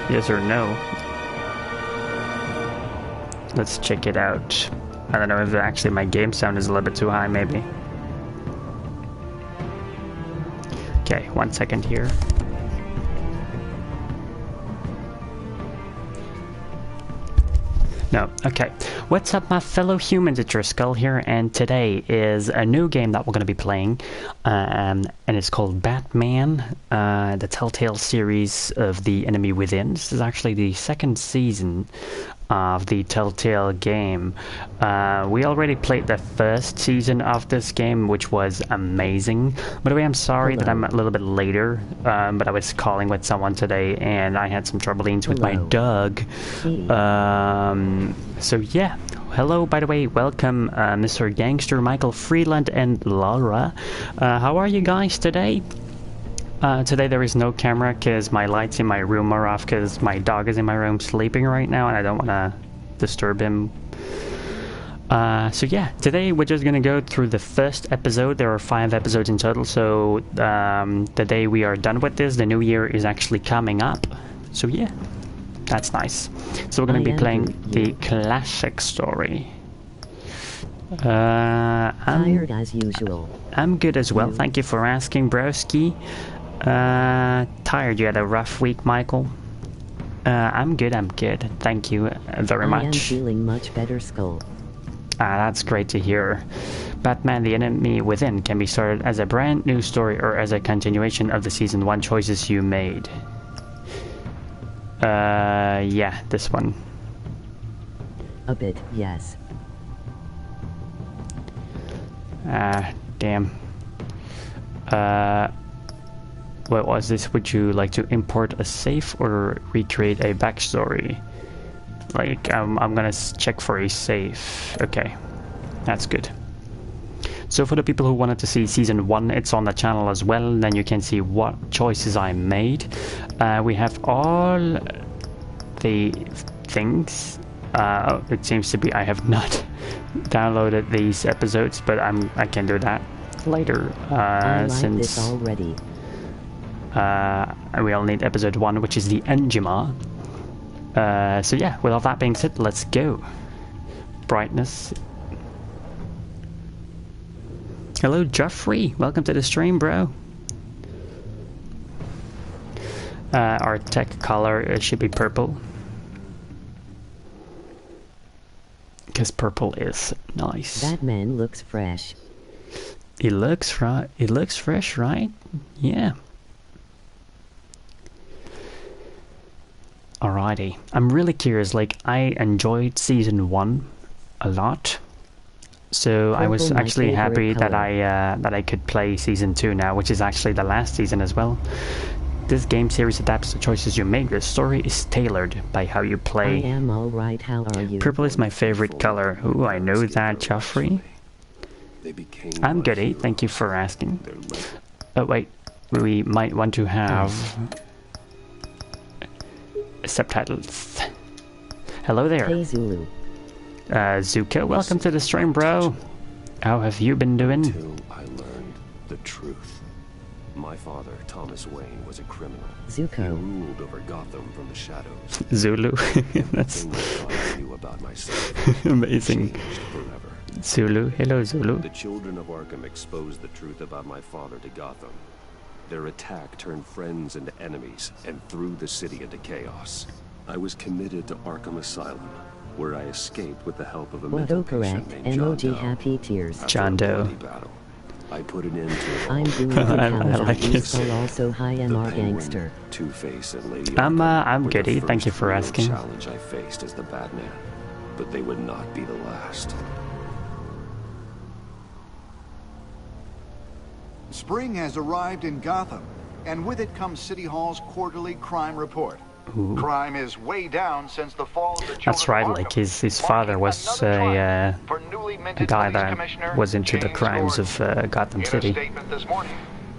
Yes or no? Let's check it out. I don't know if actually my game sound is a little bit too high, maybe. Okay, 1 second here. No, okay. What's up, my fellow humans? It's your Skull here, and today is a new game that we're going to be playing, and it's called Batman, the Telltale series of The Enemy Within. This is actually the second season of the Telltale game. We already played the first season of this game, which was amazing. By the way, I'm sorry that I'm a little bit later, but I was calling with someone today and I had some troublings with my dog. So yeah, hello, by the way, welcome Mr. Gangster, Michael Freeland, and Laura. How are you guys today? Today there is no camera because my lights in my room are off because my dog is in my room sleeping right now and I don't want to disturb him. So yeah, today we're just going to go through the first episode. There are 5 episodes in total, so the day we are done with this, the new year is actually coming up. So yeah, that's nice. So we're going to be playing the classic story. I'm tired as usual. I'm good as well, thank you for asking, broski. Tired? You had a rough week, Michael? I'm good, thank you very much. I am feeling much better, Skull. That's great to hear. Batman, the Enemy Within can be started as a brand new story or as a continuation of the Season 1 choices you made. Yeah, this one. A bit, yes. Damn. What was this? Would you like to import a save or recreate a backstory? Like, I'm gonna check for a save. Okay, that's good. So for the people who wanted to see Season 1, it's on the channel as well. Then you can see what choices I made. We have all the things. It seems to be I have not downloaded these episodes, but I can do that later. I like since this already. We all need episode 1, which is the Enligma. So yeah, with all that being said, let's go. Brightness. Hello, Jeffrey. Welcome to the stream, bro. Our tech color should be purple. Because purple is nice. Batman looks fresh. It looks fresh, right? Yeah. Alrighty. I'm really curious, like, I enjoyed Season 1 a lot. So I was actually happy that I could play Season 2 now, which is actually the last season as well. This game series adapts the choices you make. The story is tailored by how you play. I am alright, how are you? Purple is my favorite color. Ooh, I know that, Joffrey. I'm goody, thank you for asking. Oh wait, we might want to have subtitles. Hello there. Hey Zulu. Zuko, welcome to the stream, bro. How have you been doing? Until I learned the truth. My father, Thomas Wayne, was a criminal. Zuko. He ruled over Gotham from the shadows. Zulu. That's I knew about myself. amazing. Changed forever. Zulu. Hello, Zulu. The children of Arkham exposed the truth about my father to Gotham. Their attack turned friends into enemies and threw the city into chaos. I was committed to Arkham Asylum, where I escaped with the help of a mental patient named John emoji Doe. happy tears. John Doe. Battle, I put an end to it. I'm doing I like it. Skull also hi MR Gangster. Two-Face and Lady I'm were the goody, thank you first for real asking. challenge I faced as the Batman, but they would not be the last. Spring has arrived in Gotham, and with it comes City Hall's quarterly crime report. Ooh. Crime is way down since the fall of the That's Children right, of like Arkham, his father was marking a another triumph for newly minted guy police that commissioner was into the James crimes Gordon. of Gotham In a City. statement this morning,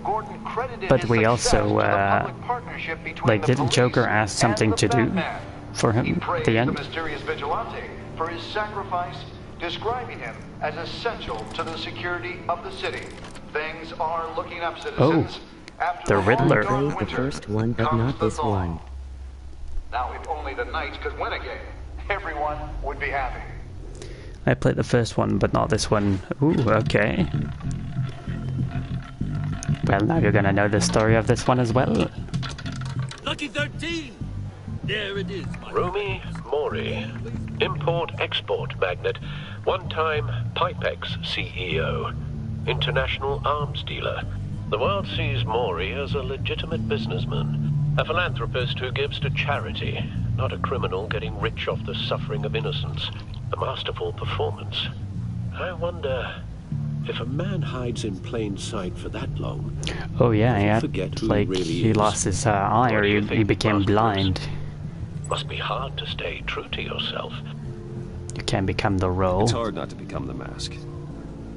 Gordon credited But his we success also, to the public partnership between like, the didn't police Joker ask something and to the do Batman. for He him at praised the end? the mysterious vigilante for his sacrifice, describing him as essential to the security of the city. Things are looking up, citizens. Oh, After the Riddler. I played the first one, but not this one. Now, if only the Knights could win again, everyone would be happy. I played the first one, but not this one. Ooh, okay. Well, now you're gonna know the story of this one as well. Lucky 13! There it is, my Romy Mori, import-export magnate, one-time Pipex CEO, international arms dealer. The world sees Mori as a legitimate businessman, a philanthropist who gives to charity, not a criminal getting rich off the suffering of innocence. A masterful performance. I wonder if a man hides in plain sight for that long. Oh yeah, yeah. Forget who Like really he is. lost his eye, or he became blind. Must be hard to stay true to yourself. You can become the role. It's hard not to become the mask.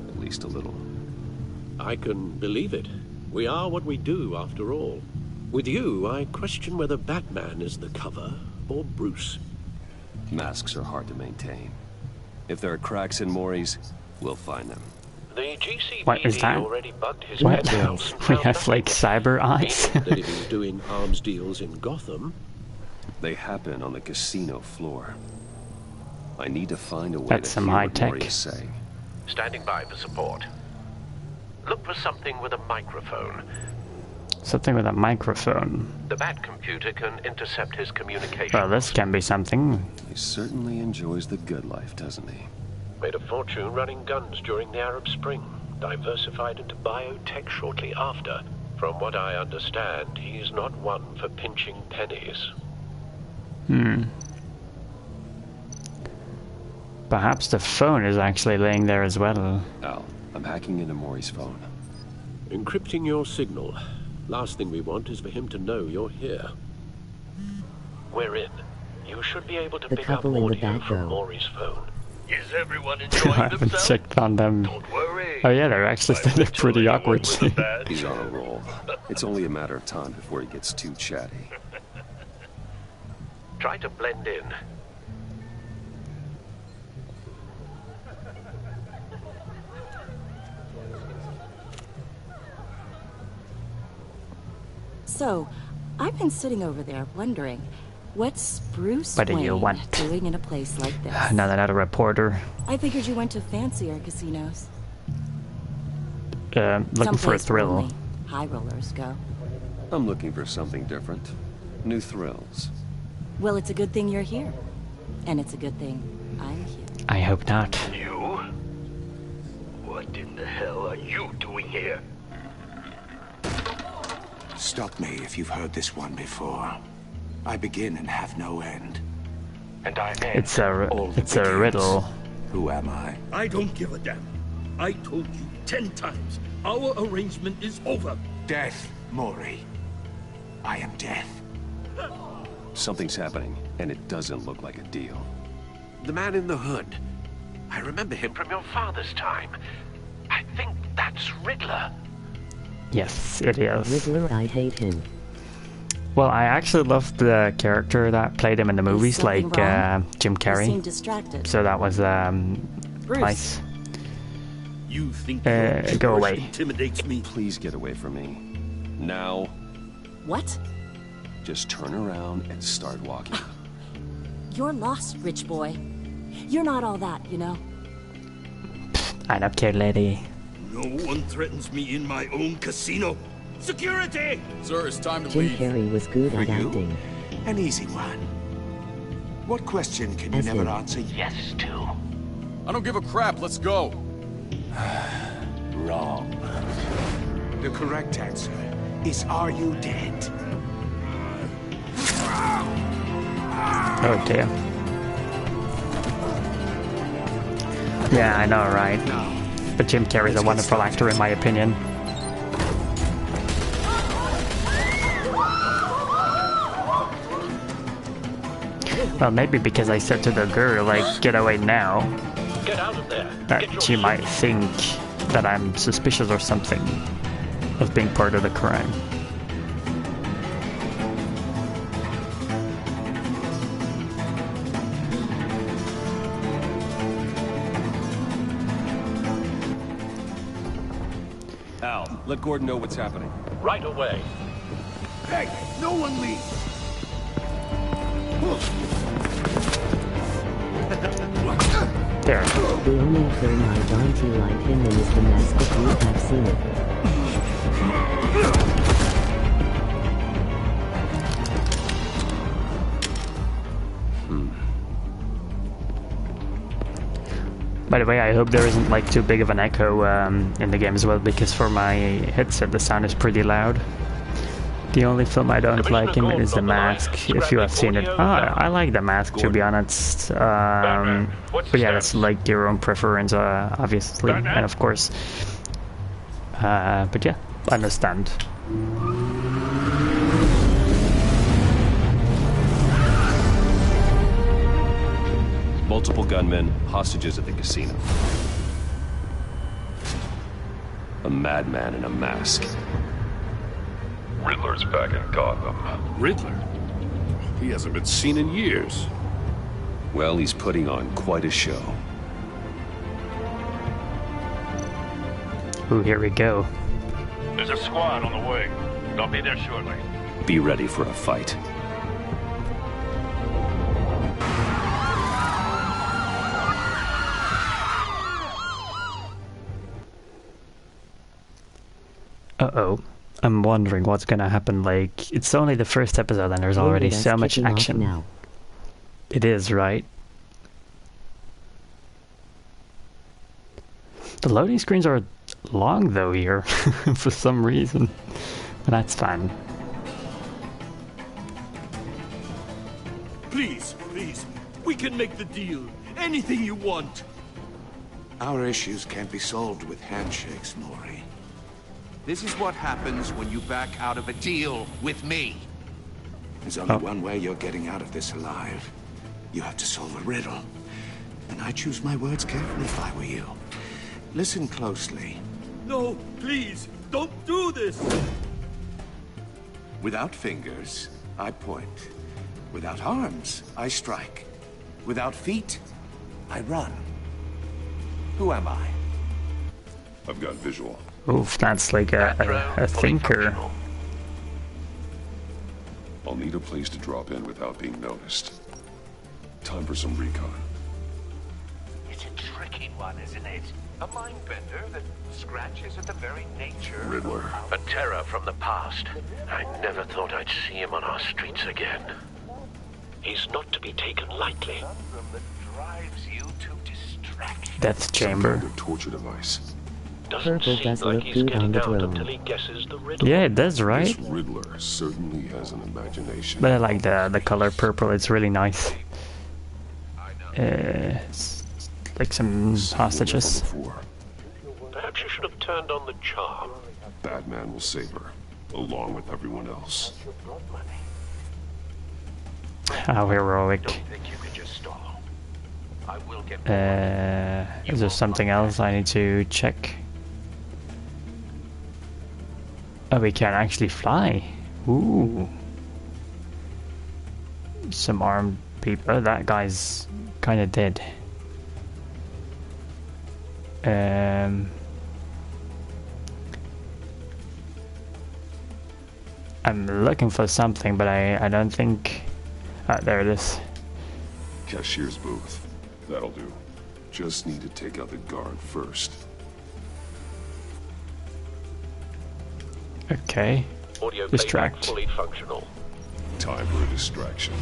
At least a little. I can believe it. We are what we do, after all. With you, I question whether Batman is the cover or Bruce. Masks are hard to maintain. If there are cracks in Mori's, we'll find them. The GCPD What is that? already bugged his What? warehouse and We found have like nothing. cyber eyes. Meaning that if he's doing arms deals in Gotham, They happen on the casino floor. I need to find a way That's to some hear high what tech. Mori is saying. standing by for support. Look for something with a microphone. Something with a microphone. The Bat computer can intercept his communication. Well, this can be something. He certainly enjoys the good life, doesn't he? Made a fortune running guns during the Arab Spring. Diversified into biotech shortly after. From what I understand, he's not one for pinching pennies. Perhaps the phone is actually laying there as well. Al, I'm hacking into Mori's phone. Encrypting your signal. Last thing we want is for him to know you're here. We're in. You should be able to The pick up couple in the audio back from row. Mori's phone. Is everyone I enjoying haven't themselves? checked on them. Don't worry. Oh yeah, they're actually I still won't tell pretty anyone awkward. with a bad He's on a joke. roll. It's only a matter of time before he gets too chatty. Try to blend in. So, I've been sitting over there wondering, what's Bruce What do you Wayne want? doing in a place like this? Now they're not a reporter. I figured you went to fancier casinos. Looking for a Someplace thrill. only high rollers go. I'm looking for something different. New thrills. Well, it's a good thing you're here. And it's a good thing I'm here. I hope not. You? What in the hell are you doing here? Stop me if you've heard this one before. I begin and have no end. And I am. It's a All that it's a begins. riddle. Who am I? I don't give a damn. I told you 10 times. Our arrangement is over. Death, Mori. I am death. Something's happening, and it doesn't look like a deal. The man in the hood. I remember him from your father's time. I think that's Riddler. Yes, it is. Riddler, I hate him. Well, I actually loved the character that played him in the movies, something like wrong? Jim You seem Carrey. distracted. So that was Bruce. nice. You think Uh, your go gibberish away. intimidates me? Please get away from me. Now, What? just turn around and start walking. You're lost, rich boy. You're not all that, you know. I don't care, lady. No one threatens me in my own casino. Security! Sir, it's time to Jim leave. Carrey was good For at you? acting. An easy one. What question can you As never in- answer? Yes, too. I don't give a crap. Let's go. Wrong. The correct answer is, are you dead? Oh dear. Yeah, I know, right? But Jim Carrey's a wonderful actor, in my opinion. Well, maybe because I said to the girl, like, get away now, Get out of there. Get that your she might think that I'm suspicious or something of being part of the crime. Al, let Gordon know what's happening. right away. Hey, no one leave! There. The only film I don't like him in is The Mask, if you have seen it. By the way, I hope there isn't like too big of an echo in the game as well, because for my headset the sound is pretty loud. The only film I don't like him in is The Mask, if you have seen it. I like The Mask, to be honest. But yeah, that's like your own preference, obviously, and of course. But yeah, I understand. Multiple gunmen, hostages at the casino. A madman in a mask. Riddler's back in Gotham. Riddler? He hasn't been seen in years. Well, he's putting on quite a show. Ooh, here we go. There's a squad on the way. They'll be there shortly. Be ready for a fight. Uh-oh. I'm wondering what's gonna happen. Like, it's only the first episode and there's already so much action. Now. It is, right? The loading screens are long though here, for some reason. But that's fine. Please, please, we can make the deal. Anything you want. Our issues can't be solved with handshakes, Maury. This is what happens when you back out of a deal with me. There's only one way you're getting out of this alive. You have to solve a riddle. And I choose my words carefully if I were you. Listen closely. No, please, don't do this! Without fingers, I point. Without arms, I strike. Without feet, I run. Who am I? I've got visual. Oof, that's like a thinker. I'll need a place to drop in without being noticed. Time for some recon. It's a tricky one, isn't it? A mind bender that scratches at the very nature. Riddler. A terror from the past. I never thought I'd see him on our streets again. He's not to be taken lightly. That drives you to distraction. Death chamber. Some kind of torture device. Doesn't Purple seem does like look he's good getting on the out drone. until he guesses the riddle. Yeah, it does, right? This Riddler certainly has an imagination. But I like the color purple, it's really nice. It's like some hostages. Perhaps you should have turned on the charm. Batman will save her, along with everyone else. How heroic. Don't think you can just stall. I will get Is there something else I need to check? Oh, we can actually fly. Ooh. Some armed people. That guy's kind of dead. I'm looking for something, but I don't think... Ah, there it is. Cashier's booth. That'll do. Just need to take out the guard first. Okay. audio Distract. playback fully functional. Time for a distraction.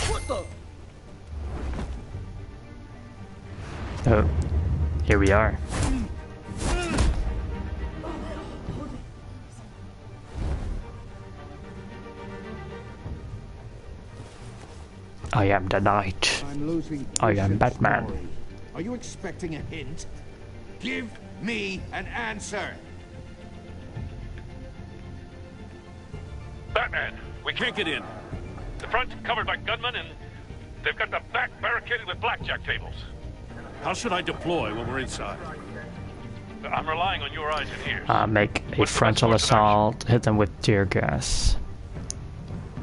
What the? Oh, here we are. I am the knight. I am Batman. Are you expecting a hint? Give me an answer. Batman, we can't get in. The front covered by gunmen, and they've got the back barricaded with blackjack tables. How should I deploy when we're inside? I'm relying on your eyes and ears. Make a frontal assault. Hit them with tear gas.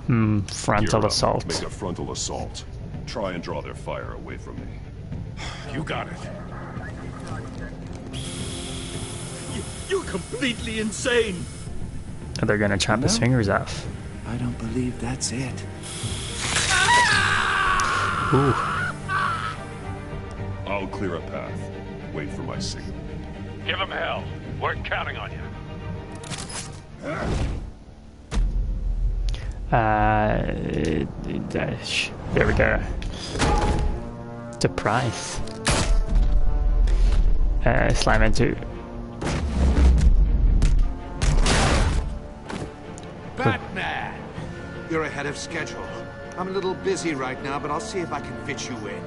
Frontal Gear up. assault. Make a frontal assault. Try and draw their fire away from me. You got it. You're completely insane. They're gonna chop his fingers off. I don't believe that's it. Ooh. I'll clear a path. Wait for my signal. Give him hell. We're counting on you. There we go. The price. Slime into. Batman! You're ahead of schedule. I'm a little busy right now, but I'll see if I can fit you in.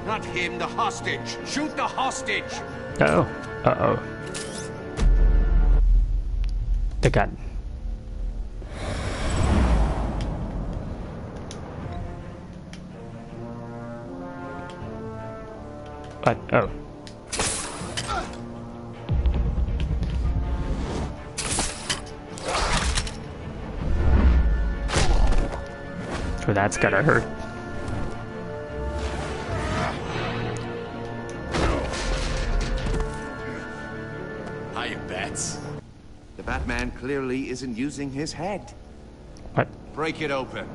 Not him, the hostage! Shoot the hostage! Oh. Uh-oh. The gun. What? Oh. Oh, that's gotta hurt. Hiya, Bats. The Batman clearly isn't using his head. What? Break it open.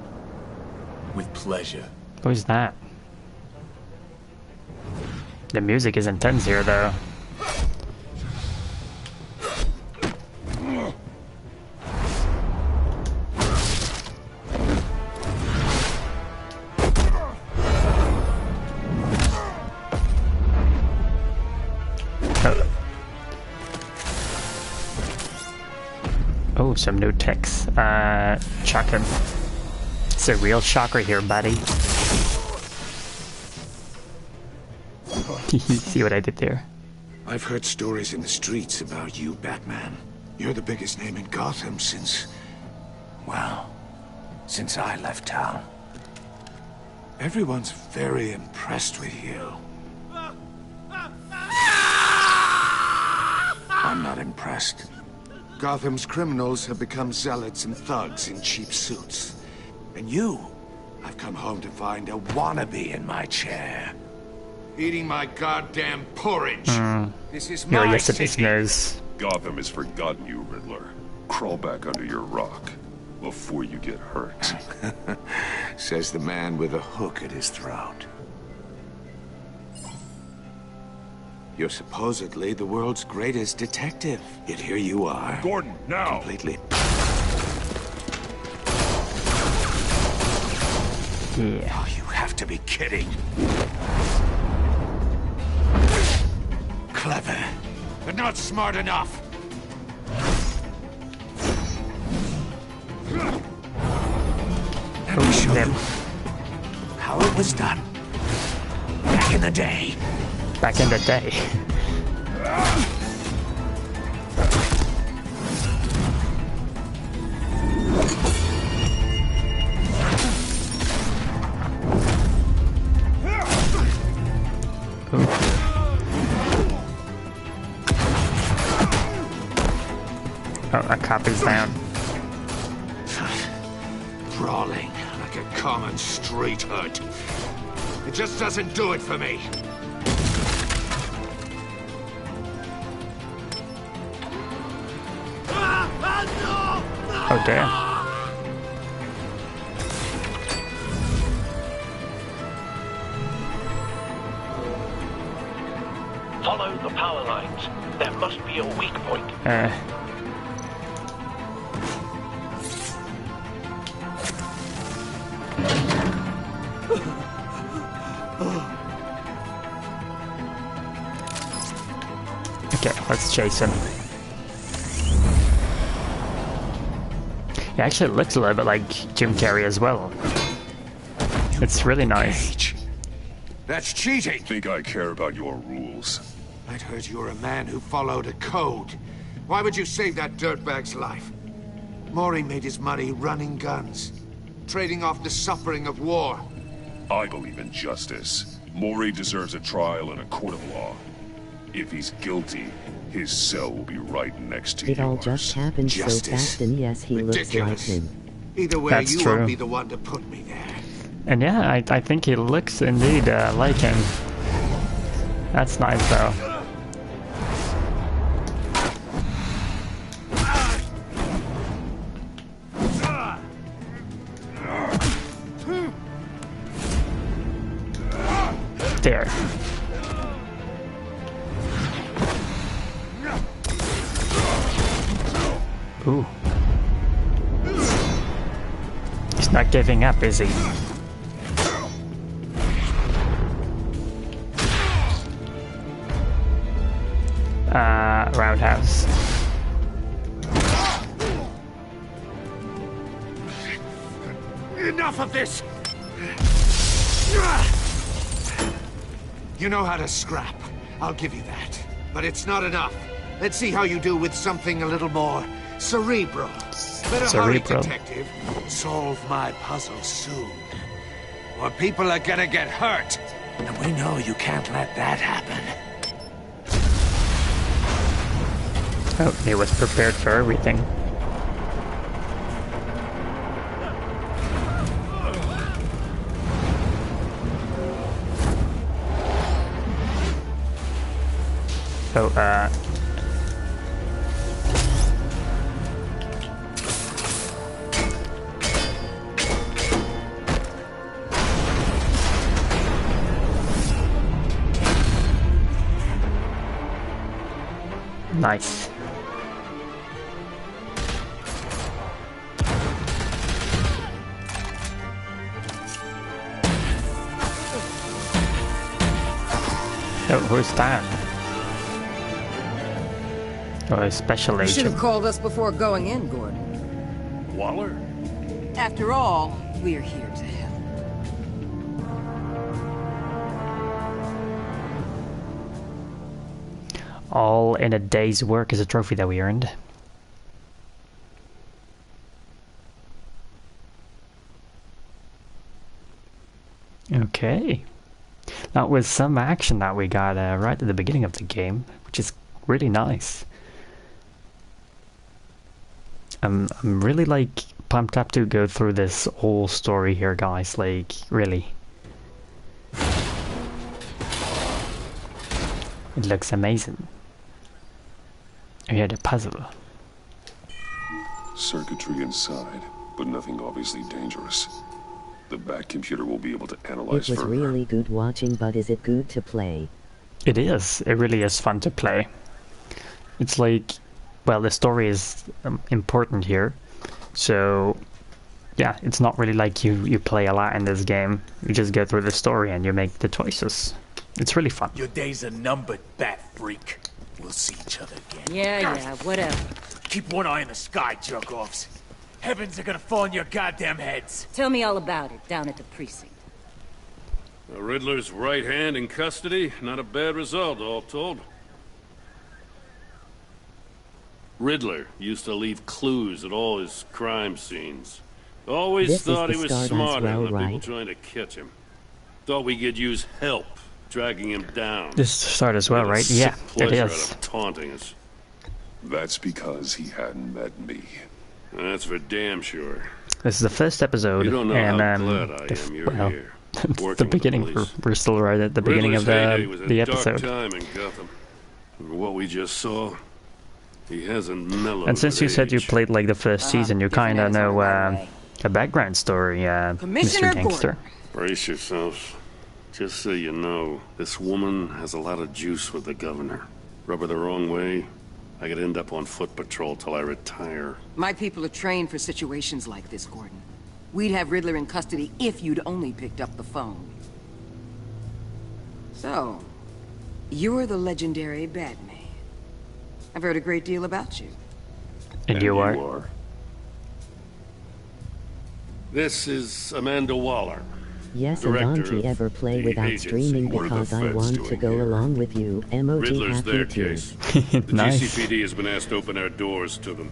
With pleasure. Who's that? The music is intense here, though. Oh, some new ticks. Chuck him. It's a real shocker here, buddy. See what I did there? I've heard stories in the streets about you, Batman. You're the biggest name in Gotham since... well, since I left town. Everyone's very impressed with you. I'm not impressed. Gotham's criminals have become zealots and thugs in cheap suits. And you, I've come home to find a wannabe in my chair. Eating my goddamn porridge. This is You're my yes, it is city. nose. Gotham has forgotten you, Riddler. Crawl back under your rock before you get hurt. Says the man with a hook at his throat. You're supposedly the world's greatest detective. Yet here you are. Gordon, now! Completely... Yeah. Oh, you have to be kidding. Clever, but not smart enough. Let me show you how it was done. Back in the day. Back in the day. Oh, a cop is down. Brawling like a common street hood. It just doesn't do it for me. Oh, damn. Follow the power lines. There must be a weak point. Okay, let's chase him. It actually looks a little bit like Jim Carrey as well. It's really nice. That's cheating. Think I care about your rules? I'd heard you were a man who followed a code. Why would you save that dirtbag's life? Maury made his money running guns, trading off the suffering of war. I believe in justice. Maury deserves a trial in a court of law. If he's guilty, his cell will be right next to yours. It all just happened so fast, and yes, he looks like him. Either way, That's you true. won't be the one to put me there. And yeah, I think he looks indeed like him. That's nice though. There. Ooh. He's not giving up, is he? Roundhouse. Enough of this! You know how to scrap. I'll give you that. But it's not enough. Let's see how you do with something a little more cerebral. Better hurry, detective. Solve my puzzle soon. Or people are gonna get hurt. And we know you can't let that happen. Oh, he was prepared for everything. Oh, nice. Oh, who's that? Oh, a special You should agent. have called us before going in, Gordon. Waller? After all, we're here to help. All in a day's work is a trophy that we earned. Okay. That was some action that we got right at the beginning of the game, which is really nice. I'm really like pumped up to go through this whole story here, guys. Like, really. It looks amazing. We had a puzzle. Circuitry inside, but nothing obviously dangerous. The back computer will be able to analyze It was further. really good watching, but is it good to play? It is. It really is fun to play. It's like, well, the story is important here. So, yeah, it's not really like you play a lot in this game. You just go through the story and you make the choices. It's really fun. Your days are numbered, bat freak. We'll see each other again. Yeah, whatever. Keep one eye in the sky, jerk-offs. Heavens are gonna fall on your goddamn heads. Tell me all about it down at the precinct. The Riddler's right hand in custody. Not a bad result, all told. Riddler used to leave clues at all his crime scenes. Always This thought is he the was start as smarter well, than the people right? trying to catch him. Thought we could use help, dragging him down. This start as well, Get a right? sick Yeah, it pleasure is. out of taunting us. That's because he hadn't met me. That's for damn sure. This is the first episode, You don't know and how glad I am you're well, here. it's Working the with beginning. the police. We're still right at the beginning of Riddler's heyday was a the dark episode. time in Gotham. And what we just saw, he hasn't mellowed. And since with you said you age. played like the first season, you different kind of as on know the right way. the background story, Mr. Commissioner Gangster. Brace yourselves. Just so you know, this woman has a lot of juice with the governor. Rub her the wrong way, I could end up on foot patrol till I retire. My people are trained for situations like this, Gordon. We'd have Riddler in custody if you'd only picked up the phone. So, you're the legendary Batman. I've heard a great deal about you. And you are? This is Amanda Waller. Yes, and don't Director you of ever play the without agency. streaming What are the because I feds want to doing go here? along with you. MOG Riddler's happy their too. case. The Nice. GCPD has been asked to open our doors to them.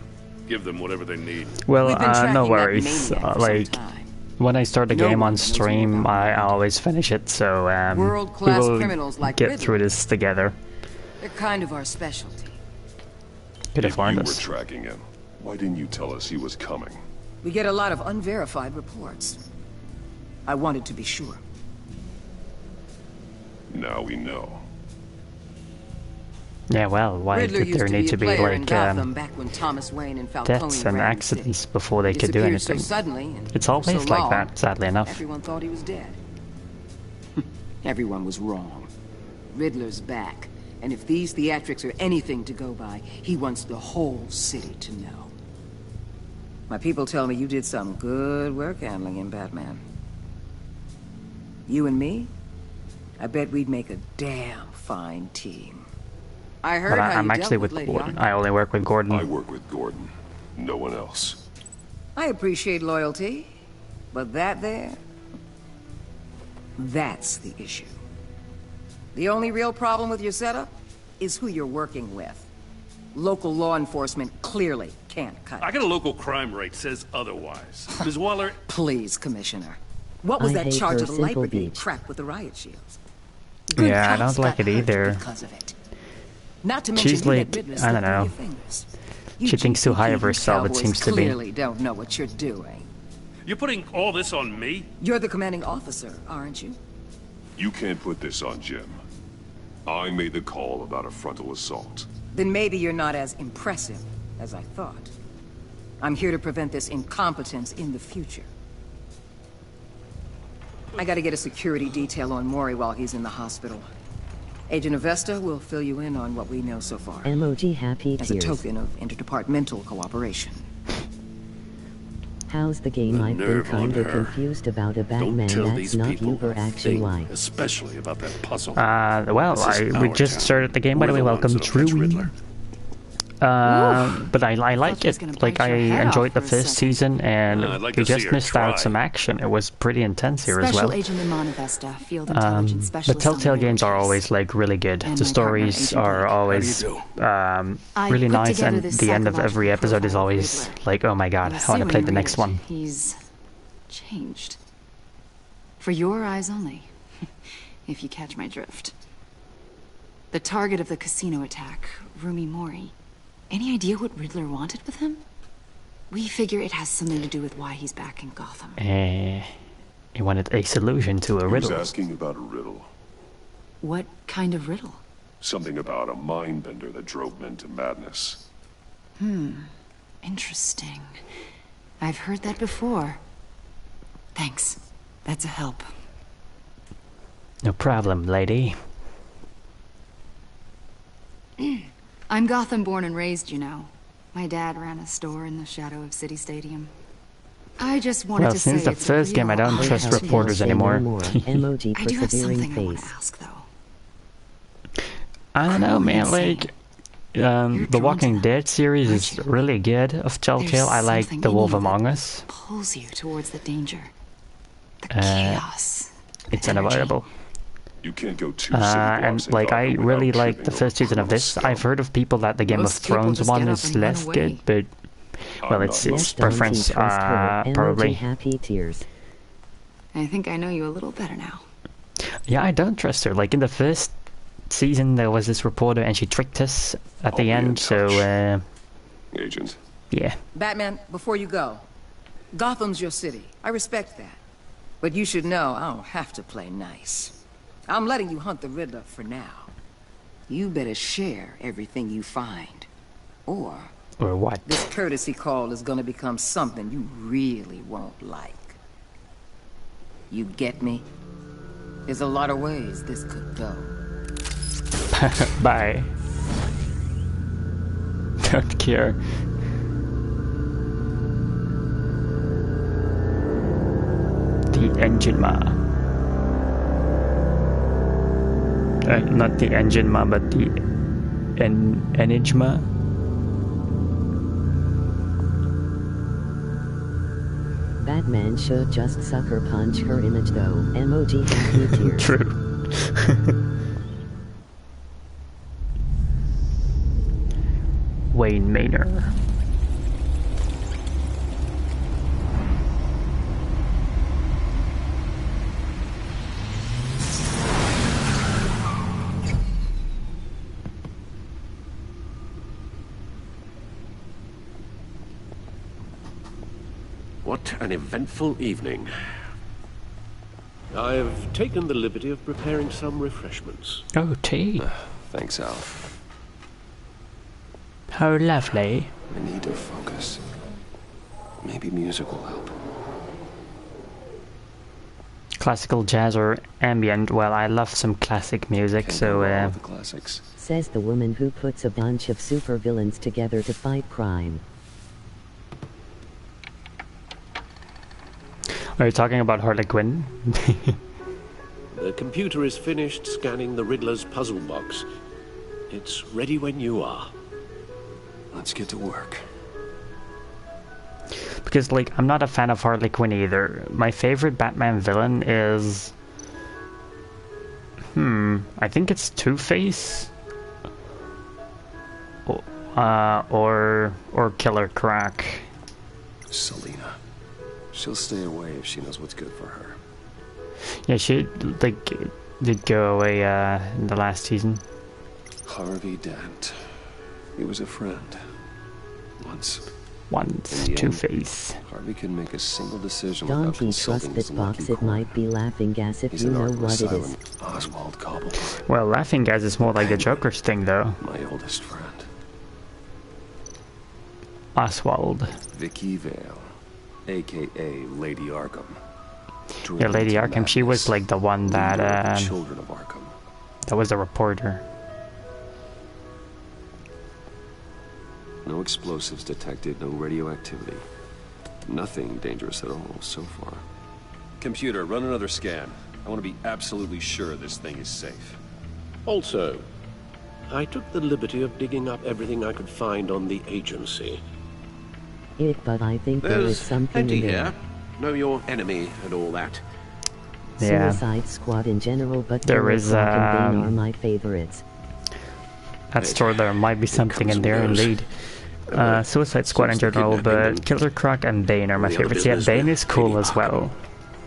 Give them whatever they need. Well, We've been no tracking that worries. maniac for some Like, time. when I start the No game one on knows stream, more about I always finish it. So we World-class will criminals like get Riddler. through this together. They're kind of our specialty. Could have If you warned were us. tracking him, why didn't you tell us he was coming? We get a lot of unverified reports. I wanted to be sure. Now we know. Yeah, well, why Riddler did used there to need be to a be player in like Gotham back when Thomas Wayne and Falcone deaths and ran the accidents city. before they could do Disappeared anything? So suddenly, and It's for always so like long, that, sadly enough. Everyone thought he was dead. Everyone was wrong. Riddler's back, and if these theatrics are anything to go by, he wants the whole city to know. My people tell me you did some good work handling him, Batman. You and me? I bet we'd make a damn fine team. I heard how I'm you actually dealt with Lady Gordon. Arkham. I only work with Gordon. I work with Gordon. No one else. I appreciate loyalty, but that there... that's the issue. The only real problem with your setup is who you're working with. Local law enforcement clearly can't cut it. I got a local crime rate says otherwise. Ms. Waller... Please, Commissioner. What was I that hate charge her of the light simple brigade beach. trapped with the riot shields? Yeah, I cops don't like got it hurt either. because of it. Not to mention She's you let like, Riddler I slip don't through know. your fingers. She thinks too high of herself, it Cowboys seems to be. clearly don't know what you're doing. You're putting all this on me? You're the commanding officer, aren't you? You can't put this on Jim. I made the call about a frontal assault. Then maybe you're not as impressive as I thought. I'm here to prevent this incompetence in the future. I gotta get a security detail on Mori while he's in the hospital. Agent Avesta will fill you in on what we know so far. Emoji happy as a tears. token of interdepartmental cooperation. How's the game? I've been kinda confused about a Batman that's not Uber action like. Especially about that puzzle. Well, we just started the game, by the way. Welcome, Drewy. But I like it. Like, I enjoyed the first season, and we just missed out some action. It was pretty intense here as well. The Telltale games are always, like, really good. The stories are always really nice, and the end of every episode is always like, oh my god, I want to play the next one. He's changed. For your eyes only, if you catch my drift. The target of the casino attack, Rumi Mori. Any idea what Riddler wanted with him? We figure it has something to do with why he's back in Gotham. He wanted a solution to a riddle. He was asking about a riddle. What kind of riddle? Something about a mind bender that drove men to madness. Interesting. I've heard that before. Thanks. That's a help. No problem, lady. I'm Gotham born and raised, you know. My dad ran a store in the shadow of City Stadium. I just wanted to say since the first game, I don't trust reporters anymore. Emoji I do have persevering something I want to face. ask, though. I don't know, man. Like, the Walking Dead series is really good of Telltale. I like The Wolf Among Us. Pulls you towards the danger. The chaos. It's unavoidable. You can't go too and like, I really like the first season of this. I've heard of people that the Game of Thrones one is less good, but well, it's preference, probably. Happy tears. I think I know you a little better now. Yeah, I don't trust her. Like, in the first season, there was this reporter, and she tricked us at the end. So, Agent. Yeah. Batman, before you go, Gotham's your city. I respect that, but you should know I don't have to play nice. I'm letting you hunt the Riddler for now. You better share everything you find. Or what? This courtesy call is gonna become something you really won't like. You get me? There's a lot of ways this could go. Bye. Don't care. The Enligma. Not the Enligma, but the Enigma. Batman should just sucker punch her image though. Emoji happy tears. True. Wayne Manor. What an eventful evening. I've taken the liberty of preparing some refreshments. Oh, tea. Thanks, Al. How lovely. I need to focus. Maybe music will help. classical, jazz, or ambient. Well, I love some classic music, so the classics. Says the woman who puts a bunch of supervillains together to fight crime. Are you talking about Harley Quinn? The computer is finished scanning the Riddler's puzzle box. It's ready when you are. Let's get to work. Because, like, I'm not a fan of Harley Quinn either. My favorite Batman villain is... I think it's Two-Face? Or Killer Croc. Selina. She'll stay away if she knows what's good for her. Yeah, she, like, did go away in the last season. Harvey Dent. He was a friend. Once, Two-Face. Harvey can make a single decision Don't without he trust consulting this his box? lucky It might be laughing gas if He's you an know Arkham what it Asylum is. Oswald Cobblepot. Well, laughing gas is more like the Joker's thing, though. My oldest friend. Oswald. Vicky Vale, a.k.a. Lady Arkham. Yeah, Lady Arkham, she was like the one that, Children of Arkham. that was the reporter. No explosives detected, no radioactivity. Nothing dangerous at all so far. Computer, run another scan. I want to be absolutely sure this thing is safe. Also, I took the liberty of digging up everything I could find on the agency. But I think there is something in there. Know your enemy and all that. Yeah. Suicide Squad in general, but There is, Killer Croc and Bane are my favorites. That's true, there might be something in there indeed. Suicide Squad in general, but Killer Croc and Bane are my favorites. Yeah, Bane is cool as well.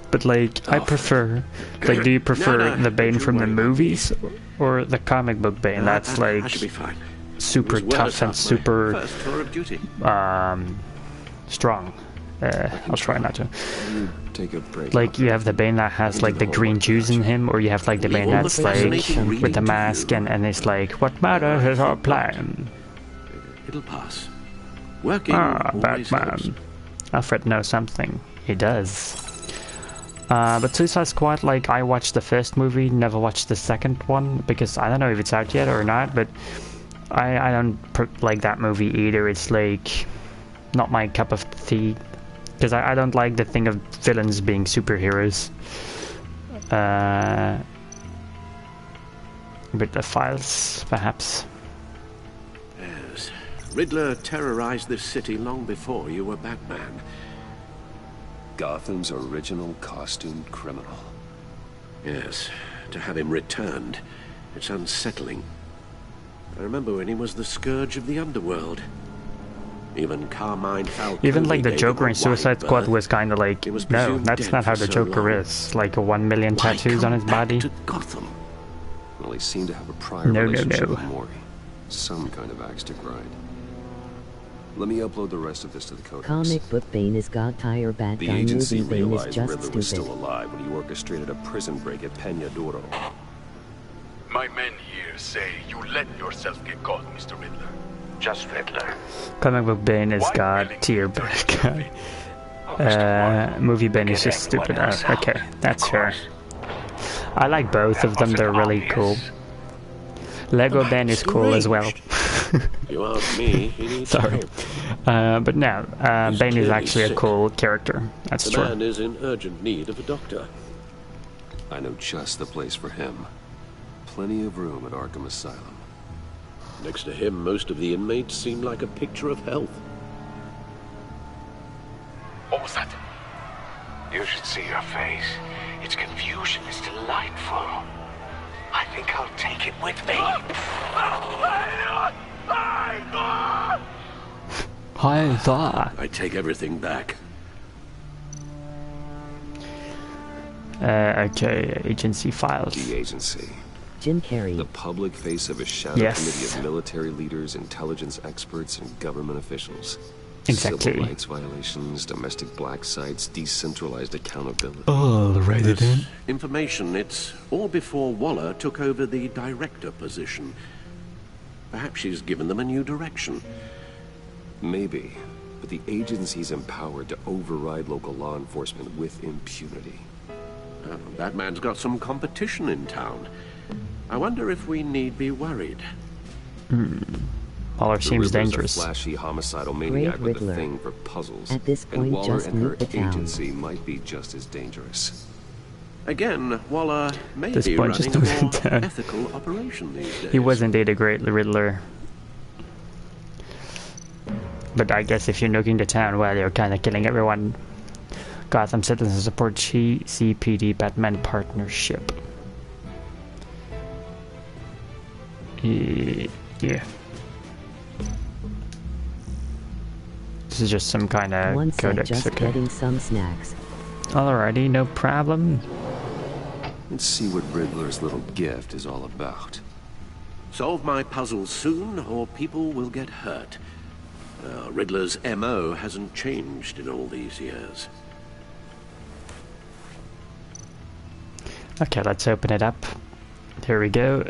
But like, I prefer, like, do you prefer the Bane from the movies or the comic book Bane? That's like super tough and super strong. I'll try not to. Take a break. Like, you have the Bane that has like the green juice in him, or you have like the Bane that's like with the mask and it's like, what matters is our plan. It'll pass. Working Batman. Alfred knows something. He does. But Suicide Squad, like, I watched the first movie, never watched the second one, because I don't know if it's out yet or not, but I don't like that movie either. It's like, not my cup of tea. Because I don't like the thing of villains being superheroes. But the files, perhaps. Yes. Riddler terrorized this city long before you were Batman. Gotham's original costumed criminal. Yes. To have him returned, it's unsettling. I remember when he was the scourge of the underworld. Even Carmine Falcone. Even like the Joker in Suicide Squad was kind of like, no, that's not how the Joker is. Like 1 million tattoos on his body. To Gotham? Well, he seemed to have a prior relationship with Mori. Some kind of axe to grind. Let me upload the rest of this to the codex. Comic book Bane is god tier, bad The guy agency movie Bane is realized just Riddler was stupid. still alive when he orchestrated a prison break at Peña Duro. My men here say you let yourself get caught, Mr. Riddler. Just Riddler. Comic book Bane is god tier, bad guy. Movie Bane is just stupid. Okay, that's fair. I like both of them, they're really cool. Lego Bane is cool as well. You ask me, he needs Sorry. help. But no, Bane is actually a cool character. That's The true. man is in urgent need of a doctor. I know just the place for him. Plenty of room at Arkham Asylum. Next to him, most of the inmates seem like a picture of health. What was that? You should see your face. Its confusion is delightful. I think I'll take it with me. I take everything back. Okay, agency files. The agency. Jim Carrey. The public face of a shadow Yes. committee of military leaders, intelligence experts, and government officials. Exactly. Civil rights violations, domestic black sites, decentralized accountability. Alrighty then. Information, it's all before Waller took over the director position. Perhaps she's given them a new direction. Maybe, but the agency's empowered to override local law enforcement with impunity. Batman's got some competition in town. I wonder if we need be worried. Waller seems dangerous. A flashy homicidal maniac with a thing for puzzles. At this point, and Waller and her agency might be just as dangerous. Again, Waller may be running a more ethical operation these days. He was indeed a great Riddler. But I guess if you're nuking the town, well, you're kind of killing everyone. Gotham Citizens Support CPD Batman Partnership. Yeah. This is just some kind of codex. Just getting some snacks. Alrighty, no problem. Let's see what Riddler's little gift is all about. Solve my puzzles soon, or people will get hurt. Riddler's MO hasn't changed in all these years. Okay, let's open it up. Here we go.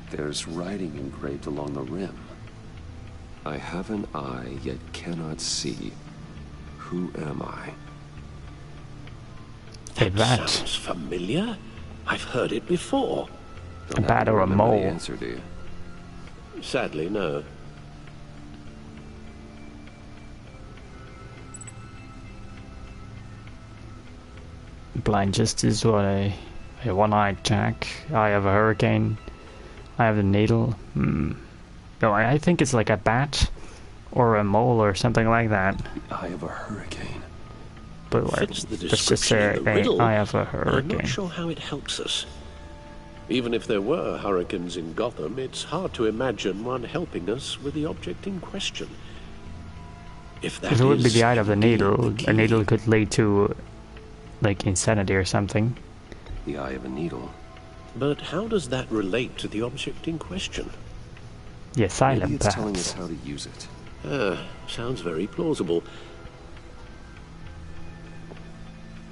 There's writing engraved along the rim. I have an eye, yet cannot see. Who am I? That sounds familiar. I've heard it before. A bat or a mole? The answer, do you? Sadly, no. Blind Justice or a one-eyed Jack. Eye of a Hurricane. Eye of the Needle. No, I think it's like a bat or a mole or something like that. The Eye of a Hurricane. But fits the description of the riddle. Eye of a Hurricane. I'm not sure how it helps us. Even if there were hurricanes in Gotham, it's hard to imagine one helping us with the object in question. If that it would be the Eye of the Needle, a needle could lead to, like, insanity or something. The Eye of a Needle. But how does that relate to the object in question? The asylum, Maybe it's perhaps. telling us how to use it. Sounds very plausible.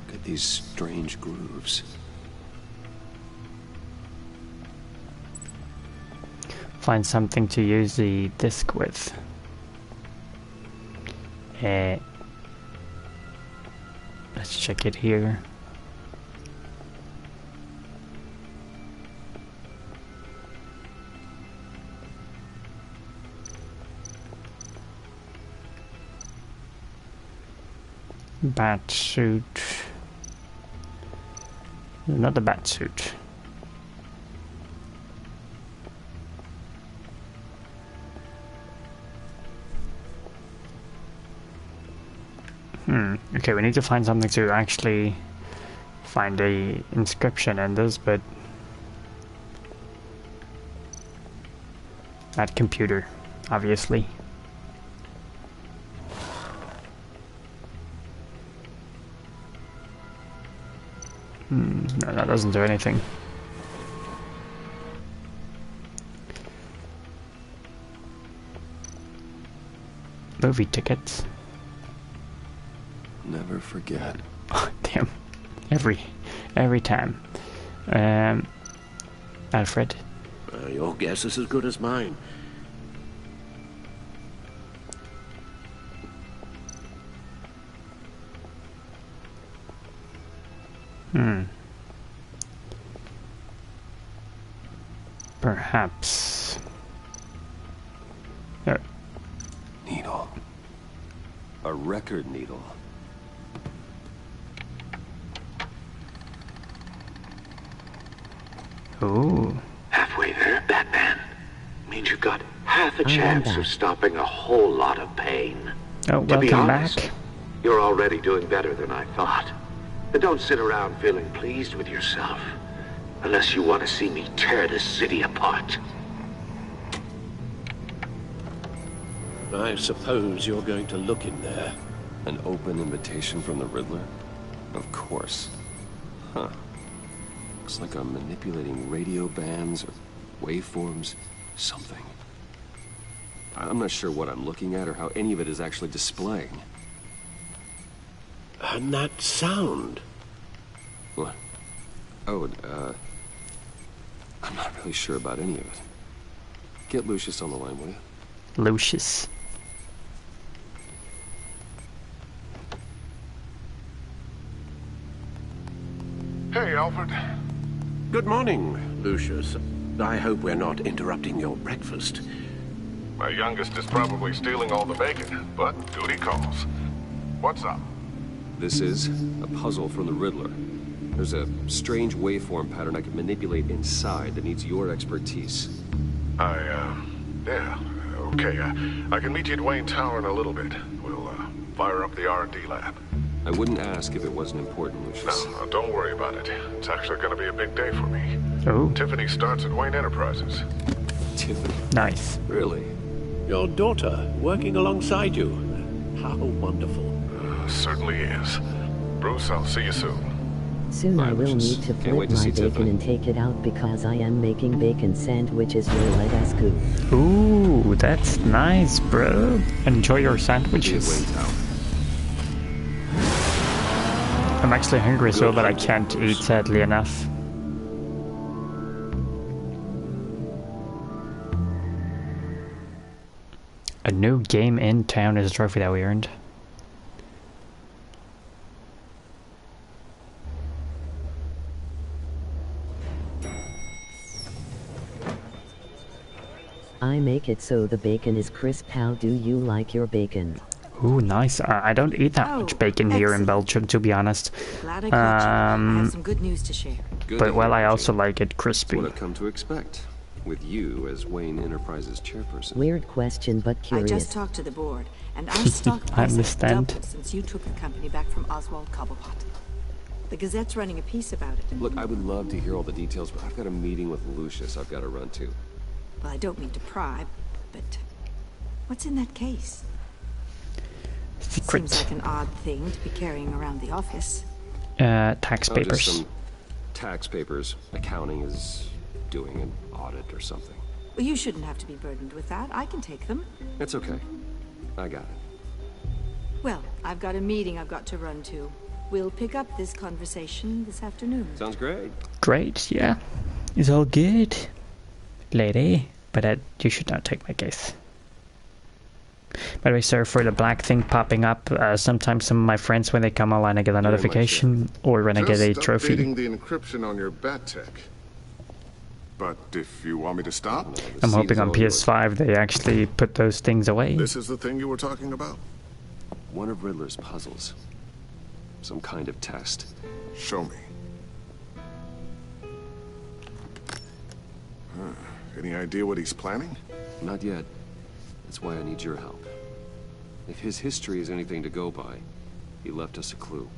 Look at these strange grooves. Find something to use the disc with. Let's check it here. Bat suit. Another bat suit. Okay, we need to find something to actually find a inscription in this, but that computer, obviously. No, that doesn't do anything. Movie tickets. Never forget. Oh, damn. Every time. Alfred. Your guess is as good as mine. Perhaps. Needle. A record needle. Ooh. Halfway there, Batman. Means you've got half a chance of stopping a whole lot of pain. Oh, to be welcome honest, back. You're already doing better than I thought. But don't sit around feeling pleased with yourself. Unless you want to see me tear this city apart. I suppose you're going to look in there. An open invitation from the Riddler? Of course. Huh. Looks like I'm manipulating radio bands or waveforms, something. I'm not sure what I'm looking at or how any of it is actually displaying. And that sound? What? Oh, I'm not really sure about any of it. Get Lucius on the line, will you? Lucius. Hey, Alfred. Good morning, Lucius. I hope we're not interrupting your breakfast. My youngest is probably stealing all the bacon, but duty calls. What's up? This is a puzzle from the Riddler. There's a strange waveform pattern I can manipulate inside that needs your expertise. Yeah, okay. I can meet you at Wayne Tower in a little bit. We'll, fire up the R&D lab. I wouldn't ask if it wasn't important, Lucius. No, don't worry about it. It's actually gonna be a big day for me. Oh. Tiffany starts at Wayne Enterprises. Tiffany? Nice. Really? Your daughter working alongside you. How wonderful. Certainly is. Bruce, I'll see you soon. Soon I will need to flip my bacon and take it out because I am making bacon sandwiches. Let us go. Ooh, that's nice, bro. Enjoy your sandwiches. I'm actually hungry so that I can't eat, sadly enough. A new game in town is a trophy that we earned. I make it so the bacon is crisp. How do you like your bacon? Ooh, nice. I don't eat that much bacon here in Belgium, to be honest. Glad I caught you. I have some good news to share. But, well, I also like it crispy. What I've come to expect, with you as Wayne Enterprises chairperson. Weird question, but curious. I just talked to the board, and our stock I price has understand. doubled since you took the company back from Oswald Cobblepot. The Gazette's running a piece about it. Look, I would love to hear all the details, but I've got a meeting with Lucius I've got to run to. Well, I don't mean to pry, but what's in that case? Secret. Seems like an odd thing to be carrying around the office. Tax papers. Just some tax papers. Accounting is doing an audit or something. Well, you shouldn't have to be burdened with that. I can take them. It's okay. I got it. Well, I've got a meeting I've got to run to. We'll pick up this conversation this afternoon. Sounds great. Great, yeah. It's all good, lady. But you should not take my case. By the way, sorry for the black thing popping up. Sometimes some of my friends, when they come online, I get a notification, or when I get a trophy. Just updating the encryption on your bat tech. But if you want me to stop, I'm hoping on PS5 they actually put those things away. This is the thing you were talking about? One of Riddler's puzzles. Some kind of test. Show me. Any idea what he's planning? Not yet. That's why I need your help. If his history is anything to go by, he left us a clue.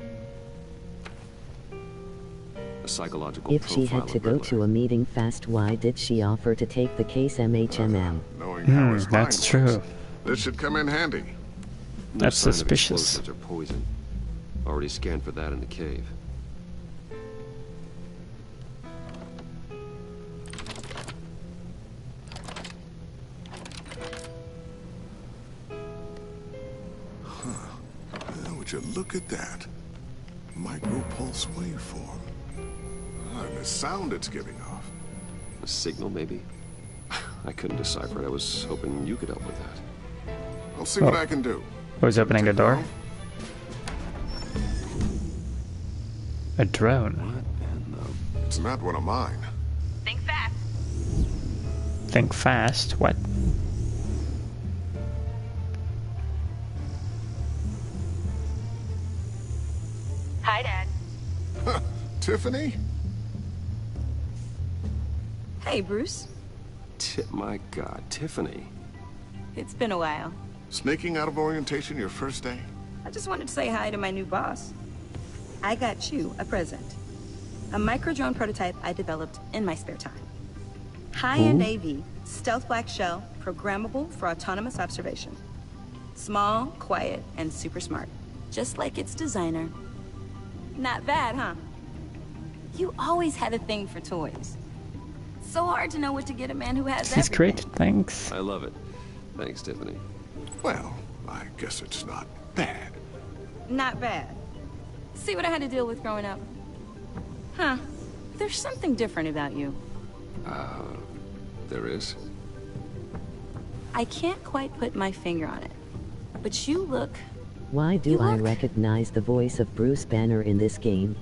A psychological If she had to go to a meeting fast, why did she offer to take the case MHMM? Knowing how his mind that's true. This should come in handy. That's suspicious. Explosives or poison. Already scanned for that in the cave. Would you look at that? Micropulse waveform. And the sound it's giving off. A signal, maybe? I couldn't decipher it. I was hoping you could help with that. I'll see what I can do. Who's opening the door? A drone. What in the... It's not one of mine. Think fast. Think fast? What? Hi, Dad. Tiffany? Hey, Bruce. My God, Tiffany. It's been a while. Sneaking out of orientation your first day? I just wanted to say hi to my new boss. I got you a present. A micro-drone prototype I developed in my spare time. High-end AV, stealth black shell, programmable for autonomous observation. Small, quiet, and super smart. Just like its designer. Not bad, huh? You always had a thing for toys. So hard to know what to get a man who has everything. It's great, thanks. I love it. Thanks, Tiffany. Well, I guess it's not bad. Not bad. See what I had to deal with growing up? Huh. There's something different about you. There is? I can't quite put my finger on it. But you look... Why do I recognize the voice of Bruce Banner in this game?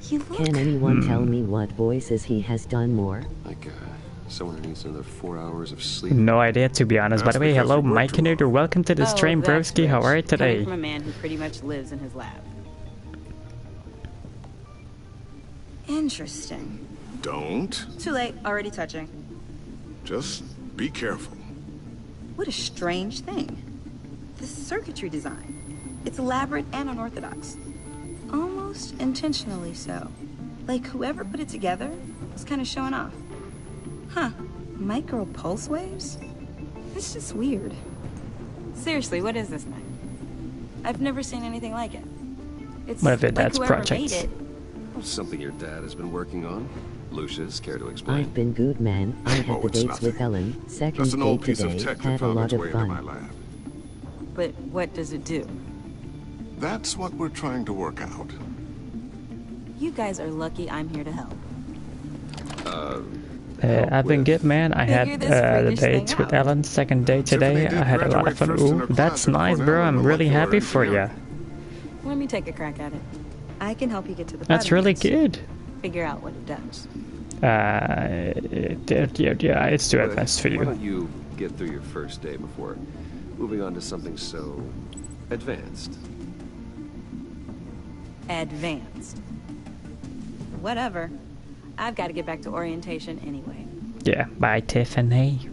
You look... Can anyone tell me what voices he has done more? Like, someone who needs another 4 hours of sleep. No idea, to be honest. By the way, hello, Mike Canadian. Welcome to the stream, broski. How are you today? Coming from a man who pretty much lives in his lab. Interesting. Don't. Too late. Already touching. Just be careful. What a strange thing. This circuitry design. It's elaborate and unorthodox. Almost intentionally so. Like whoever put it together was kind of showing off. Huh. Micro pulse waves? It's just weird. Seriously, what is this thing? I've never seen anything like it. It's what if like that's whoever projects? made it. Something your dad has been working on. Lucius, care to explain? I've been good, man. I had the dates with Ellen. Second Just an old date piece today. of tech that Had a found lot its of way into my fun. lab. But what does it do? That's what we're trying to work out. You guys are lucky I'm here to help. I've been good, man. I had the dates with Ellen. Second date today. I had a lot of fun. Ooh, that's nice, bro. I'm really happy for you. Let me take a crack at it. I can help you get to the That's bottom really of this. good. Figure out what it does. Yeah, it's too advanced for Why you. don't you get through your first day before moving on to something so advanced? Advanced. Whatever. I've got to get back to orientation anyway. Yeah, bye, Tiffany.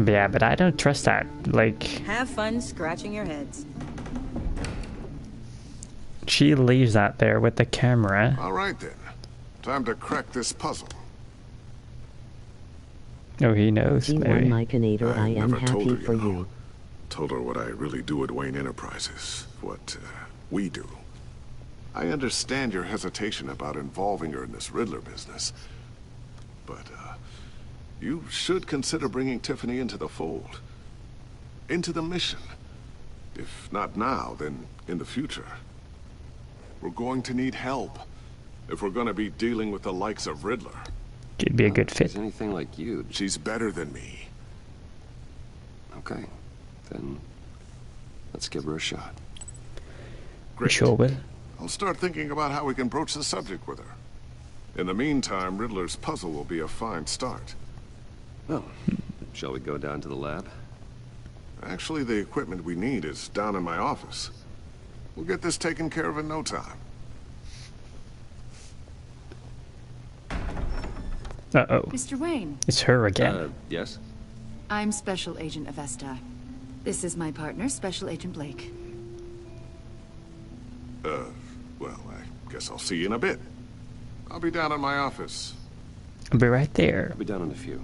Yeah, but I don't trust that. Like, Have fun scratching your heads. she leaves that there with the camera. All right then. Time to crack this puzzle. Oh, he knows, G1 maybe. my Canator, I am never told happy her, for you know. you. Told her what I really do at Wayne Enterprises. What we do. I understand your hesitation about involving her in this Riddler business. But, you should consider bringing Tiffany into the fold. Into the mission. If not now, then in the future. We're going to need help. If we're going to be dealing with the likes of Riddler. Could be a good fit. She's anything like you. She's better than me. Okay. Then let's give her a shot. Great. Sure will. I'll start thinking about how we can broach the subject with her. In the meantime, Riddler's puzzle will be a fine start. Well, shall we go down to the lab? Actually, the equipment we need is down in my office. We'll get this taken care of in no time. Uh-oh. Mr. Wayne. It's her again. Yes? I'm Special Agent Avesta. This is my partner, Special Agent Blake. Well, I guess I'll see you in a bit. I'll be down in my office. I'll be right there. I'll be down in a few.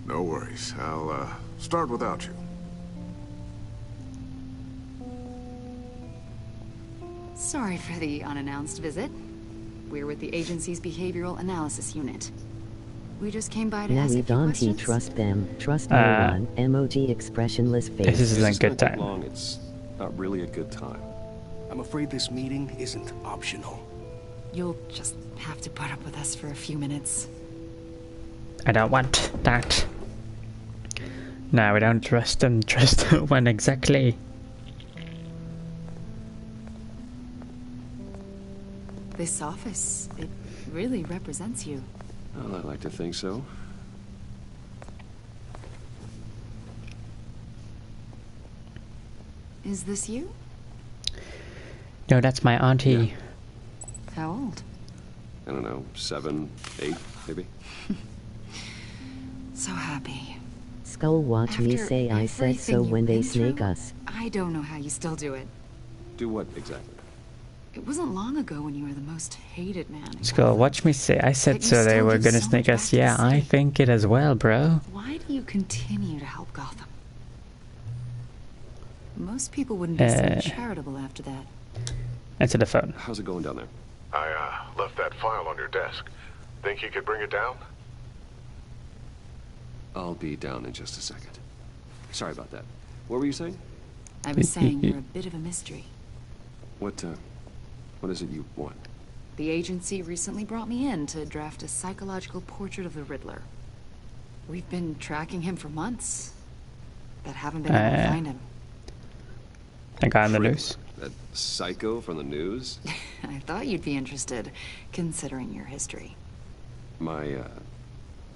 No worries. I'll, start without you. Sorry for the unannounced visit. We're with the agency's Behavioral Analysis Unit. We just came by to Now ask we a few don't questions. trust them. Trust no one. Emoji expressionless face. This isn't a good It's gonna take time. long. It's not really a good time. I'm afraid this meeting isn't optional. You'll just have to put up with us for a few minutes. I don't want that. No, we don't trust them. Trust no one exactly. This office, it really represents you. Well, I'd like to think so. Is this you? No, that's my auntie. Yeah. How old? I don't know, 7, 8, maybe? So happy. Skull watch me After say I said so everything when you've they been snake through, us. I don't know how you still do it. Do what exactly? It wasn't long ago when you were the most hated man. in Skull, Gotham. watch me say. I said But you so they still were give gonna so sneak much us. back to the Yeah, I city. think it as well, bro. Why do you continue to help Gotham? Most people wouldn't be so charitable after that. Answer the phone. How's it going down there? I, left that file on your desk. Think you could bring it down? I'll be down in just a second. Sorry about that. What were you saying? I was saying you're a bit of a mystery. What is it you want? The agency recently brought me in to draft a psychological portrait of the Riddler. We've been tracking him for months, but haven't been able to find him. That guy on the news? That psycho from the news? I thought you'd be interested, considering your history. My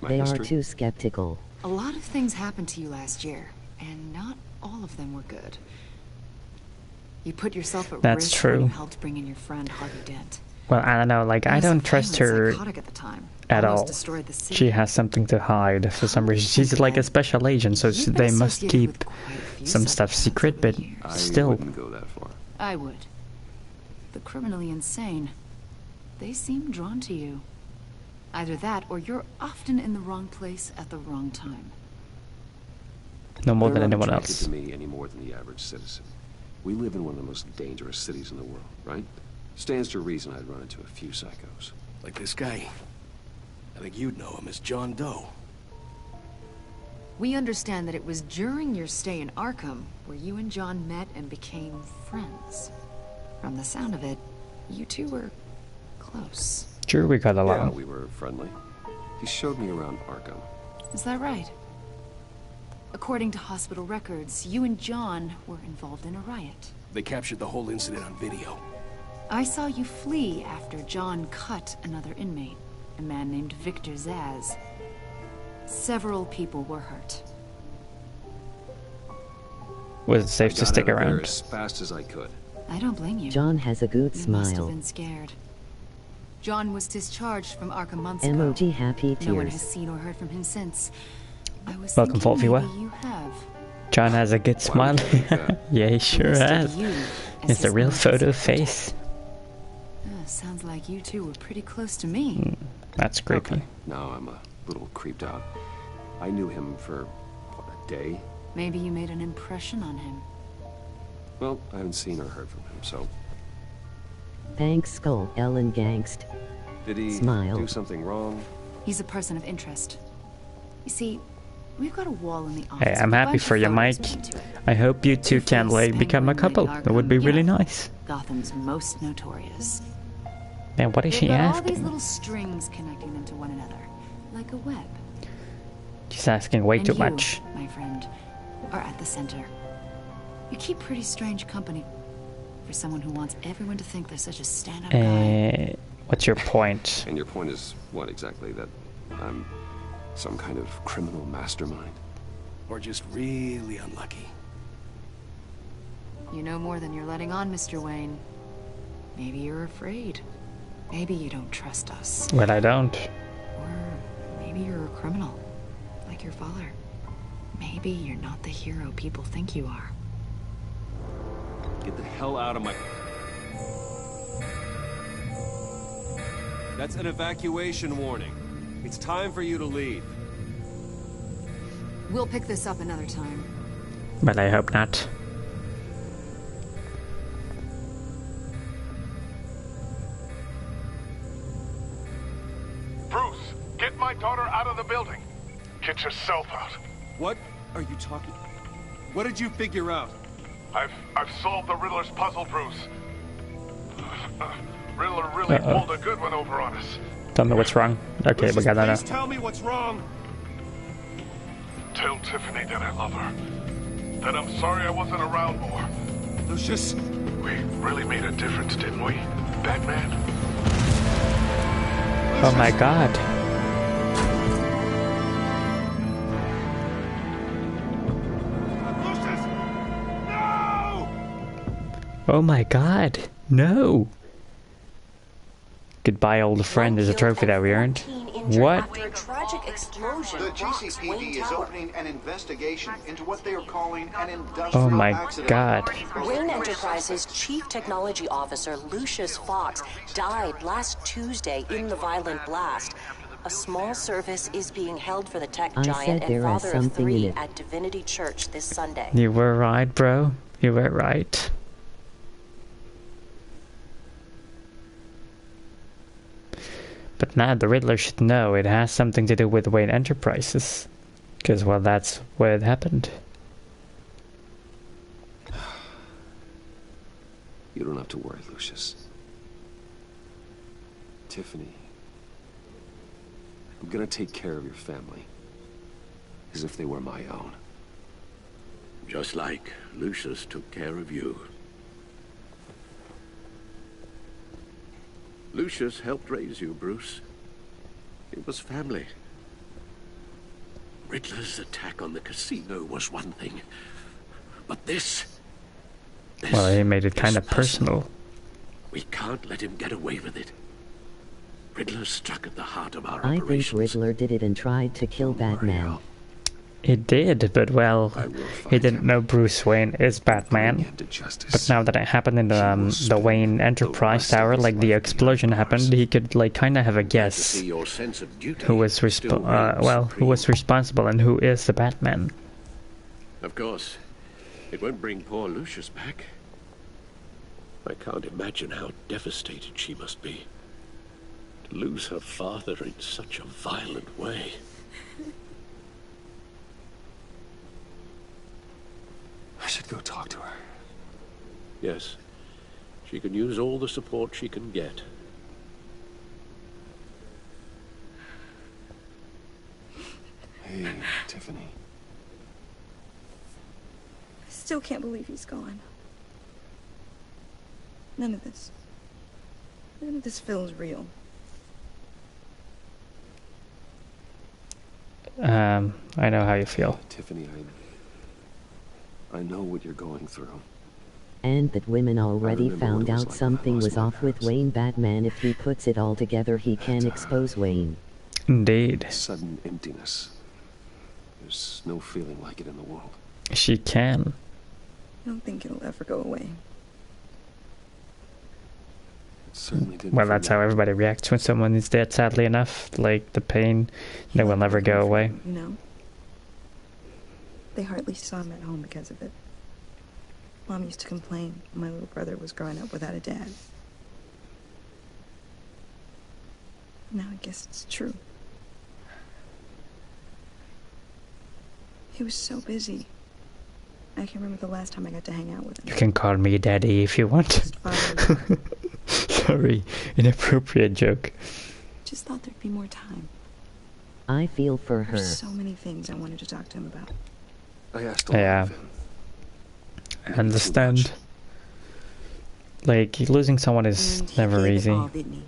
They history? are too skeptical. A lot of things happened to you last year, and not all of them were good. You put yourself at That's risk true. when you helped bring in your friend Harvey Dent. Well, I don't know, like, I don't trust her at all. She has something to hide for some reason. She's like a special agent, so they must keep some stuff secret, but still. I wouldn't go that far. I would. The criminally insane. They seem drawn to you. Either that, or you're often in the wrong place at the wrong time. No more They're than not anyone attracted else. to me any more than the average citizen. We live in one of the most dangerous cities in the world, right? Stands to reason I'd run into a few psychos. Like this guy. I think you'd know him as John Doe. We understand that it was during your stay in Arkham where you and John met and became friends. From the sound of it, you two were close. Sure, we got along. Yeah, we were friendly. He showed me around Arkham. Is that right? According to hospital records, you and John were involved in a riot. They captured the whole incident on video. I saw you flee after John cut another inmate, a man named Victor Zaz. Several people were hurt. Was it safe to stick I got out of there around? as fast as I could. I don't blame you. John has a good You must have smile. been scared. John was discharged from Arkham months ago. Emoji happy No one tears. has seen or heard from him since. I was Welcome, Fault thinking Viewer. maybe you have. John has a good smile. Yeah, he sure Listed has. you as It's a his real most photo protected. face. Sounds like you two were pretty close to me. That's creepy. Okay. Now I'm a little creeped out. I knew him for, what, a day? Maybe you made an impression on him. Well, I haven't seen or heard from him, so... Thanks, Skull, Ellen Gangst. Did he Smile. do something wrong? He's a person of interest. You see, we've got a wall in the office. Hey, I'm with a happy bunch for of you, photos Mike. pinned to it. I hope you two can like become a couple. That would be really nice. Gotham's most notorious. Man, what is They've she got all these asking? little strings connecting them to one another, like a web. She's asking way And too you, much. my friend, are at the center. You keep pretty strange company for someone who wants everyone to think they're such a stand-up guy. What's your point? And your point is, what exactly? That I'm some kind of criminal mastermind? Or just really unlucky. You know more than you're letting on, Mr. Wayne. Maybe you're afraid. Maybe you don't trust us. Well, I don't. Or maybe you're a criminal, like your father. Maybe you're not the hero people think you are. Get the hell out of my... That's an evacuation warning. It's time for you to leave. We'll pick this up another time. But I hope not. Bruce, get my daughter out of the building. Get yourself out. What are you talking... What did you figure out? I've solved the Riddler's puzzle, Bruce. Riddler really pulled a good one over on us. Tell me what's wrong. Okay, we got that now. Please tell me what's wrong. Tell Tiffany that I love her. That I'm sorry I wasn't around more. Lucius. We really made a difference, didn't we, Batman? Oh my god. Lucius! No! Oh my god. No. Goodbye, old friend, is a trophy that we earned. What? After a tragic explosion, The GCPD is opening an investigation into what they are calling an industrial Oh my accident. god. Wayne Enterprises Chief Technology Officer Lucius Fox died last Tuesday in the violent blast. A small service is being held for the tech I giant said and there is father of something in 3 it. at Divinity Church this Sunday. You were right, bro. You were right. But now the Riddler should know it has something to do with Wayne Enterprises. Because, well, that's where it happened. You don't have to worry, Lucius. Tiffany, I'm gonna take care of your family. As if they were my own. Just like Lucius took care of you. Lucius helped raise you, Bruce. It was family. Riddler's attack on the casino was one thing. But this well, he made it kind of personal. We can't let him get away with it. Riddler struck at the heart of our I operations. think Riddler did it and tried to kill Batman. He did, but well, he didn't know Bruce Wayne is Batman. But now that it happened in the Wayne Enterprise Tower, like the explosion happened, he could like kind of have a guess who was who was responsible and who is the Batman. Of course, it won't bring poor Lucius back. I can't imagine how devastated she must be to lose her father in such a violent way. I should go talk to her. Yes. She can use all the support she can get. Hey, Tiffany. I still can't believe he's gone. None of this feels real. I know how you feel. Tiffany, I know what you're going through. And that women already found out something was off with Wayne Batman. If he puts it all together, he can expose Wayne. Indeed. Sudden emptiness. There's no feeling like it in the world. She can. I don't think it'll ever go away. It certainly didn't. Well, that's how everybody reacts when someone is dead, sadly enough. Like, the pain, that will never go away. You know? They hardly saw him at home because of it. Mom used to complain my little brother was growing up without a dad. Now I guess it's true. He was so busy. I can't remember the last time I got to hang out with him. You can call me Daddy if you want. Sorry, inappropriate joke. Just thought there'd be more time. I feel for her. There's so many things I wanted to talk to him about. I asked a lot of him. I understand. Like, losing someone is never easy. All, didn't he?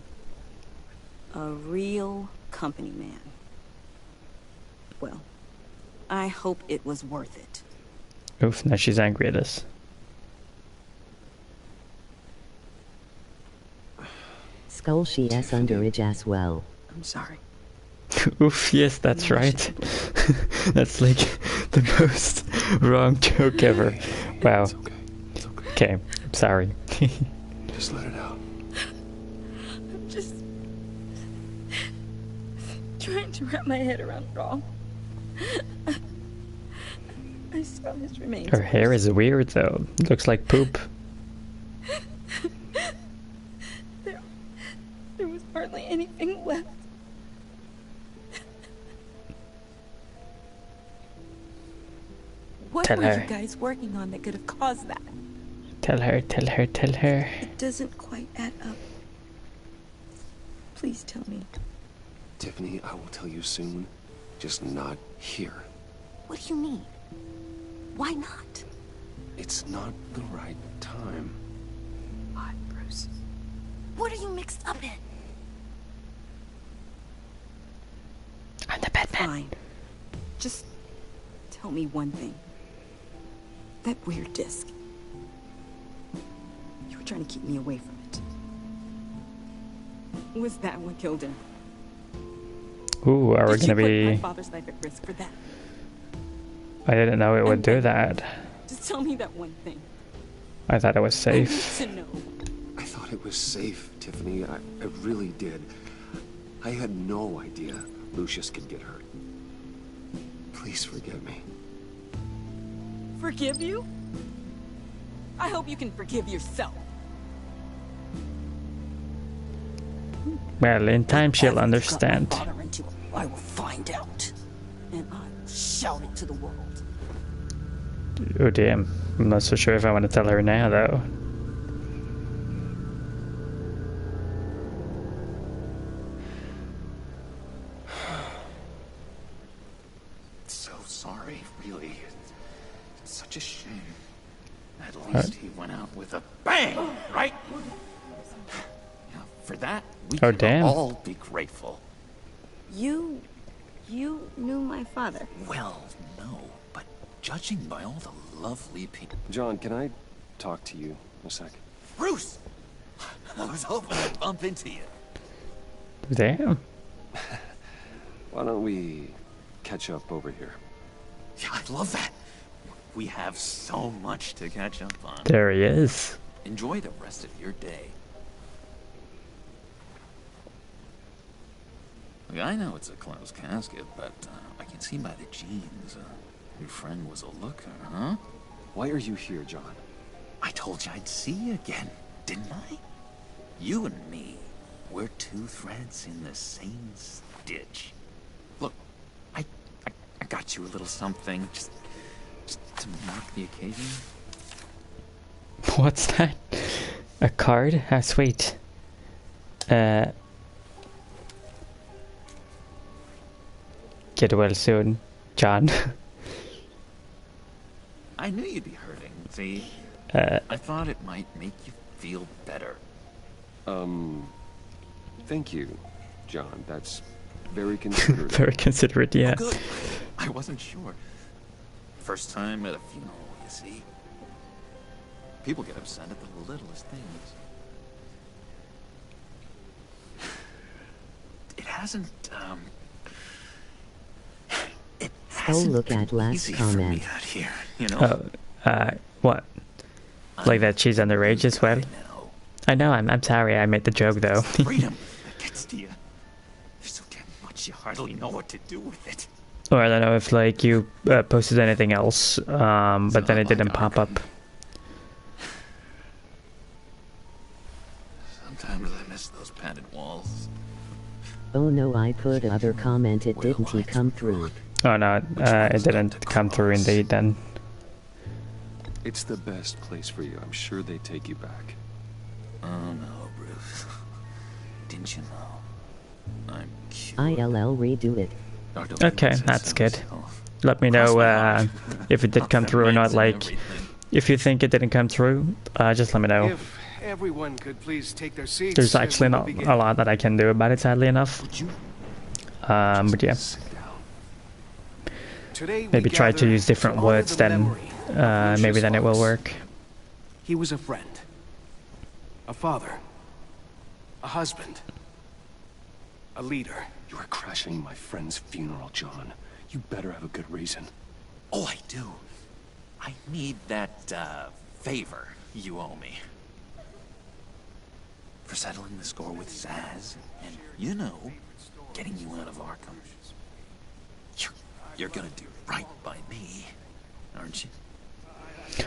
A real company man. Well, I hope it was worth it. Oof, now she's angry at us. Skull she s underage as well. I'm sorry. Oof, yes, that's right. That's like the most wrong joke ever. Wow. It's okay. It's okay. Okay, I'm sorry. Just let it out. I'm just trying to wrap my head around it all. I saw his remains. Her hair is weird though. Looks like poop. There was hardly anything left. What Tell were her. you guys working on that could have caused that? Tell her, tell her, tell her. It doesn't quite add up. Please tell me. Tiffany, I will tell you soon. Just not here. What do you mean? Why not? It's not the right time. Why, Bruce? What are you mixed up in? I'm the Batman. Fine. Just tell me one thing. That weird disc. You were trying to keep me away from it. Was that what killed him? Ooh, are we gonna Did you be... put my father's life at risk for that? I didn't know it would do that. Just tell me that one thing. I thought it was safe. I need to know. I thought it was safe, Tiffany. I really did. I had no idea Lucius could get hurt. Please forgive me. Forgive you? I hope you can forgive yourself. Well, in time she'll understand. I will find out. And I will shout it to the world. Oh damn. I'm not so sure if I want to tell her now though. so sorry, really. It's such a shame. At least he went out with a bang, right? Yeah, for that, we can all be grateful. You knew my father? Well, no, but judging by all the lovely people... John, can I talk to you a sec? Bruce! I was hoping I'd bump into you. Damn. Why don't we catch up over here? Yeah, I'd love that. We have so much to catch up on. There he is. Enjoy the rest of your day. Look, I know it's a closed casket, but I can see by the jeans. Your friend was a looker, huh? Why are you here, John? I told you I'd see you again, didn't I? You and me, we're two threads in the same stitch. Look, I got you a little something, just to mark the occasion. What's that? A card? How sweet. Get well soon, John. I knew you'd be hurting, see? I thought it might make you feel better. Thank you, John. That's very considerate. Very considerate, yeah. Oh, good. I wasn't sure. First time at a funeral, you see. People get upset at the littlest things. It hasn't, look at last comment. Out here, you know? What? Like that she's underage as well? I know, I'm sorry, I made the joke though. Freedom that gets to you. There's so damn much you hardly know what to do with it. Or I don't know if like you posted anything else, but then it didn't pop up. Sometimes I miss those padded walls. Oh no, I put other comment, it didn't he come through. Oh no, it didn't come through indeed then. It's the best place for you. I'm sure they take you back. Oh no, Bruce. Didn't you know? I'm cute. ILL redo it. Okay, that's good. Let me know if it did come through or not. Like, if you think it didn't come through, just let me know. If everyone could please take their seats. There's actually not a lot that I can do about it, sadly enough. But yeah. Maybe try to use different words then. Maybe then it will work. He was a friend. A father. A husband. A leader. You are crashing my friend's funeral, John. You better have a good reason. Oh, I do. I need that, favor you owe me. For settling the score with Zaz, and, you know, getting you out of Arkham. You're gonna do right by me, aren't you?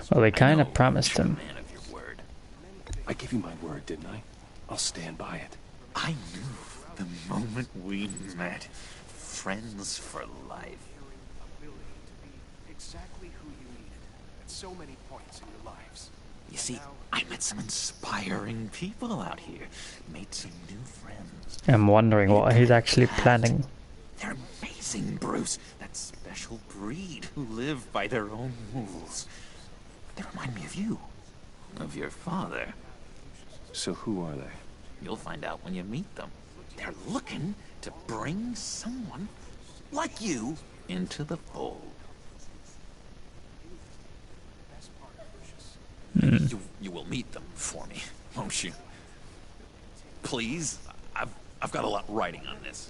Well, they kind of promised him. Man of your word. I gave you my word, didn't I? I'll stand by it. I knew the moment we met. Friends for life. Exactly who you needed at so many points in your lives. You see, I met some inspiring people out here. Made some new friends. I'm wondering what he's actually planning. They're amazing, Bruce. That special breed who live by their own rules. They remind me of you. Of your father. So who are they? You'll find out when you meet them. They're looking to bring someone like you into the fold. You will meet them for me, won't you? Please? I've got a lot writing on this.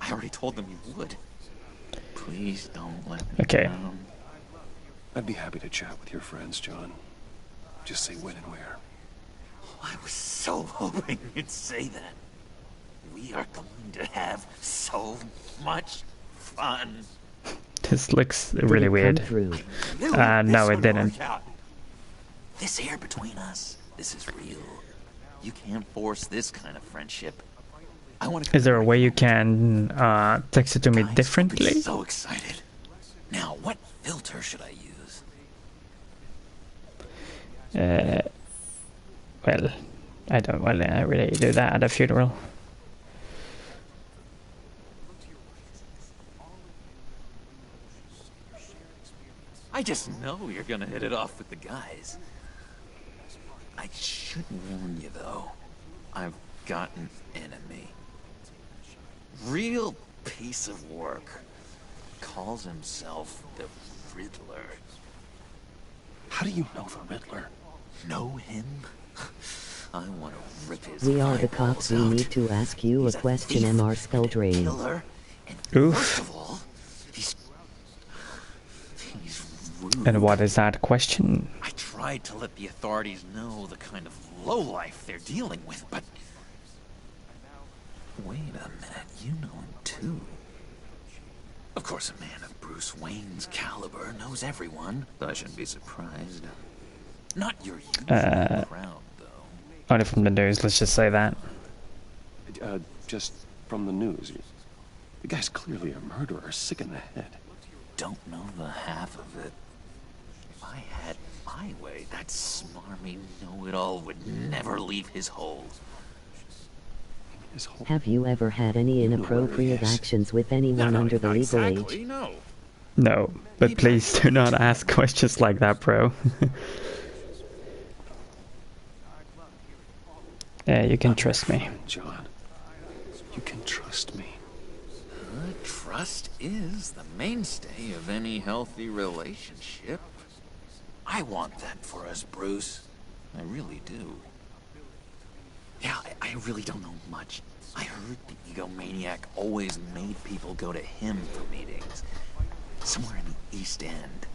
I already told them you would. Please don't let me down. I'd be happy to chat with your friends, John. Just say when and where. Oh, I was so hoping you'd say that. We are going to have so much fun. This looks really weird. No, it didn't. This here between us, this is real. You can't force this kind of friendship. Is there a way you can text it to me differently? I'm so excited. Now, what filter should I use? Well, I don't really do that at a funeral. I just know you're gonna hit it off with the guys. I should warn you, though. I've got an enemy. Real piece of work. Calls himself the Riddler. How do you know the Riddler? Know him? I want to rip his We are the cops. We need to ask you a question, MR Skulldrain. killer. Oof. All, he's rude. And what is that question? I tried to let the authorities know the kind of lowlife they're dealing with, but... Wait a minute, you know him too. Of course, a man of Bruce Wayne's caliber knows everyone, so I shouldn't be surprised. Not your usual crowd, though. Only from the news, let's just say that. Just from the news. The guy's clearly a murderer, sick in the head. Don't know the half of it. If I had my way, that smarmy know-it-all would never leave his hole. Have you ever had any inappropriate actions with anyone under the legal age? No. No, but please do not ask questions like that, bro. Yeah, you can trust me. John, you can trust me. Trust is the mainstay of any healthy relationship. I want that for us, Bruce. I really do. Yeah, I really don't know much. I heard the egomaniac always made people go to him for meetings. Somewhere in the East End.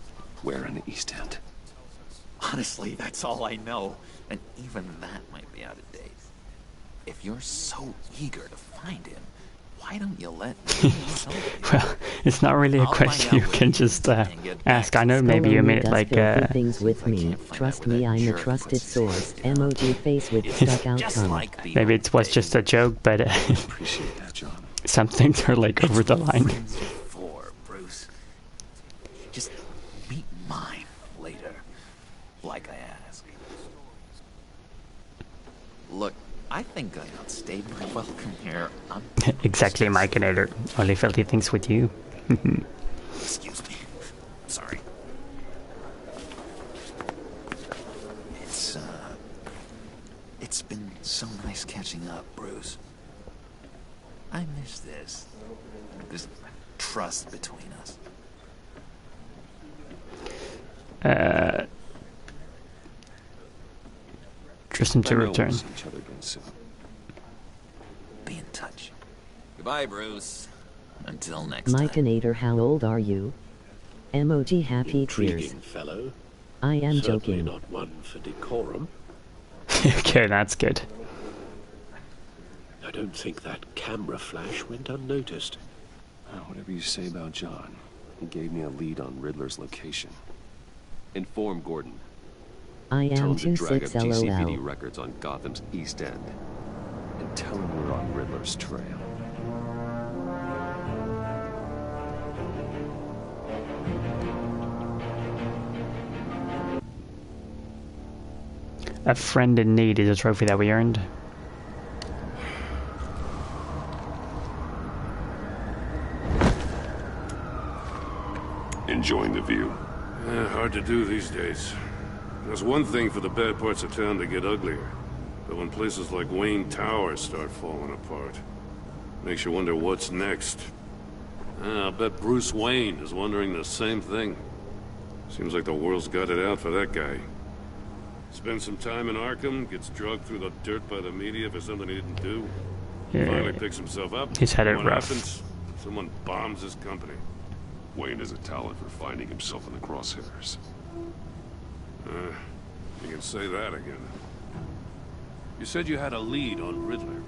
Where in the East End? Honestly, that's all I know. And even that might be out of date. If you're so eager to find him, why don't you let me know something? Well, it's not really a question you can just ask. I know maybe you made it like things with me. Trust me, I'm a trusted source. Emoji face with stuck out tongue. Maybe it was just a joke, but appreciate that, John. Some things are like over the line. For Bruce, just meet mine later, like I asked. Look, I think I outstayed my welcome here. Exactly, Mikeinator. Only filthy things with you. Excuse me. Sorry. It's been so nice catching up, Bruce. I miss this trust between us. Trust him to return. Be in touch. Goodbye, Bruce. Until next time. Mikeinator, how old are you? Emoji happy tears. Fellow. I am Certainly joking. Not one for decorum. Okay, that's good. I don't think that camera flash went unnoticed. Whatever you say about John, he gave me a lead on Riddler's location. Inform Gordon. I Tell am him to drag up GCPD 26LOL. records on Gotham's East End. And tell him we're on Riddler's trail. A friend in need is a trophy that we earned. Enjoying the view. Hard to do these days. There's one thing for the bad parts of town to get uglier, but when places like Wayne Tower start falling apart, makes you wonder what's next. I'll bet Bruce Wayne is wondering the same thing. Seems like the world's got it out for that guy. Spends some time in Arkham, gets dragged through the dirt by the media for something he didn't do. Yeah. Finally picks himself up. He's had it What rough. happens? Someone bombs his company. Wayne has a talent for finding himself in the crosshairs. You can say that again. You said you had a lead on Riddler.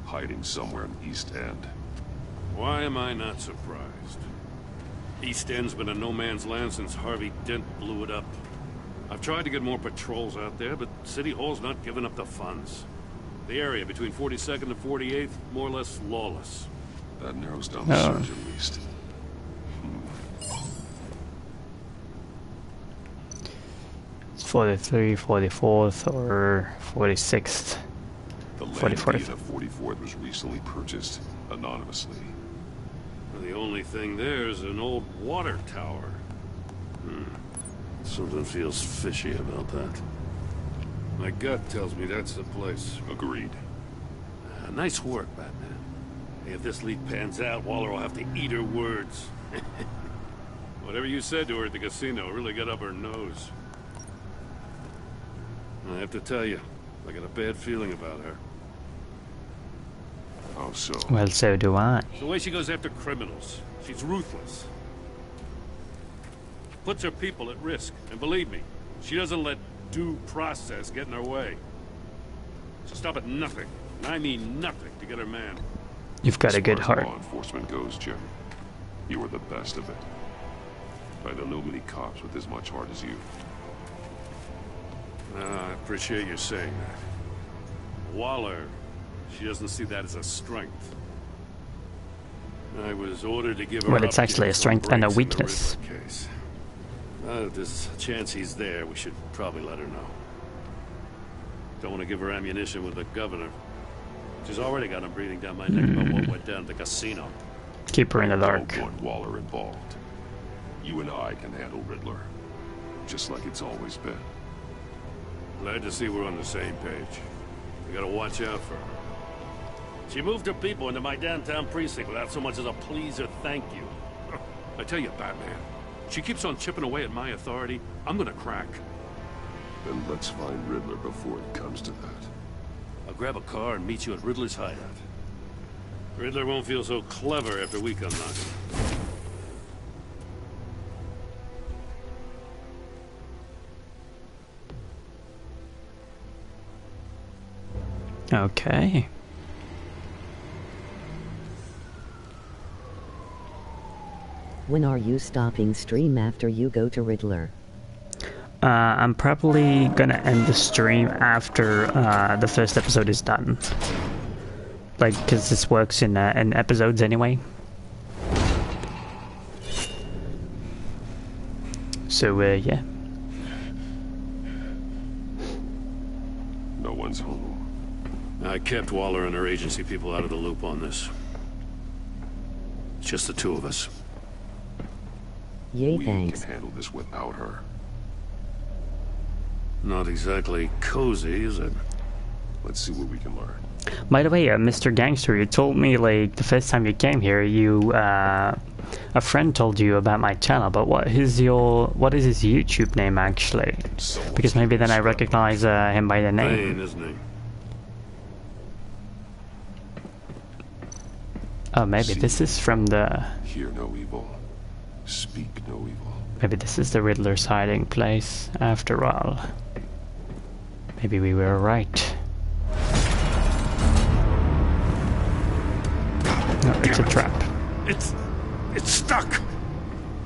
Hiding somewhere in East End. Why am I not surprised? East End's been a no-man's land since Harvey Dent blew it up. I've tried to get more patrols out there, but City Hall's not giving up the funds. The area between 42nd and 48th, more or less lawless. That narrows down the search at least. It's 43, 44th, or 46th. The land 44th. deed of 44th was recently purchased anonymously. The only thing there is an old water tower. Something feels fishy about that. My gut tells me that's the place. Agreed. Nice work, Batman. Hey, if this leak pans out, Waller will have to eat her words. Whatever you said to her at the casino really got up her nose. I have to tell you, I got a bad feeling about her. How so? Well, so do I. The way she goes after criminals. She's ruthless. Puts her people at risk. And believe me, she doesn't let due process get in her way. She'll stop at nothing. And I mean nothing to get her man. You've got a good heart. As law enforcement goes, Jim, you are the best of it. I don't know many cops with as much heart as you. I appreciate you saying that. Waller, she doesn't see that as a strength. I was ordered to give her Well, it's actually a strength and a weakness. Case. If there's a chance he's there, we should probably let her know. Don't want to give her ammunition with the governor. She's already got him breathing down my neck about what went down at the casino. Keep her in the dark. Don't want Waller involved. You and I can handle Riddler. Just like it's always been. Glad to see we're on the same page. We gotta watch out for her. She moved her people into my downtown precinct without so much as a please or thank you. I tell you, Batman, she keeps on chipping away at my authority. I'm gonna crack. Then let's find Riddler before it comes to that. I'll grab a car and meet you at Riddler's hideout. Riddler won't feel so clever after we come knocking. Okay. When are you stopping stream after you go to Riddler? I'm probably gonna end the stream after the first episode is done. Like, because this works in episodes anyway. So, yeah. No one's home. I kept Waller and her agency people out of the loop on this. It's just the two of us. Yay, we thanks. can handle this without her. Not exactly cozy, is it? Let's see what we can learn. By the way, Mr. Gangster, you told me, like, the first time you came here, you, a friend told you about my channel, but what is his YouTube name, actually? Because maybe then I recognize him by the name. Bane, isn't he? Oh, maybe this is from the... Hear no evil. Speak no evil. Maybe this is the Riddler's hiding place, after all. Maybe we were right. No, it's a trap. It's stuck!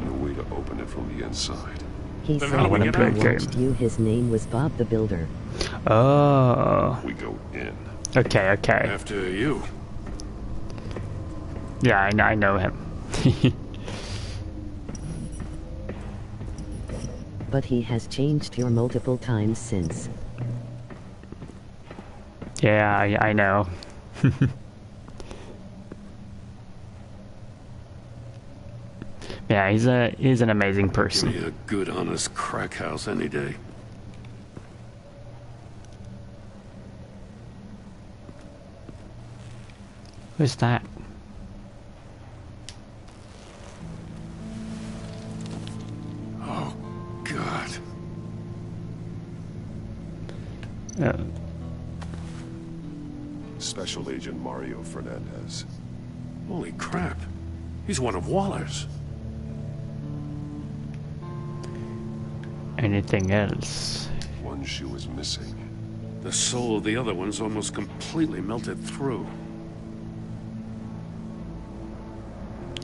No way to open it from the inside. He Then said how do we when get he out? watched you, his name was Bob the Builder. Oh. We go in. Okay, okay. After you. Yeah, I know him. But he has changed your multiple times since. Yeah, I know. Yeah, he's an amazing person. Give me a good, honest crack house any day. Who's that? Oh, God. Special Agent Mario Fernandez. Holy crap. He's one of Waller's. Anything else? One shoe is missing. The soul of the other one's almost completely melted through.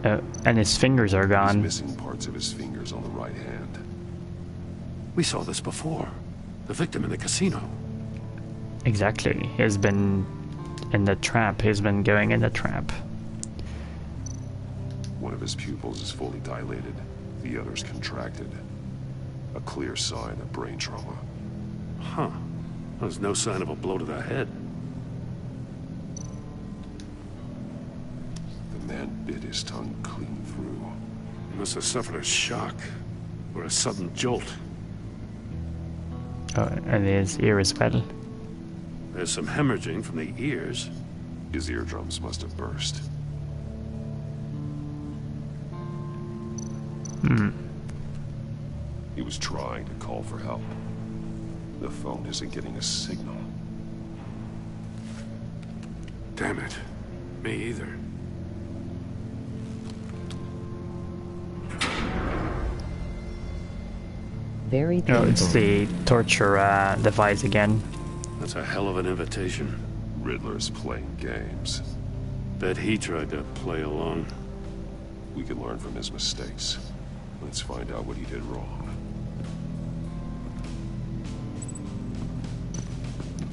And his fingers are gone. He's missing parts of his fingers on the right hand. We saw this before. The victim in the casino. Exactly. He's been in the trap. He's been going in the trap. One of his pupils is fully dilated. The other's contracted. A clear sign of brain trauma. Huh. There's no sign of a blow to the head. The man bit his tongue clean through. He must have suffered a shock. or a sudden jolt. Oh, and his ear is well. There's some hemorrhaging from the ears. His eardrums must have burst. He was trying to call for help. The phone isn't getting a signal. Damn it. Me either. Very Oh, it's the torture device again. That's a hell of an invitation. Riddler's playing games. Bet he tried to play along. We can learn from his mistakes. Let's find out what he did wrong.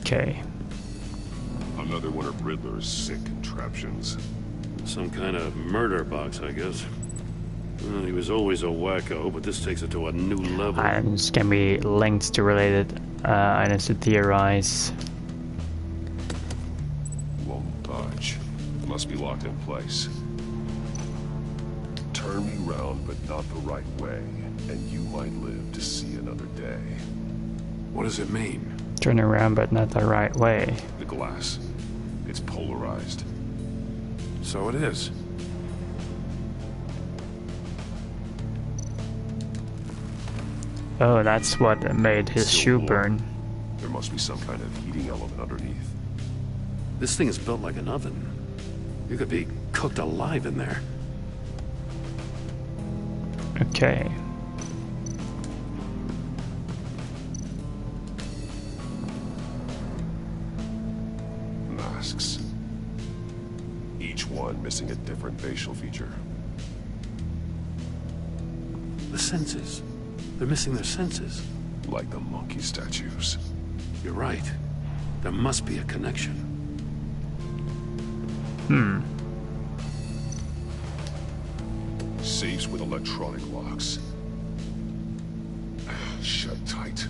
Okay. Another one of Riddler's sick contraptions. Some kind of murder box, I guess. Well, he was always a wacko, but this takes it to a new level. And this can be linked to related items to theorize. Won't budge. Must be locked in place. Turn me round, but not the right way, and you might live to see another day. What does it mean? Turn around, but not the right way. The glass. It's polarized. So it is. Oh, that's what made his shoe burn. There must be some kind of heating element underneath. This thing is built like an oven. You could be cooked alive in there. Okay. Masks. Each one missing a different facial feature. The senses. They're missing their senses. Like the monkey statues. You're right. There must be a connection. Safes with electronic locks. Shut tight.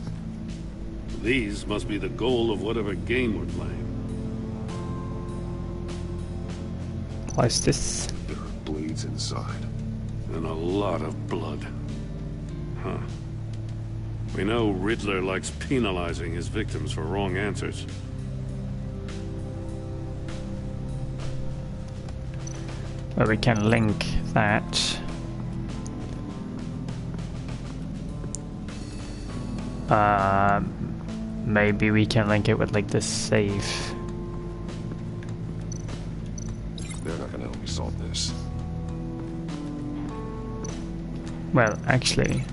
These must be the goal of whatever game we're playing. What's this? There are blades inside. And a lot of blood. Huh. We know Riddler likes penalizing his victims for wrong answers. Well, we can link that. Maybe we can link it with like the safe. They're not gonna help me solve this. Well, actually,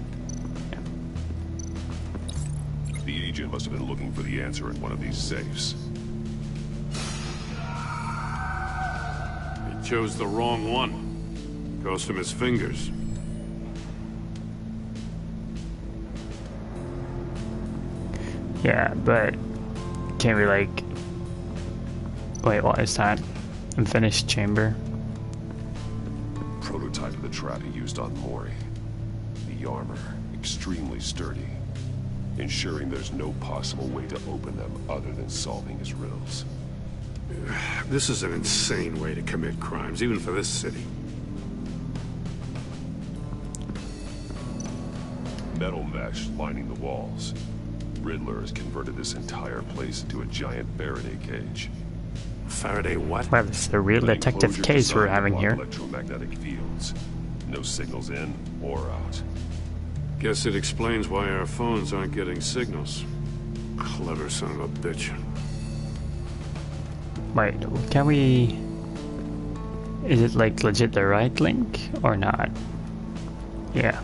the agent must have been looking for the answer in one of these safes. He chose the wrong one. Cost him his fingers. yeah, but can we like... Wait, what is that? Unfinished chamber? Prototype of the trap he used on Mori. The armor, extremely sturdy, ensuring there's no possible way to open them other than solving his riddles. This is an insane way to commit crimes, even for this city. Metal mesh lining the walls. Riddler has converted this entire place into a giant Faraday cage. Faraday what? Well, it's a real detective case we're having here. Electromagnetic fields. No signals in or out. Guess it explains why our phones aren't getting signals. Clever son of a bitch. Wait, can we... Is it like legit the right link or not? Yeah.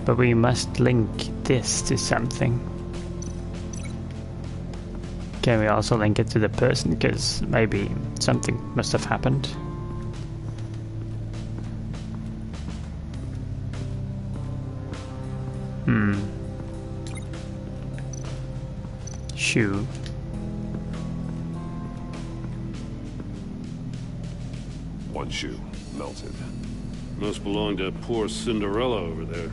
But we must link this to something. Can we also link it to the person? Because maybe something must have happened. Shoe. One shoe, melted. Must belong to poor Cinderella over there.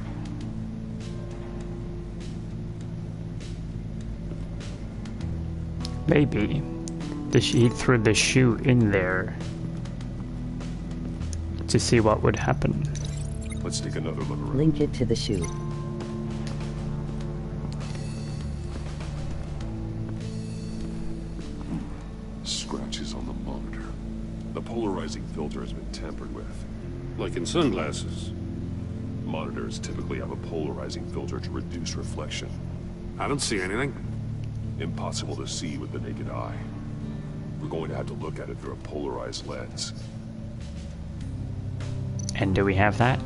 Maybe he threw the shoe in there to see what would happen. Let's take another look around. Link it to the shoe. Scratches on the monitor. The polarizing filter has been tampered with. Like in sunglasses. Monitors typically have a polarizing filter to reduce reflection. I don't see anything. Impossible to see with the naked eye. We're going to have to look at it through a polarized lens. And do we have that?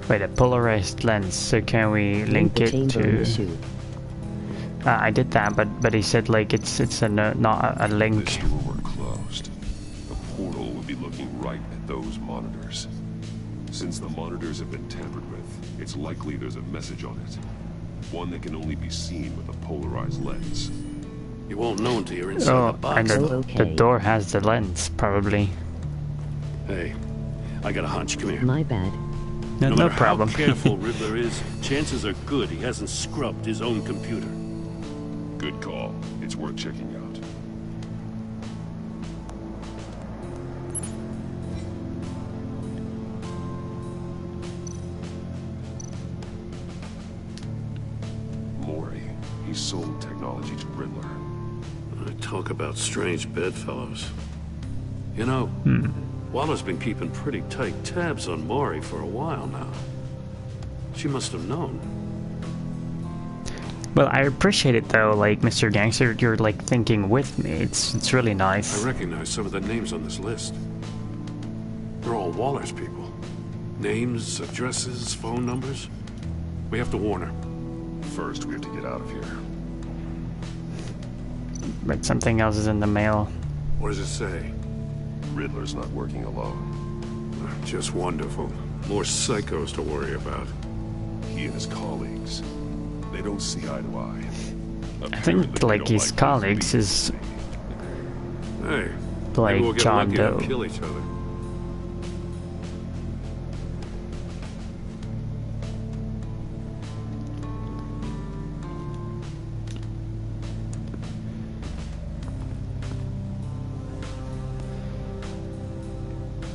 Wait, a polarized lens. So can we link it to? I did that, but he said like it's not a link. This door were closed. The portal would be looking right at those monitors. Since the monitors have been tampered with, it's likely there's a message on it. One that can only be seen with a polarized lens. You won't know until you're inside the box. And the door has the lens, probably. Hey, I got a hunch. Come here. My bad. No problem. How careful Riddler is, chances are good he hasn't scrubbed his own computer. Good call. It's worth checking out. Mori. He sold technology to Riddler. Talk about strange bedfellows. You know, Waller's been keeping pretty tight tabs on Mori for a while now. She must have known. Well, I appreciate it though, like, Mr. Gangster, you're like thinking with me. It's really nice. I recognize some of the names on this list. They're all Waller's people. Names, addresses, phone numbers. We have to warn her. First, we have to get out of here. But something else is in the mail. What does it say? Riddler's not working alone. Just wonderful. More psychos to worry about. He and his colleagues. They don't see eye to eye. I think, like, his colleagues is... Hey, like maybe we'll get John lucky Doe. and kill each other.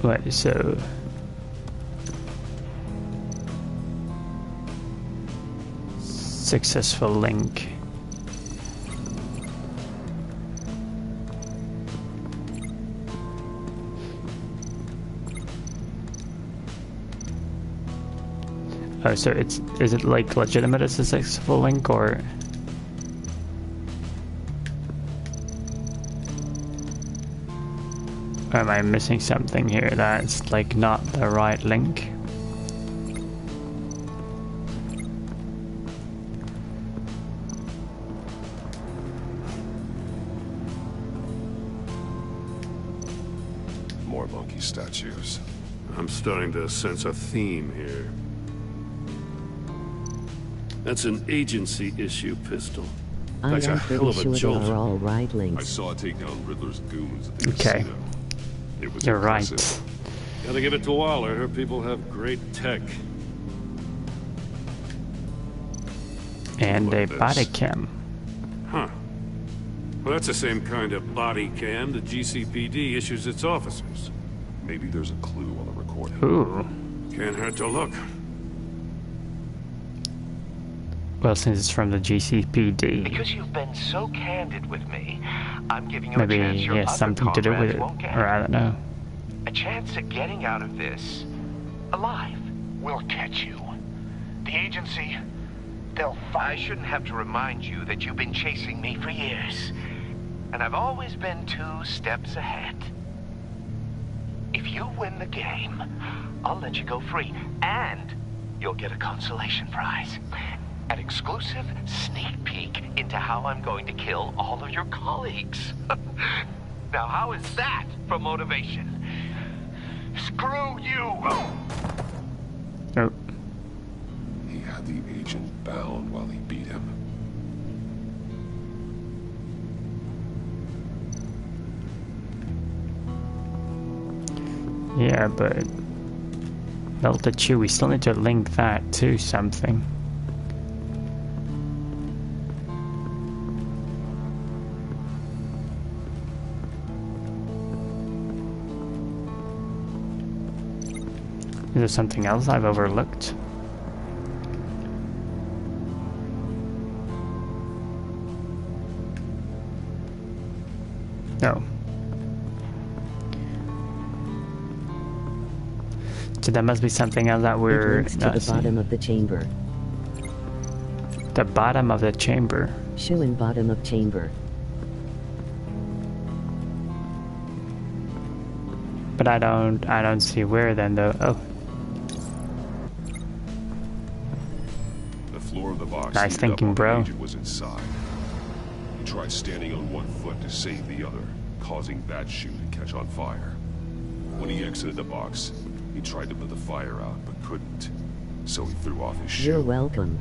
What, so... Successful link. Oh, so is it like legitimate as a successful link, or... Or am I missing something here that's like not the right link? More monkey statues. I'm starting to sense a theme here. That's an agency issue pistol. That's a hell of a jolt. Are all right links. I saw it take down Riddler's goons at the Okay. casino. It was You're impressive. right. Gotta give it to Waller. Her people have great tech. And a body cam. Huh. Well, that's the same kind of body cam the GCPD issues its officers. Maybe there's a clue on the recording. Ooh. Can't hurt to look. Well, since it's from the GCPD. Because you've been so candid with me, I'm giving you Maybe a chance he your has other something to do with comrades it. won't get. Or I don't know. A chance at getting out of this alive. We'll catch you. The agency, they'll fight. I shouldn't have to remind you that you've been chasing me for years. And I've always been 2 steps ahead. If you win the game, I'll let you go free. And you'll get a consolation prize. An exclusive sneak peek into how I'm going to kill all of your colleagues. Now, how is that for motivation? Screw you! Oh. He had the agent bound while he beat him. Yeah, but... Delta 2, we still need to link that to something. Is there something else I've overlooked? No. So there must be something else that we're it links to the bottom of the chamber. The bottom of the chamber. Choosen bottom of chamber. But I don't see where then though. Oh. The floor of the box. Nice thinking, bro. The agent was inside. He tried standing on one foot to save the other, causing that shoe to catch on fire. When he exited the box, he tried to put the fire out, but couldn't. So he threw off his shoe. You're welcome.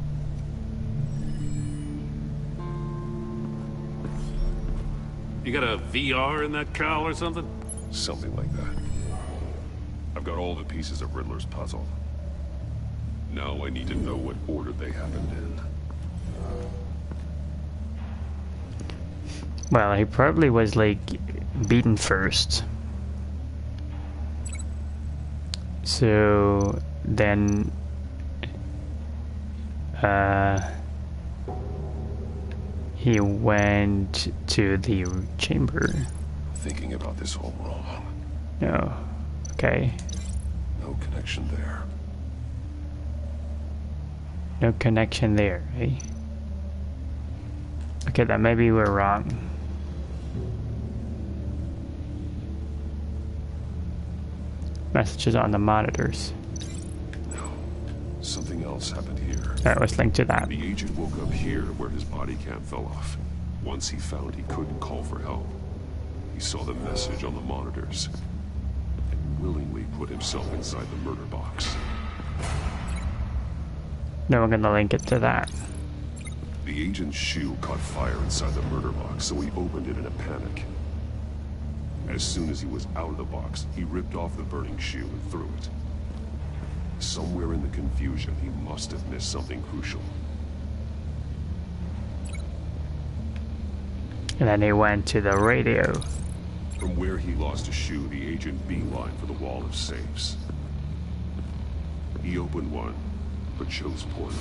You got a VR in that cowl or something? Something like that. I've got all the pieces of Riddler's puzzle. Now I need to know what order they happened in. Well, he probably was like beaten first. So then he went to the chamber. Thinking about this all wrong. No. Okay. No connection there. No connection there, eh? Okay, then maybe we're wrong. Messages on the monitors. No. Something else happened here. That was linked to that. The agent woke up here where his body cam fell off. Once he found he couldn't call for help, he saw the message on the monitors and willingly put himself inside the murder box. No, we're gonna link it to that. The agent's shoe caught fire inside the murder box, so he opened it in a panic. As soon as he was out of the box, he ripped off the burning shoe and threw it. Somewhere in the confusion, he must have missed something crucial. And then he went to the radio. From where he lost a shoe, the agent beelined for the wall of safes. He opened one, but chose poorly.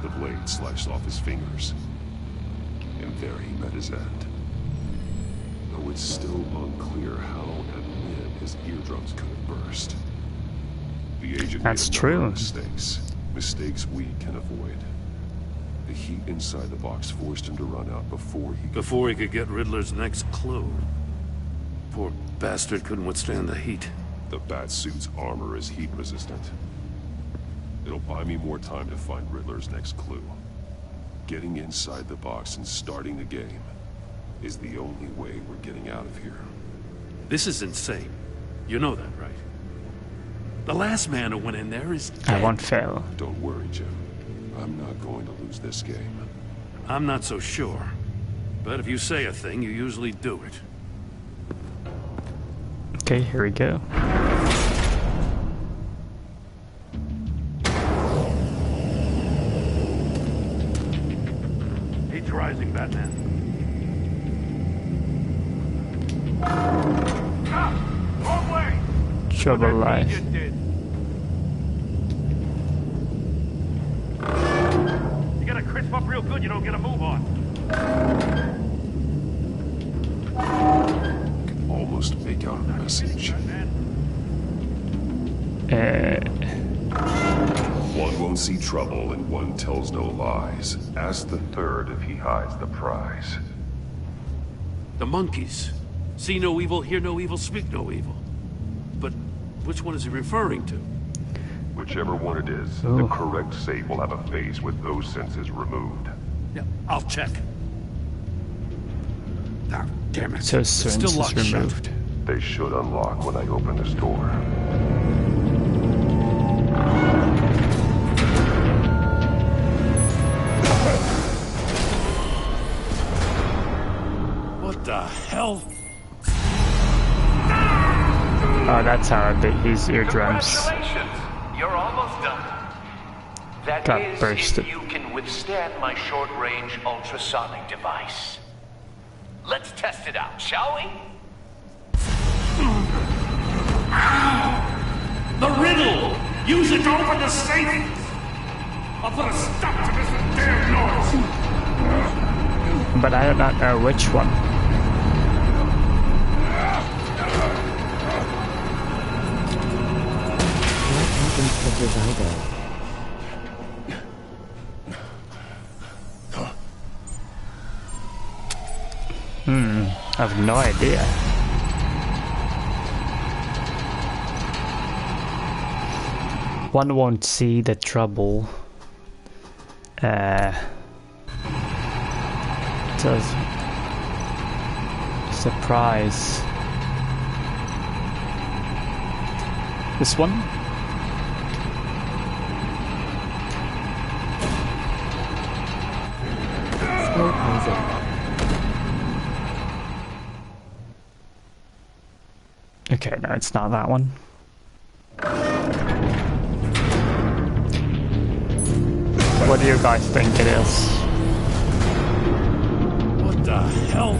The blade sliced off his fingers. And there he met his end. Though it's still unclear how and when his eardrums could have burst. The agent That's made a true. number of mistakes. Mistakes we can avoid. The heat inside the box forced him to run out before he could get Riddler's next clue. Poor bastard couldn't withstand the heat. The Batsuit's armor is heat resistant. It'll buy me more time to find Riddler's next clue. Getting inside the box and starting the game is the only way we're getting out of here. This is insane. You know that, right? The last man who went in there is dead. I won't fail. Don't worry, Jim. I'm not going to lose this game. I'm not so sure. But if you say a thing, you usually do it. Okay, here we go. He's rising, Batman. Wrong way! Trouble life. You gotta crisp up real good, you don't get a move on. Can almost make out a message. One won't see trouble and one tells no lies. Ask the third if he hides the prize. The monkeys. See no evil, hear no evil, speak no evil. But which one is he referring to? Whichever one it is, the correct safe will have a face with those senses removed. Yeah, I'll check. Ah, damn it. So It's still senses locked removed. shut. They should unlock when I open this door. What the hell? Oh, that's how I beat his eardrums. Congratulations! You're almost done. That Got is, bursted. if you can withstand my short-range ultrasonic device. Let's test it out, shall we? The riddle! Use it to open the safe! I'll put a stop to this damn noise! But I do not know which one. What happens to his ego? I have no idea. One won't see the trouble. Does surprise. This one? Skill puzzle. Okay, no, it's not that one. What do you guys think it is? What the hell?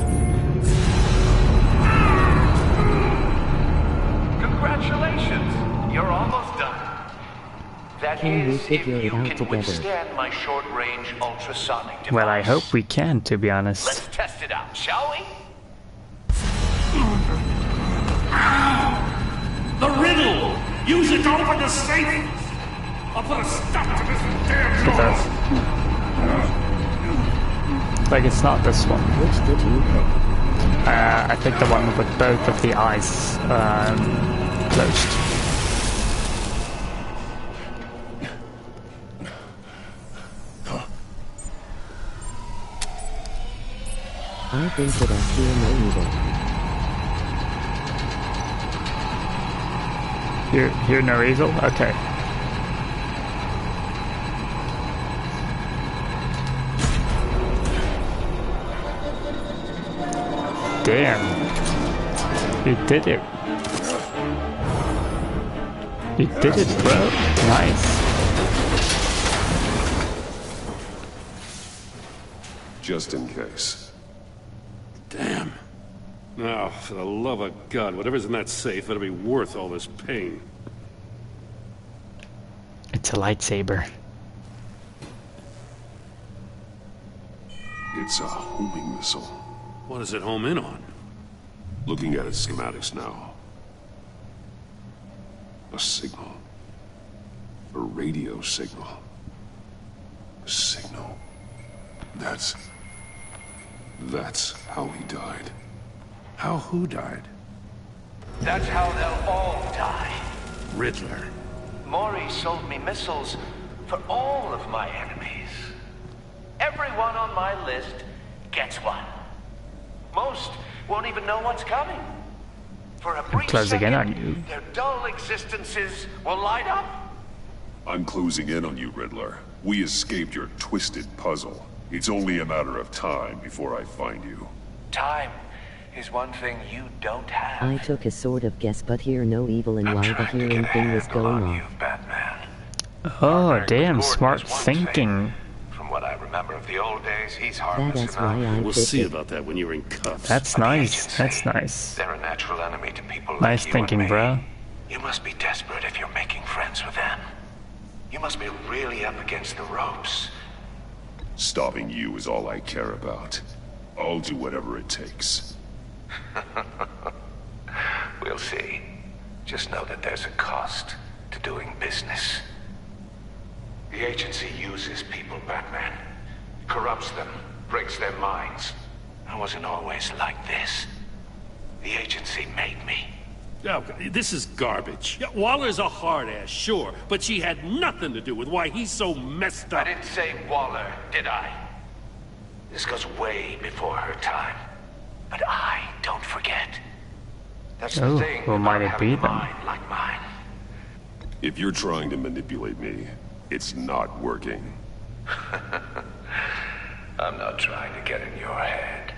Congratulations! You're almost done. That Can we is, if figure you it out can together? withstand my short-range ultrasonic device. Well, I hope we can, to be honest. Let's test it out, shall we? The riddle! Use it to open the safe! I'll put a stop to this damn noise! Like, it's not this one. Which did you pick? I think the one with both of the eyes closed. I think that I hear no evil. Hear no evil? Okay. Damn. You did it. You did it, bro. Nice. Just in case. Damn. Now, for the love of God, whatever's in that safe better be worth all this pain. It's a lightsaber. It's a homing missile. What does it home in on? Looking at its schematics now. A signal. A radio signal. A signal. That's how he died. How who died? That's how they'll all die. Riddler. Maury sold me missiles for all of my enemies. Everyone on my list gets one. Most won't even know what's coming. For a brief Closing in second, on you. their dull existences will light up. I'm closing in on you, Riddler. We escaped your twisted puzzle. It's only a matter of time before I find you. Time is one thing you don't have. I took a sort of guess, but hear no evil in why the hearing thing was going off. Batman. Oh, damn, smart thinking. From what I remember of the old days, he's harmless That's enough. why I We'll picked see it. about that when you're in cuffs. That's nice. That's nice. They're a natural enemy to people like Nice you thinking, and me. bro. You must be desperate if you're making friends with them. You must be really up against the ropes. Stopping you is all I care about. I'll do whatever it takes. We'll see. Just know that there's a cost to doing business. The agency uses people, Batman. Corrupts them, breaks their minds. I wasn't always like this. The agency made me. Oh, this is garbage. Yeah, Waller's a hard-ass, sure, but she had nothing to do with why he's so messed up. I didn't say Waller, did I? This goes way before her time. But I don't forget. That's the thing well, might about it be having a then? mind like mine. If you're trying to manipulate me, it's not working. I'm not trying to get in your head.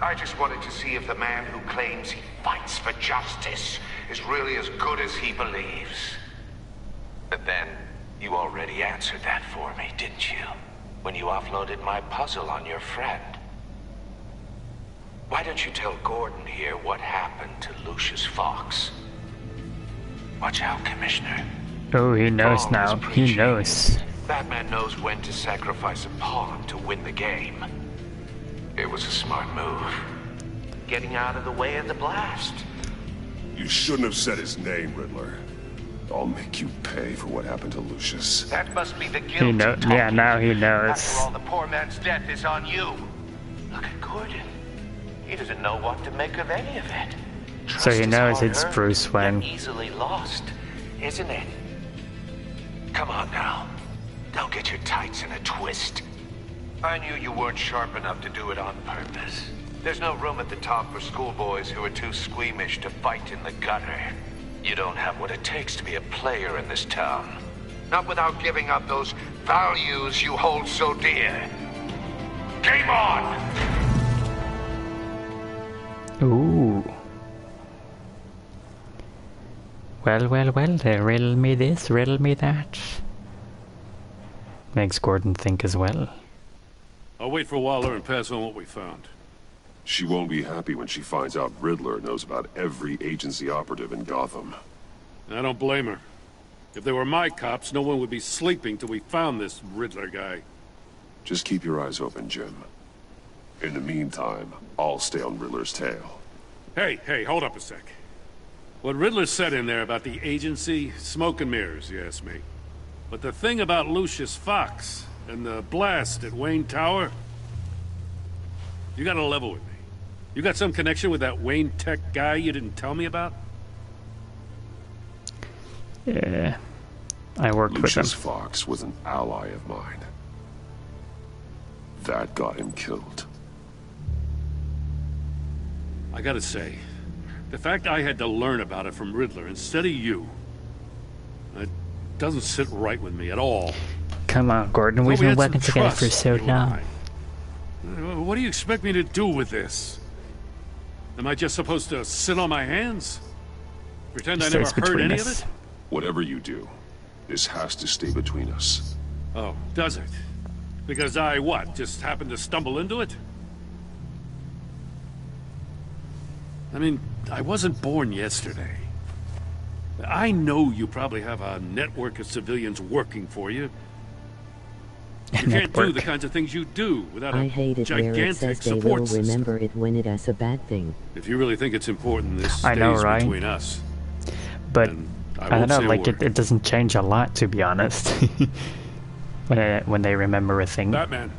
I just wanted to see if the man who claims he fights for justice is really as good as he believes. But then, you already answered that for me, didn't you? When you offloaded my puzzle on your friend. Why don't you tell Gordon here what happened to Lucius Fox? Watch out, Commissioner. Oh, he knows now. He knows. Batman knows when to sacrifice a pawn to win the game. It was a smart move. Getting out of the way of the blast. You shouldn't have said his name, Riddler. I'll make you pay for what happened to Lucius. That must be the guilt. He knows. Yeah, now he knows. After all, the poor man's death is on you. Look at Gordon. He doesn't know what to make of any of it. So he knows it's Bruce Wayne. Easily lost, isn't it? Come on now. Don't get your tights in a twist. I knew you weren't sharp enough to do it on purpose. There's no room at the top for schoolboys who are too squeamish to fight in the gutter. You don't have what it takes to be a player in this town. Not without giving up those values you hold so dear. Game on! Ooh. Well, they riddle me this, riddle me that. Makes Gordon think as well. I'll wait for Waller and pass on what we found. She won't be happy when she finds out Riddler knows about every agency operative in Gotham. I don't blame her. If they were my cops, no one would be sleeping till we found this Riddler guy. Just keep your eyes open, Jim. In the meantime, I'll stay on Riddler's tail. Hey, hold up a sec. What Riddler said in there about the agency, smoke and mirrors, you ask me. But the thing about Lucius Fox and the blast at Wayne Tower, you gotta level with me. You got some connection with that Wayne Tech guy you didn't tell me about? Yeah, I worked with him. Lucius Fox was an ally of mine. That got him killed. I gotta say, the fact I had to learn about it from Riddler instead of you, it doesn't sit right with me at all. Come on, Gordon, we've been working together for so long. What do you expect me to do with this? Am I just supposed to sit on my hands? Pretend I never heard any of it? Whatever you do, this has to stay between us. Oh, does it? Because I, what, just happened to stumble into it? I mean, I wasn't born yesterday. I know you probably have a network of civilians working for you. You can't do the kinds of things you do without I hate it where it says they will remember it when it is a bad thing. If you really think it's important, this stays between us. But I don't know, like it doesn't change a lot, to be honest. when they remember a thing. Batman,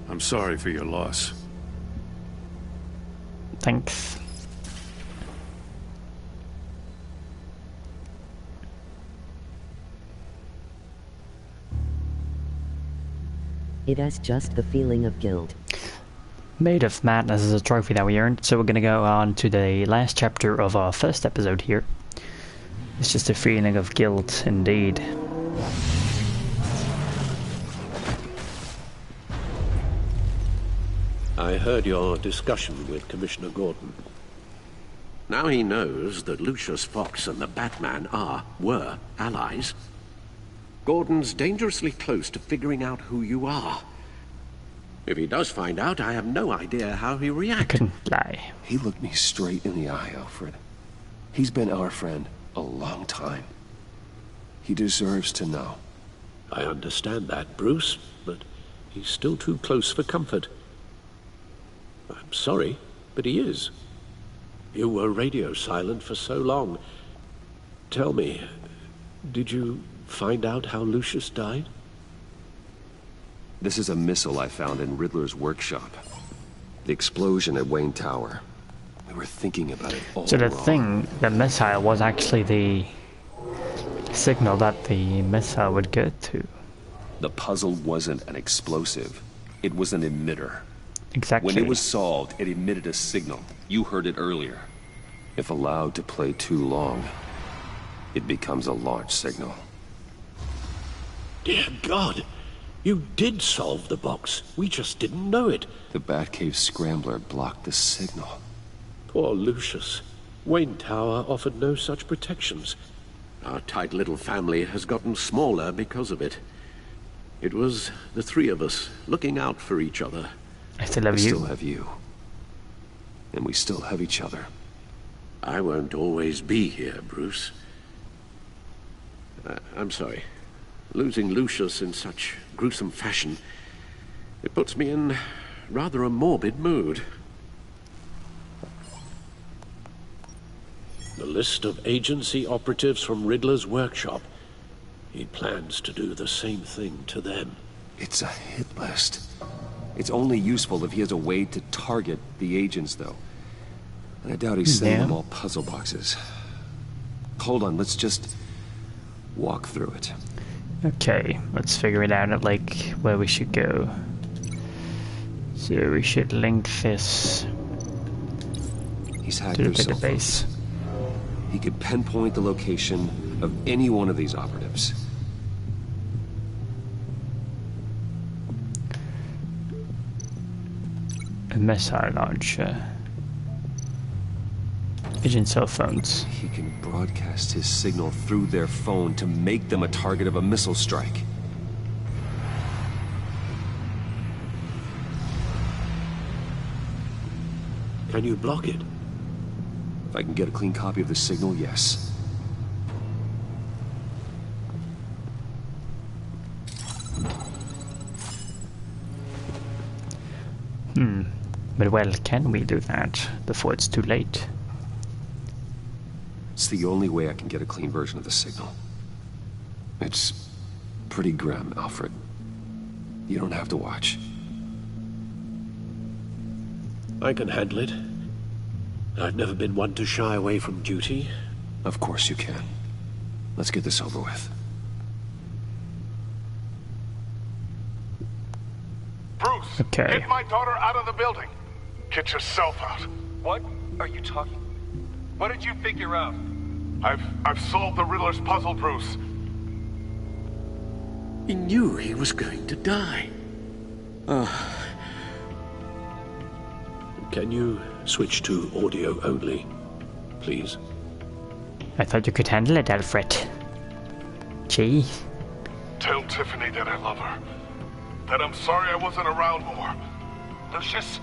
I'm sorry for your loss. Thanks. It is just the feeling of guilt. Made of Madness is a trophy that we earned, so we're gonna go on to the last chapter of our first episode here. It's just a feeling of guilt, indeed. I heard your discussion with Commissioner Gordon. Now he knows that Lucius Fox and the Batman were allies. Gordon's dangerously close to figuring out who you are. If he does find out, I have no idea how he reacts. I couldn't lie. He looked me straight in the eye, Alfred. He's been our friend a long time. He deserves to know. I understand that, Bruce, but he's still too close for comfort. I'm sorry, but he is. You were radio silent for so long. Tell me, did you find out how Lucius died? This is a missile I found in Riddler's workshop. The explosion at Wayne Tower. We were thinking about it all So the wrong. the missile was actually the signal that the missile would go to. The puzzle wasn't an explosive. It was an emitter. Exactly. When it was solved, it emitted a signal. You heard it earlier. If allowed to play too long, it becomes a launch signal. Dear God, you did solve the box. We just didn't know it. The Batcave scrambler blocked the signal. Poor Lucius. Wayne Tower offered no such protections. Our tight little family has gotten smaller because of it. It was the three of us looking out for each other. I still have you. We still have you. And we still have each other. I won't always be here, Bruce. I'm sorry. Losing Lucius in such gruesome fashion, it puts me in rather a morbid mood. The list of agency operatives from Riddler's workshop. He plans to do the same thing to them. It's a hit list. It's only useful if he has a way to target the agents, though. And I doubt he's sending them all puzzle boxes. Hold on, let's just walk through it. Okay, let's figure it out, like, where we should go. So we should link this He's hacked to the their cell database. phones. He could pinpoint the location of any one of these operatives. A missile launcher. Agent cell phones. He can broadcast his signal through their phone to make them a target of a missile strike. Can you block it? If I can get a clean copy of the signal, yes. But well, can we do that before it's too late? It's the only way I can get a clean version of the signal. It's pretty grim, Alfred. You don't have to watch. I can handle it. I've never been one to shy away from duty. Of course you can. Let's get this over with. Bruce, okay. Get my daughter out of the building. Get yourself out. What are you talking? What did you figure out? I've solved the Riddler's puzzle, Bruce. He knew he was going to die. Can you switch to audio only, please? I thought you could handle it, Alfred. Gee. Tell Tiffany that I love her. That I'm sorry I wasn't around more. Lucius,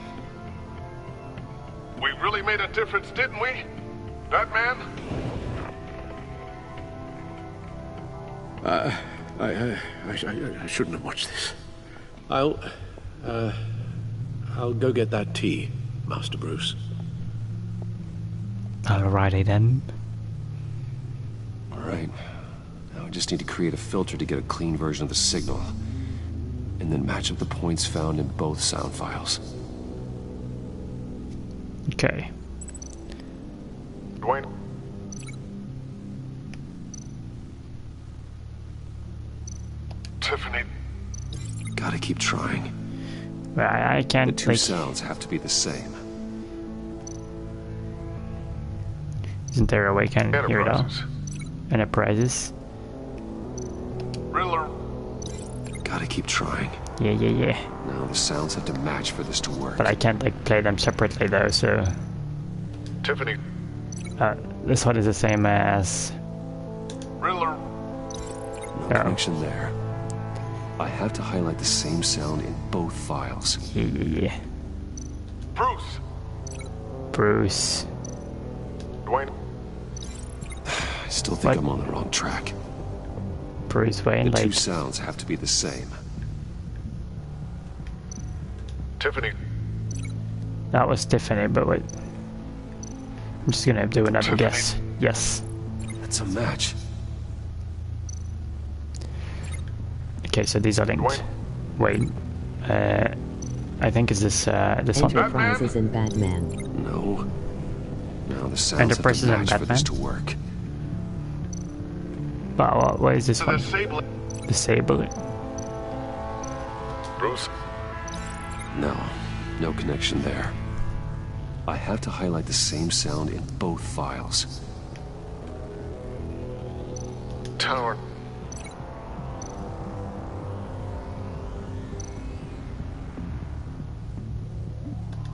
we really made a difference, didn't we? Batman? I shouldn't have watched this. I'll go get that tea, Master Bruce. Alrighty then. Alright. Now I just need to create a filter to get a clean version of the signal. And then match up the points found in both sound files. Okay. Dwayne? Tiffany? Gotta keep trying. Well, I can't. The two sounds have to be the same. Isn't there a way I can hear it all? Enterprises. Riddler. Gotta keep trying. Yeah. Now the sounds have to match for this to work. But I can't like play them separately though, so. Tiffany. This one is the same as. Riddler. No connection there. I have to highlight the same sound in both files. Yeah. Bruce. Dwayne. I still think I'm on the wrong track. Bruce Wayne, the two sounds have to be the same. Tiffany. That was Tiffany, but wait. I'm just gonna do another guess. Yes. That's a match. Okay, so these are linked. Wait. I think is this this one. Enterprises and Batman. No. Now the sounds Enterprises have to match and for this to Batman? work. Wow, what is this one? Disable it. Bruce? No connection there. I have to highlight the same sound in both files. Tower.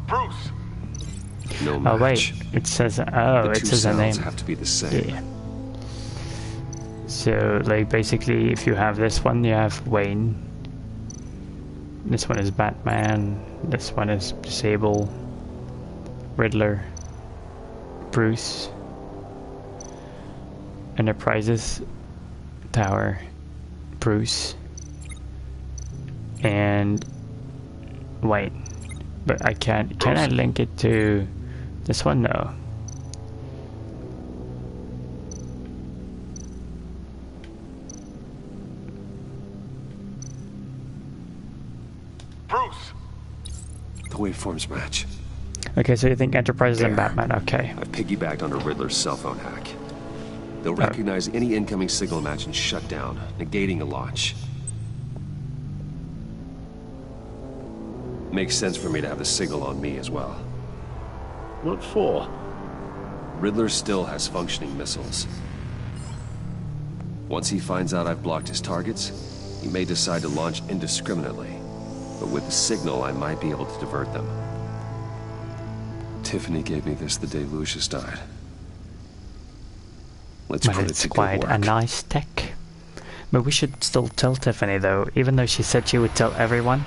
Bruce. No match. Oh wait, it says it says a name. Have to be the same. Yeah. So like basically, if you have this one, you have Wayne. This one is Batman. This one is Disable. Riddler. Bruce. Enterprises Tower, Bruce, and wait, but I can't. Can I link it to this one? No. Bruce. The waveforms match. Okay, so you think Enterprises and Batman? Okay. I've piggybacked on a Riddler's cell phone hack. They'll recognize any incoming signal match and shut down, negating a launch. Makes sense for me to have the signal on me as well. What for? Riddler still has functioning missiles. Once he finds out I've blocked his targets, he may decide to launch indiscriminately. But with the signal, I might be able to divert them. Tiffany gave me this the day Lucius died. Let's put it to good work. It's quite a nice tech. But we should still tell Tiffany, though. Even though she said she would tell everyone,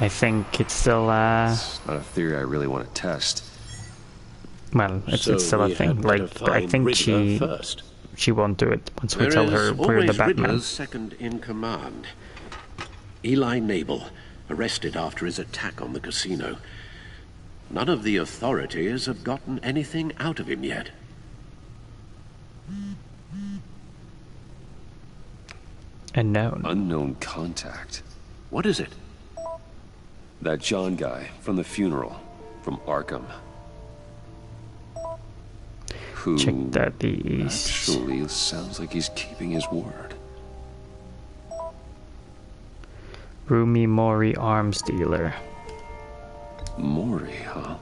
I think it's still, It's not a theory I really want to test. Well, it's still a thing. Like, I think she won't do it once we tell her we're the Batman. Riddler's second in command. Eli Nabel, arrested after his attack on the casino. None of the authorities have gotten anything out of him yet. Unknown. Unknown contact. What is it? That John guy from the funeral, from Arkham. Who checked out the east. Actually sounds like he's keeping his word. Rumi Mori arms dealer. Mori, huh?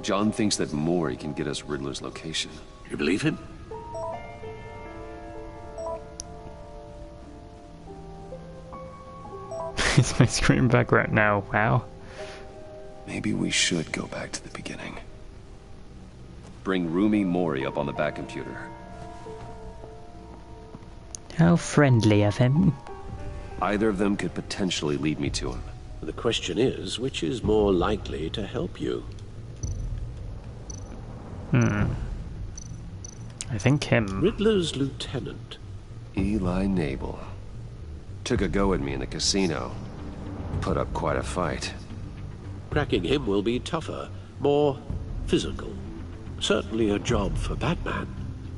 John thinks that Mori can get us Riddler's location. You believe him? It's my screen background now. Wow. Maybe we should go back to the beginning. Bring Rumi Mori up on the back computer. How friendly of him. Either of them could potentially lead me to him. The question is, which is more likely to help you? I think him. Riddler's lieutenant. Eli Nabel. Took a go at me in the casino. Put up quite a fight. Cracking him will be tougher, more physical. Certainly a job for Batman.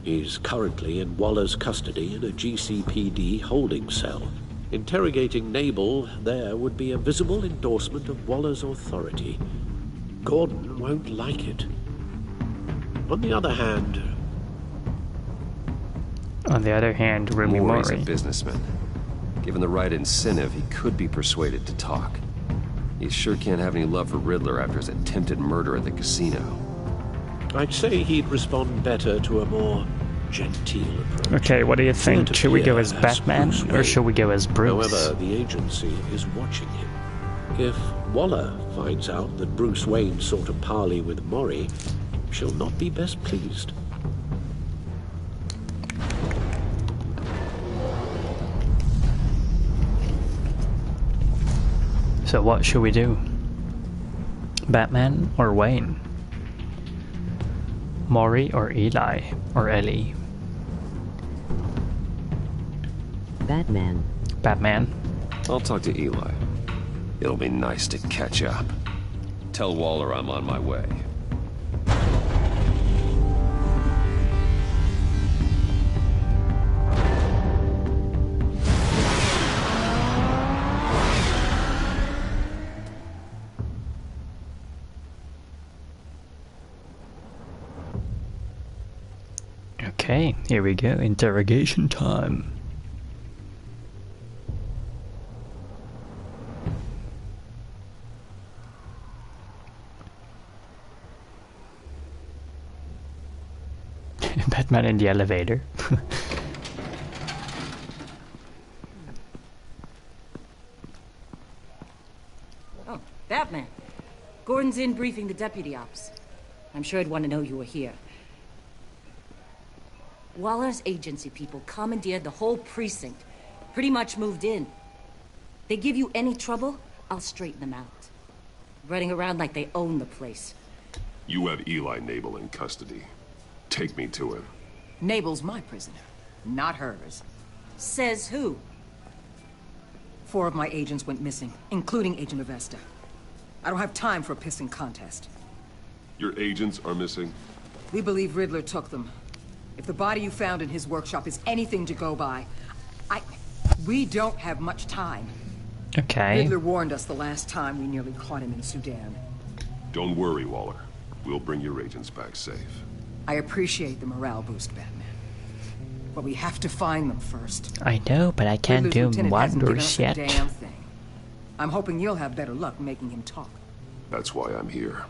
He's currently in Waller's custody in a GCPD holding cell. Interrogating Nabel there would be a visible endorsement of Waller's authority. Gordon won't like it. On the other hand, Rumi Mori's a Mori. businessman. Given the right incentive, he could be persuaded to talk. He sure can't have any love for Riddler after his attempted murder at the casino. I'd say he'd respond better to a more genteel approach. Okay, what do you think? Should we go as Batman or should we go as Bruce? However, the agency is watching him. If Waller finds out that Bruce Wayne sought a parley with Mori, she'll not be best pleased. So what should we do? Batman or Wayne? Mori or Eli or Ellie? Batman. Batman. I'll talk to Eli. It'll be nice to catch up. Tell Waller I'm on my way. Okay, here we go. Interrogation time. Batman in the elevator. Oh, Batman. Gordon's in briefing the deputy ops. I'm sure he'd want to know you were here. Waller's agency people commandeered the whole precinct. Pretty much moved in. They give you any trouble, I'll straighten them out. Running around like they own the place. You have Eli Nabel in custody. Take me to him. Nabel's my prisoner, not hers. Says who? 4 of my agents went missing, including Agent Avesta. I don't have time for a pissing contest. Your agents are missing? We believe Riddler took them. If the body you found in his workshop is anything to go by, we don't have much time. Okay. Riddler warned us the last time we nearly caught him in Sudan. Don't worry, Waller. We'll bring your agents back safe. I appreciate the morale boost, Batman. But we have to find them first. I know, but I can't do wonders yet. Damn thing. I'm hoping you'll have better luck making him talk. That's why I'm here.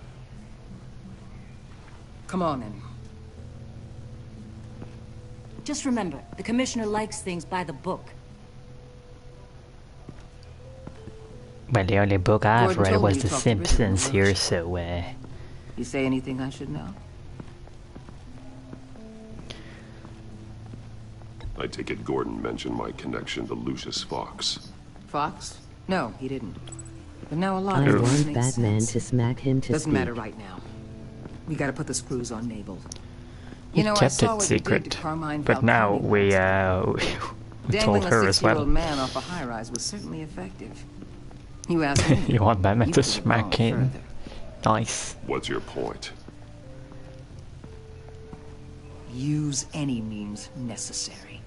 Come on, then. Just remember, the Commissioner likes things by the book. Well, the only book I've read was The Simpsons here, so You say anything I should know? I take it Gordon mentioned my connection to Lucius Fox. Fox? No, he didn't. But now a lot I of want Batman to smack him to Doesn't speak. matter right now. We gotta put the screws on Nabel. He kept it secret, but now we told her as well. Dangling a 60-year-old man off a high-rise was certainly effective. You asked me. You want Batman to smack him? Nice. What's your point? Use any means necessary.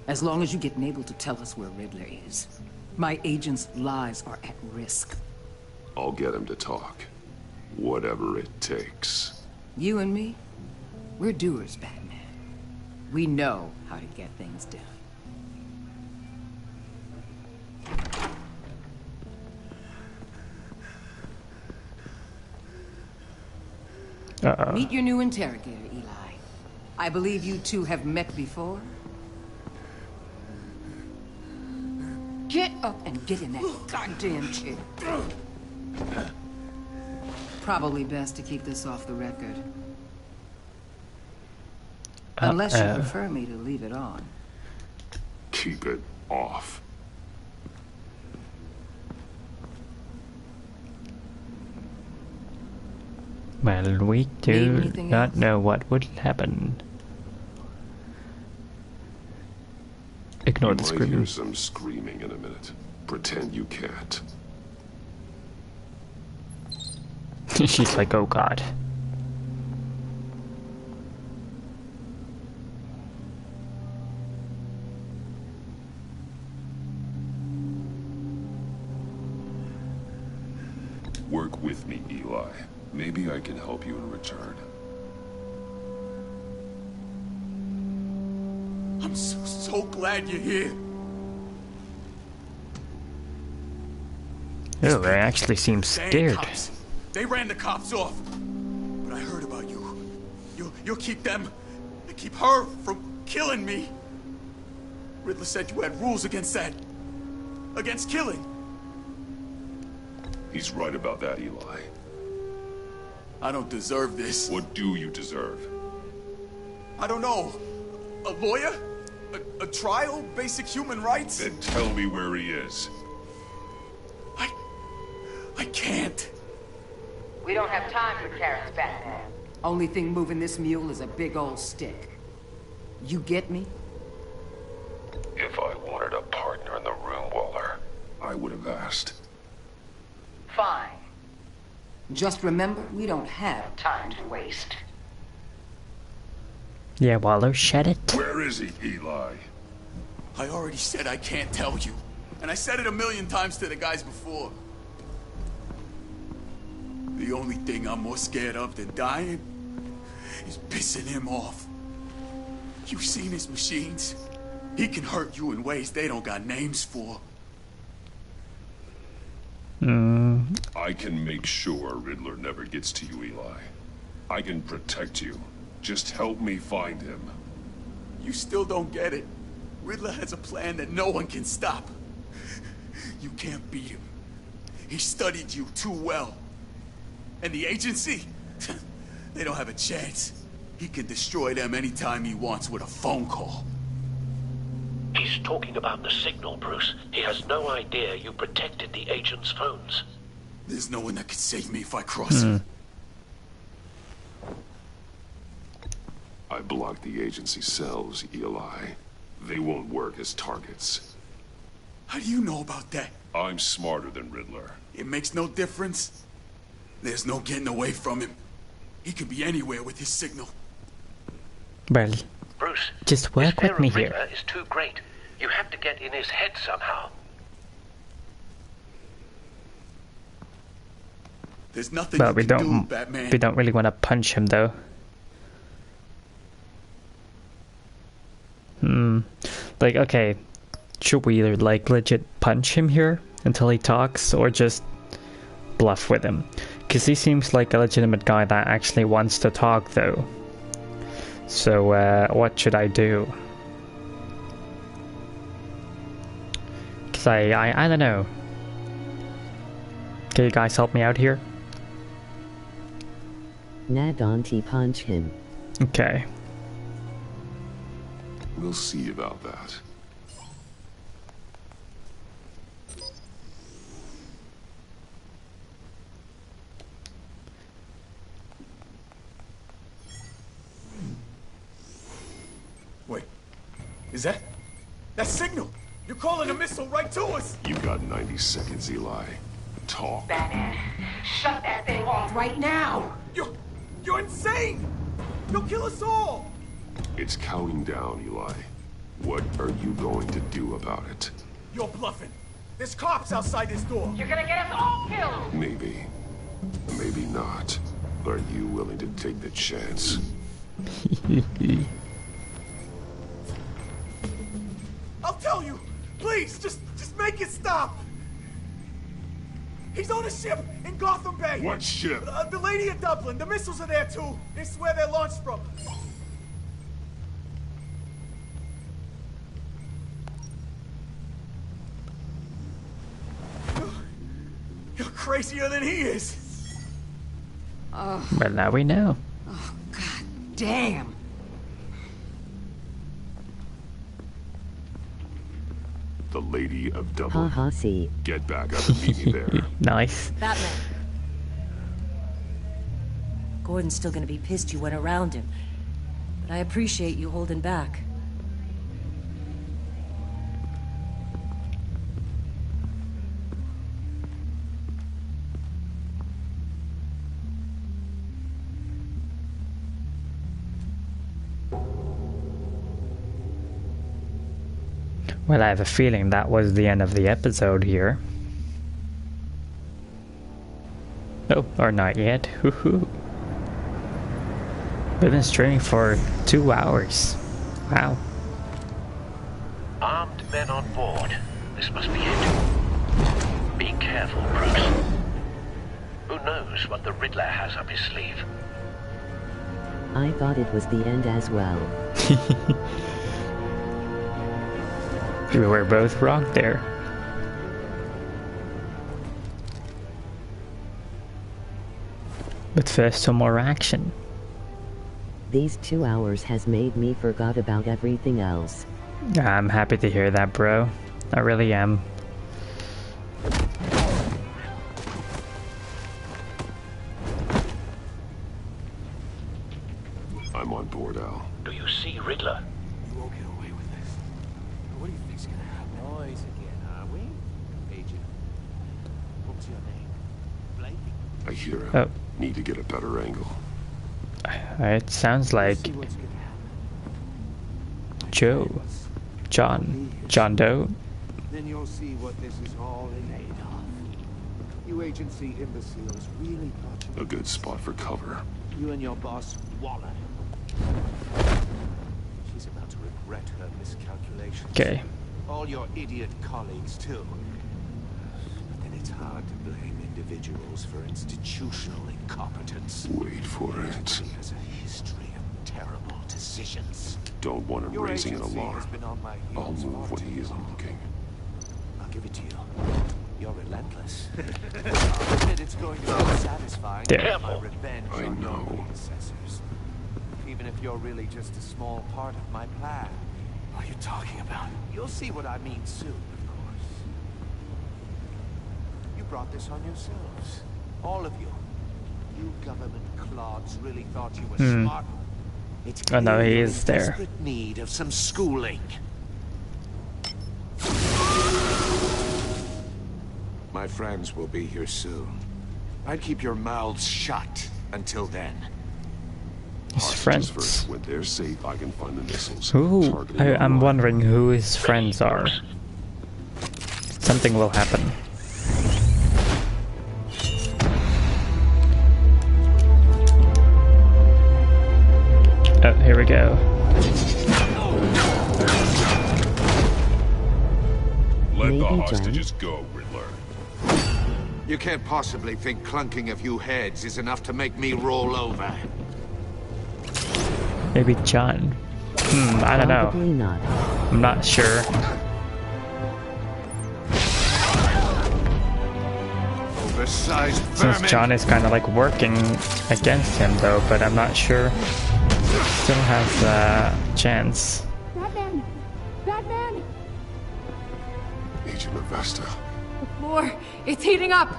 As long as you get Nabel to tell us where Riddler is. My agent's lives are at risk. I'll get him to talk. Whatever it takes. You and me, we're doers, Batman. We know how to get things done. Meet your new interrogator, Eli. I believe you two have met before. Get up and get in that goddamn chair. Probably best to keep this off the record. Unless you prefer me to leave it on. Keep it off. Well, we do not know what would happen. Ignore the You might screaming. hear some screaming in a minute. Pretend you can't. She's like, oh god. Work with me, Eli. Maybe I can help you in return. I'm so glad you're here. Oh, they actually seem scared. Cops. They ran the cops off. But I heard about you. You'll keep them, keep her from killing me. Riddler said you had rules against that. Against killing. He's right about that, Eli. I don't deserve this. What do you deserve? I don't know. A lawyer? A trial? Basic human rights? Then tell me where he is. I can't. We don't have time for carrots, Batman. Only thing moving this mule is a big old stick. You get me? If I wanted a partner in the room, Waller, I would have asked. Fine. Just remember, we don't have time to waste. Yeah, Waller, shut it. Where is he, Eli? I already said I can't tell you. And I said it 1,000,000 times to the guys before. The only thing I'm more scared of than dying is pissing him off. You've seen his machines. He can hurt you in ways they don't got names for. I can make sure Riddler never gets to you, Eli. I can protect you. Just help me find him. You still don't get it. Riddler has a plan that no one can stop. You can't beat him. He studied you too well. And the agency? They don't have a chance. He can destroy them anytime he wants with a phone call. He's talking about the signal, Bruce. He has no idea you protected the agent's phones. There's no one that can save me if I cross him. I blocked the agency cells, Eli. They won't work as targets. How do you know about that? I'm smarter than Riddler. It makes no difference. There's no getting away from him. He could be anywhere with his signal. Well, Bruce, just work with me here. Riddler is too great. You have to get in his head somehow. There's nothing Well, you we can don't. do, Batman. We don't really want to punch him, though. Like, okay, should we either like legit punch him here until he talks, or just bluff with him? Because he seems like a legitimate guy that actually wants to talk, though. So, what should I do? Because I don't know. Can you guys help me out here? Nadonti punch him. Okay. We'll see about that. Wait, is that signal? You're calling a missile right to us. You got 90 seconds, Eli. Talk. Batman, shut that thing off right now. You're insane. You'll kill us all. It's counting down, Eli. What are you going to do about it? You're bluffing. There's cops outside this door. You're gonna get us all killed. Maybe. Maybe not. Are you willing to take the chance? I'll tell you. Please, just make it stop. He's on a ship in Gotham Bay. What ship? The Lady of Dublin. The missiles are there too. This is where they're launched from. You're crazier than he is. Oh. Well, now we know. Oh, God damn. The Lady of Dublin. Ha ha, see. Get back up and meet me there. Nice. Batman. Gordon's still gonna be pissed you went around him. But I appreciate you holding back. Well, I have a feeling that was the end of the episode here. Oh, or not yet. Woohoo. We've been streaming for 2 hours. Wow. Armed men on board. This must be it. Be careful, Bruce. Who knows what the Riddler has up his sleeve? I thought it was the end as well. We were both wrong there. But first, some more action. These 2 hours has made me forgot about everything else. I'm happy to hear that, bro. I really am. I'm on board, Al. Do you see Riddler? You won't get away with this. What do you think's gonna happen? Noise again, are we? Agent. What's your name? Blake? I hear him. Oh. Need to get a better angle. It sounds like John Doe. Then you'll see what this is all made of. You agency imbeciles really thought you... A good spot for cover. You and your boss, Waller. She's about to regret her miscalculations. Okay. All your idiot colleagues, too. But then it's hard to blame individuals for institutional incompetence. Wait for it. She has a history of terrible decisions. Don't want him Your raising an agency alarm. has been on my I'll heels move far when he too isn't long. looking. I'll give it to you. You're relentless. I'll admit it's going to be satisfying to get my revenge on your predecessors. Even if you're really just a small part of my plan. What are you talking about? You'll see what I mean soon, of course. You brought this on yourselves. All of you. You government clods really thought you were smart. It's Oh no, he you're is in there. desperate need of some schooling. My friends will be here soon. I'd keep your mouths shut until then. His friends. First, when they're safe, I can find the missiles. Who? I'm wondering who his friends are. Something will happen. Oh, here we go. Let the hostages go, Riddler. You can't possibly think clunking a few heads is enough to make me roll over. Maybe John. I don't know. Probably not. I'm not sure. Oversized Since vermin. John is kind of like working against him though, but I'm not sure. Still has a chance. Batman! Batman! Agent Avesta. The floor, it's heating up!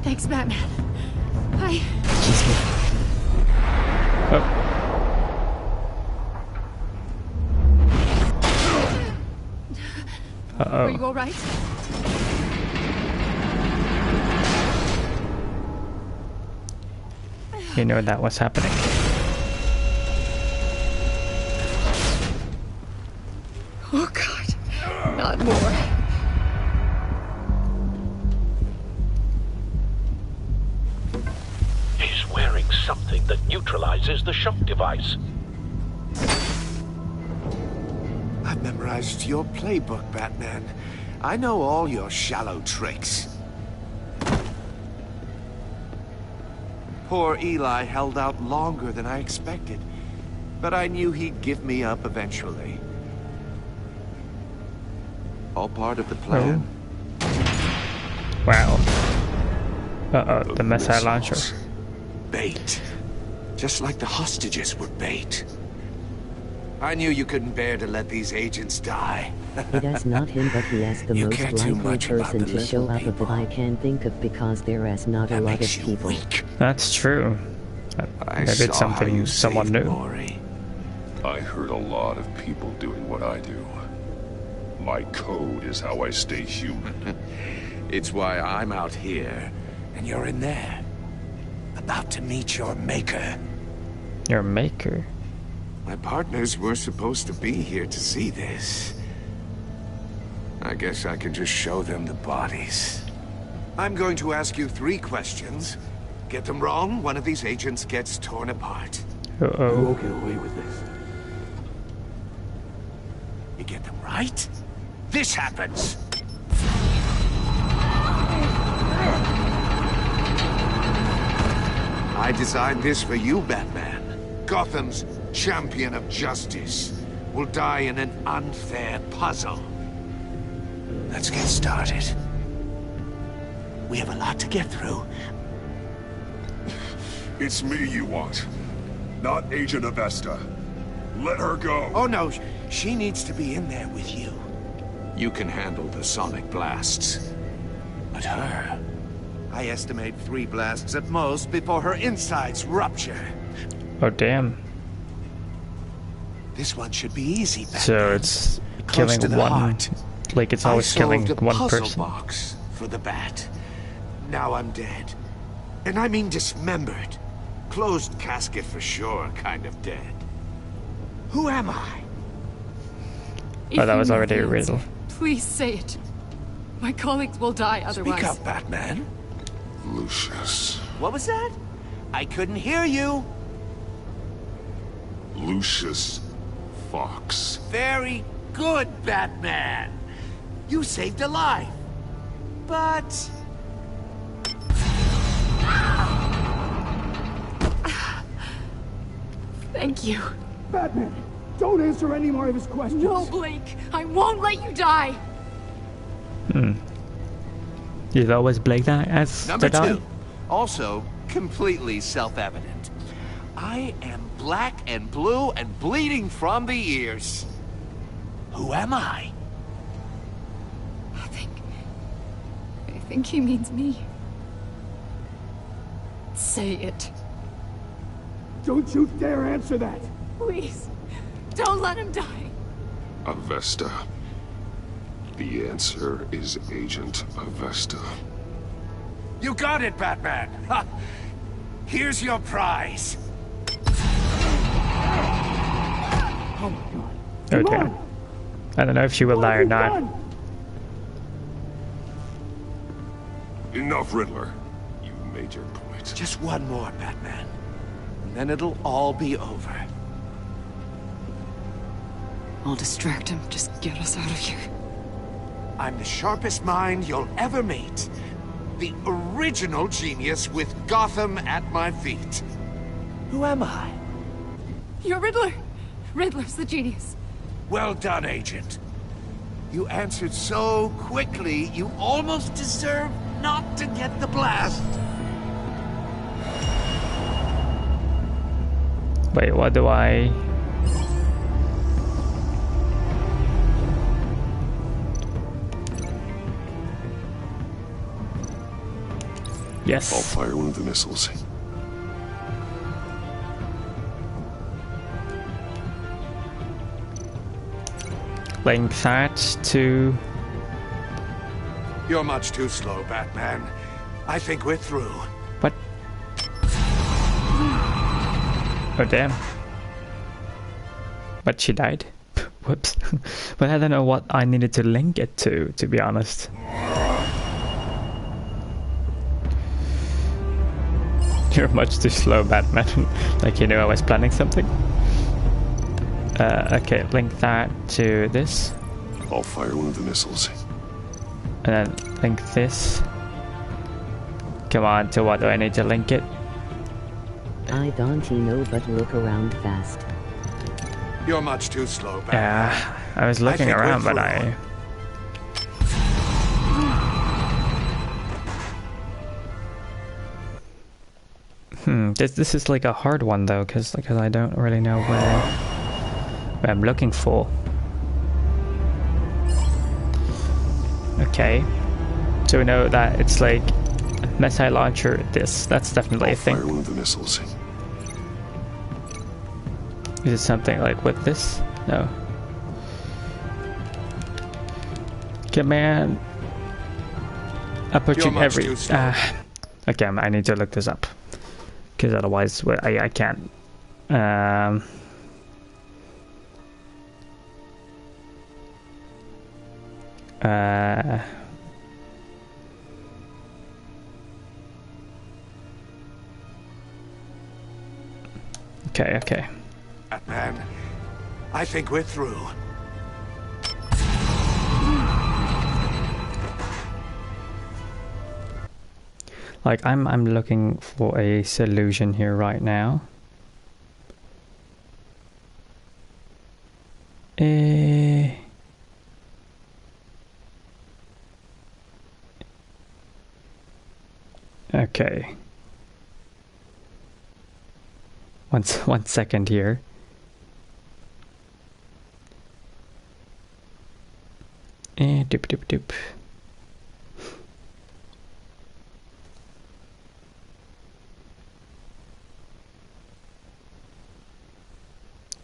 Thanks, Batman. Uh-oh. Are you all right? You know that was happening. Oh, God. Not more. He's wearing something that neutralizes the shock device. I've memorized your playbook, Batman. I know all your shallow tricks. Poor Eli held out longer than I expected, but I knew he'd give me up eventually. All part of the plan. Wow. Uh-oh, the missile launcher. Bait. Just like the hostages were bait. I knew you couldn't bear to let these agents die. It is not him, but he is the You most care too likely much about person the to show little up of that I can think of because there is not a lot of people. That's true. Maybe it's something someone knew. I heard a lot of people doing what I do. My code is how I stay human. It's why I'm out here, and you're in there. About to meet your maker. Your maker? My partners were supposed to be here to see this. I guess I can just show them the bodies. I'm going to ask you 3 questions. Get them wrong, one of these agents gets torn apart. Uh-oh. You won't get away with this. You get them right, this happens. I designed this for you, Batman. Gotham's champion of justice will die in an unfair puzzle. Let's get started. We have a lot to get through. It's me you want, not Agent Avesta. Let her go. Oh no, she needs to be in there with you. You can handle the sonic blasts. But her... I estimate 3 blasts at most before her insides rupture. Oh, damn. This one should be easy, Batman. So it's Close killing to the one... heart. Like it's always killing I solved a one puzzle person. box for the bat. Now I'm dead. And I mean dismembered. Closed casket for sure, kind of dead. Who am I? Oh, that was already a riddle. Please say it. My colleagues will die otherwise. Speak up, Batman. Lucius. What was that? I couldn't hear you. Lucius Fox. Very good, Batman. You saved a life. But... Thank you. Batman, don't answer any more of his questions. No, Blake. I won't let you die. You'd always blame that as Number the guy? 2, also completely self-evident. I am black and blue and bleeding from the ears. Who am I? I think he means me. Say it. Don't you dare answer that! Please, don't let him die. Avesta. The answer is Agent Avesta. You got it, Batman! Ha. Here's your prize. Oh my god. Oh damn. I don't know if she will die or not. Enough, Riddler. You made your point. Just one more, Batman. And then it'll all be over. I'll distract him. Just get us out of here. I'm the sharpest mind you'll ever meet. The original genius with Gotham at my feet. Who am I? You're Riddler. Riddler's the genius. Well done, Agent. You answered so quickly, you almost deserve not to get the blast. Wait, what do I... Yes. I'll fire one of the missiles. Link that to... You're much too slow, Batman. I think we're through. What? Oh damn. But she died. Whoops. But I don't know what I needed to link it to be honest. You're much too slow, Batman. Like you knew I was planning something. Okay, link that to this. I'll fire one of the missiles. And then link this. Come on, to what do I need to link it? I don't know, but look around fast. You're much too slow, Batman. Yeah, I was looking around, but I... This is like a hard one though, because I don't really know where I'm looking for. Okay, so we know that it's like missile launcher. That's definitely a thing. Fire one of the missiles. Is it something like with this? No. Command. I put you every. Okay, I need to look this up. Because otherwise, I can't. Okay. Batman, I think we're through. Like I'm looking for a solution here right now. Okay. One second here. Doop.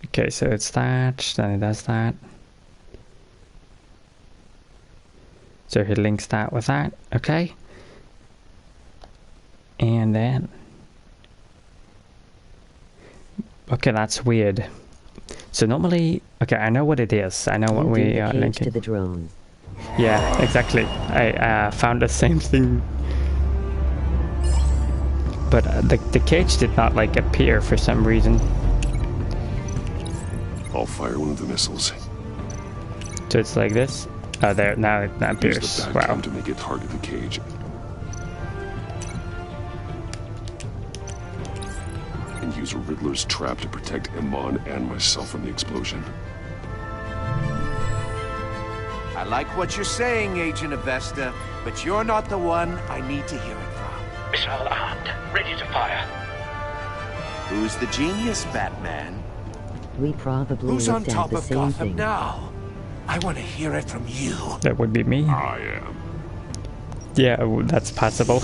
Okay, so it's that, then it does that. So he links that with that, okay. And then... Okay, that's weird. So normally... Okay, I know what it is. I know what we are linking. To the drone. Yeah, exactly. I found the same thing. But the cage did not like appear for some reason. I'll fire one of the missiles. So it's like this? Oh, there, now it appears. Use the Wow. to make it target the cage. And use a Riddler's trap to protect Iman and myself from the explosion. I like what you're saying, Agent Avesta, but you're not the one I need to hear it from. Missile armed, ready to fire. Who's the genius, Batman? We probably Who's on looked at top the of same Gotham thing. now? I want to hear it from you. That would be me. I am. Yeah, that's possible.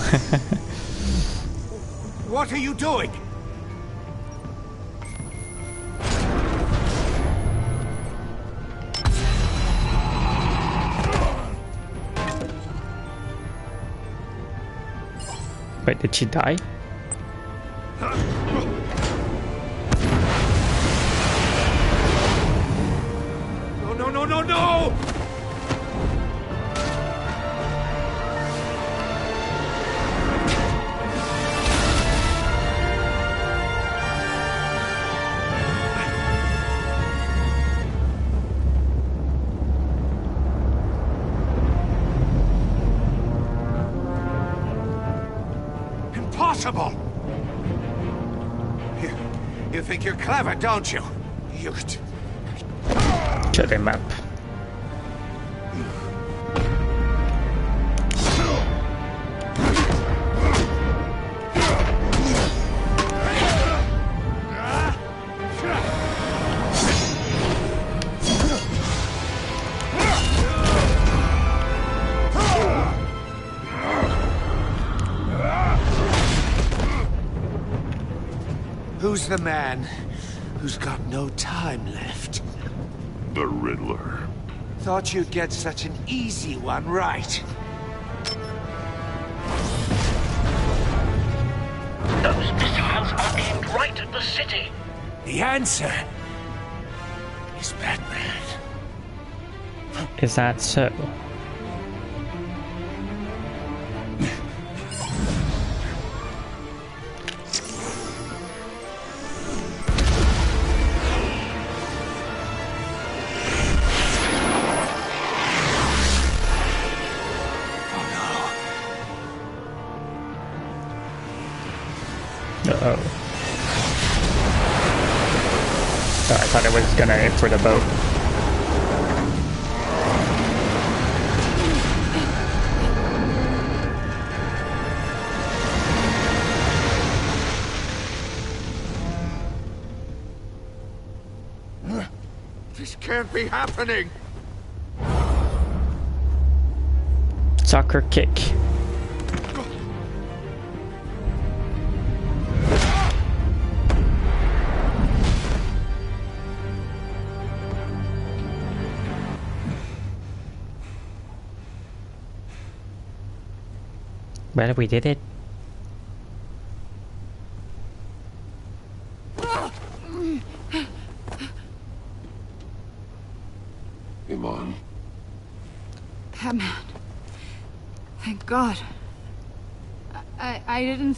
What are you doing? Wait, did she die? No, no, no, no, no! Impossible! You think you're clever, don't you? You... Shut him up. Who's the man who's got no time left? The Riddler. Thought you'd get such an easy one right. Those missiles are aimed right at the city. The answer is Batman. Is that so? Uh-oh. Oh, I thought it was gonna aim for the boat. This can't be happening! Soccer kick. Well, we did it. Iman. Batman. Thank God. I didn't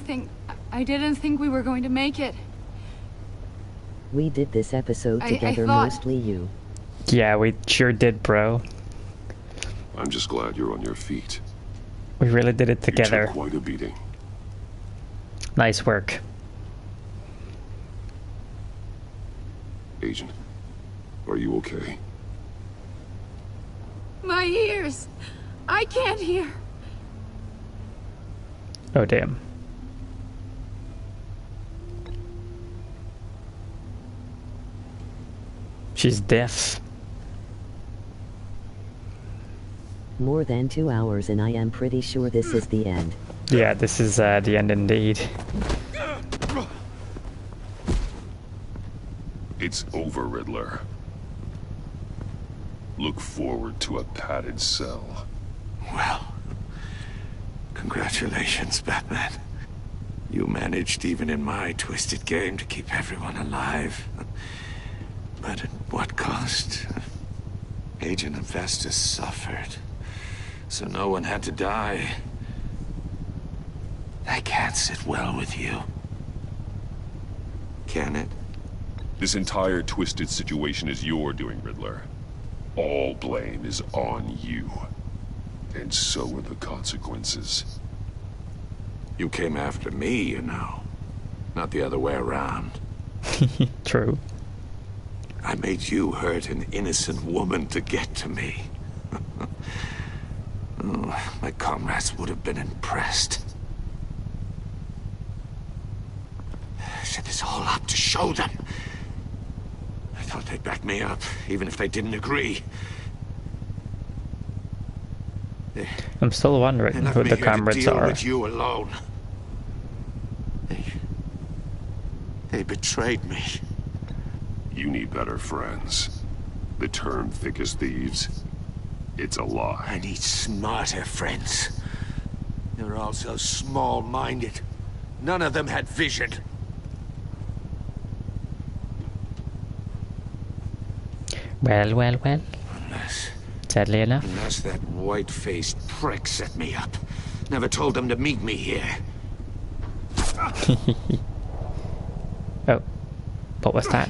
think we were going to make it. We did this episode together, mostly you. Yeah, we sure did, bro. I'm just glad you're on your feet. We really did it together. You took quite a beating. Nice work. Agent, are you okay? My ears! I can't hear! Oh, damn. She's deaf. More than 2 hours and I am pretty sure this is the end. Yeah, this is the end indeed. It's over, Riddler. Look forward to a padded cell. Well, congratulations, Batman. You managed, even in my twisted game, to keep everyone alive. But at what cost? Agent Avesta suffered, so no one had to die. That can't sit well with you. Can it? This entire twisted situation is your doing, Riddler. All blame is on you. And so are the consequences. You came after me, you know. Not the other way around. True. I made you hurt an innocent woman to get to me. Oh, my comrades would have been impressed. I set this all up to show them. I thought they'd back me up, even if they didn't agree. I'm still wondering who the comrades are. With you alone. They betrayed me. You need better friends. The term thick as thieves, it's a lie. I need smarter friends. They're all so small-minded. None of them had vision. Well. Sadly enough. Unless that white-faced prick set me up. Never told them to meet me here. Oh. What was that?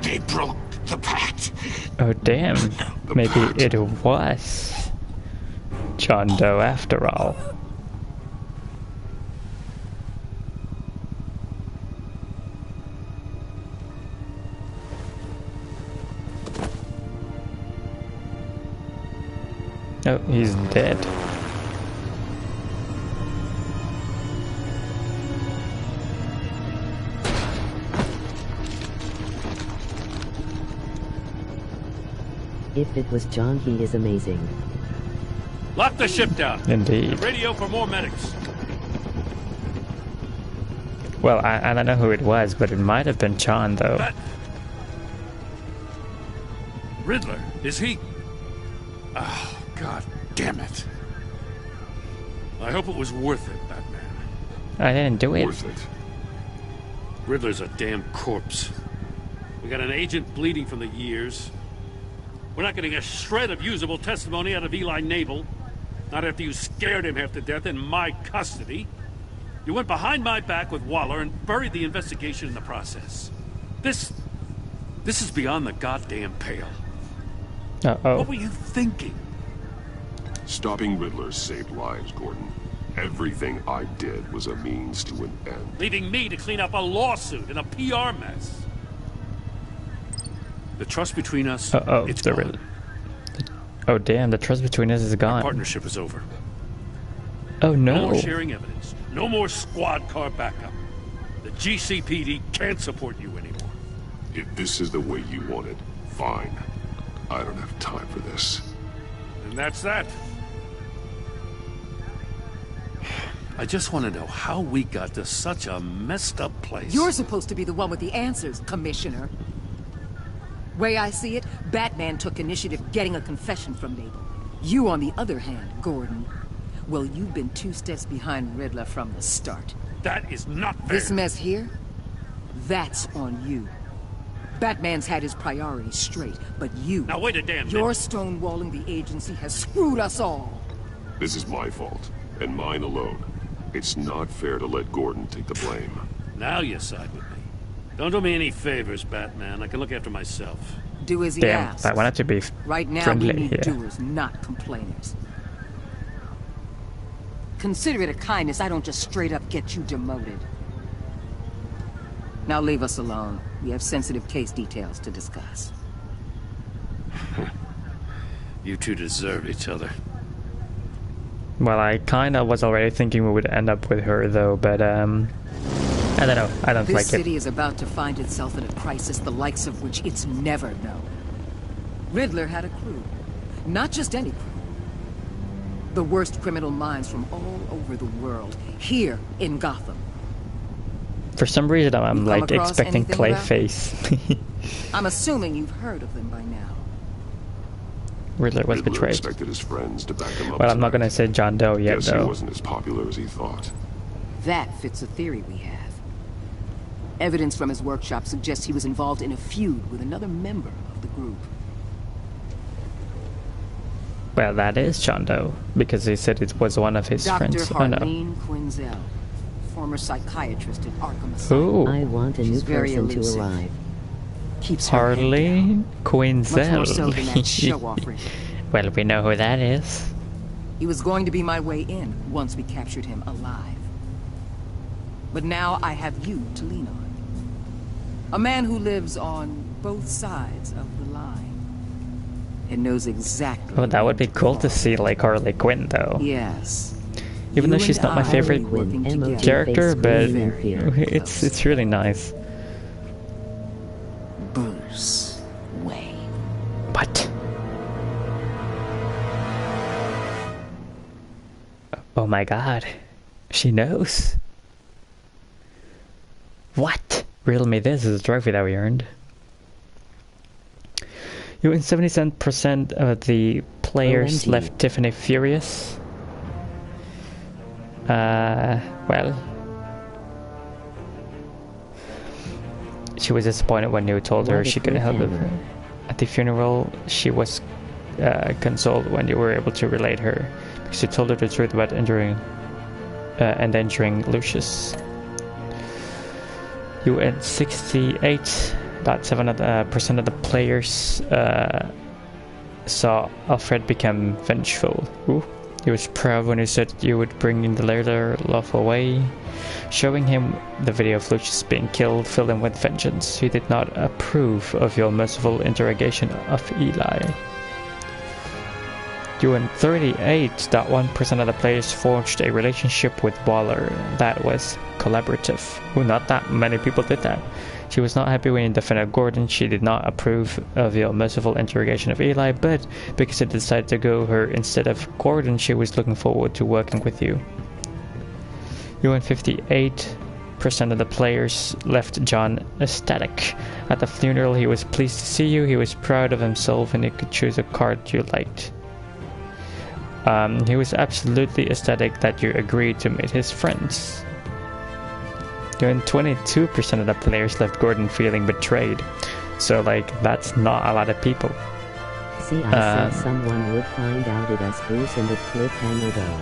They broke the pact. Oh damn. Maybe it was John Doe after all. Oh, he's dead. If it was John, he is amazing. Lock the ship down. Indeed. Radio for more medics. Well, I don't know who it was, but it might have been John, though. Riddler, is he? Oh, God damn it. I hope it was worth it, Batman. I didn't do it. Worth it. Riddler's a damn corpse. We got an agent bleeding from the years. We're not getting a shred of usable testimony out of Eli Nabel. Not after you scared him half to death in my custody. You went behind my back with Waller and buried the investigation in the process. This is beyond the goddamn pale. Uh-oh. What were you thinking? Stopping Riddler saved lives, Gordon. Everything I did was a means to an end. Leaving me to clean up a lawsuit and a PR mess. The trust between us, it's gone. Oh damn, the trust between us is gone. Our partnership is over. Oh no. No more sharing evidence. No more squad car backup. The GCPD can't support you anymore. If this is the way you want it, fine. I don't have time for this. And that's that. I just want to know how we got to such a messed up place. You're supposed to be the one with the answers, Commissioner. Way I see it, Batman took initiative getting a confession from Nabel. You, on the other hand, Gordon, well, you've been 2 steps behind Riddler from the start. That is not fair. This mess here, that's on you. Batman's had his priorities straight, but you... Now wait a damn minute. Your stonewalling the agency has screwed us all. This is my fault, and mine alone. It's not fair to let Gordon take the blame. Now you side with me. Don't do me any favors, Batman. I can look after myself. Do as he Damn, asks. I wanted to be right now, friendly we need here. doers, not complainers. Consider it a kindness. I don't just straight up get you demoted. Now leave us alone. We have sensitive case details to discuss. You two deserve each other. Well, I kinda was already thinking we would end up with her, though, but, I don't know. I don't like This it. city is about to find itself in a crisis the likes of which it's never known. Riddler had a crew. Not just any crew. The worst criminal minds from all over the world. Here in Gotham. For some reason, I'm like across expecting anything about Clayface. I'm assuming you've heard of them by now. Riddler was Riddler betrayed. expected his friends to back him up. Well, I'm not gonna say John Doe yet, Guess he though. wasn't as popular as he thought. That fits a theory we have. Evidence from his workshop suggests he was involved in a feud with another member of the group. Well, that is John Doe, because he said it was one of his Dr. friends. Oh no. Harleen Quinzel, former psychiatrist at Arkham Asylum. Ooh. I want a new She's very person to elusive. arrive. Keeps her head Harleen down. Much more so than that Quinzel. show-off Riddler. Well, we know who that is. He was going to be my way in once we captured him alive. But now I have you to lean on. A man who lives on both sides of the line. And knows exactly. Oh, that would be cool to see, like Harley Quinn, though. Yes. Even though she's not my favorite character, but it's really nice. Bruce Wayne. What? Oh my god. She knows. What? Riddle me this is a trophy that we earned. You win 77% of the players left Tiffany furious. Well. She was disappointed when you told her she couldn't help it. At the funeral, she was consoled when you were able to relate her, because you told her the truth about endangering Lucius. You and 68.7% of the players saw Alfred become vengeful. Ooh. He was proud when you said you would bring in the later lawful way. Showing him the video of Lucius being killed filled him with vengeance. He did not approve of your merciful interrogation of Eli. You and 38.1% of the players forged a relationship with Waller that was collaborative. Ooh, not that many people did that. She was not happy when you defended Gordon. She did not approve of your merciful interrogation of Eli, but because you decided to go her instead of Gordon, she was looking forward to working with you. You and 58% of the players left John ecstatic. At the funeral, he was pleased to see you. He was proud of himself and he could choose a card you liked. He was absolutely ecstatic that you agreed to meet his friends. And 22% of the players left Gordon feeling betrayed. So, like, that's not a lot of people. See, I said someone would find out it as Bruce and the cliffhanger though.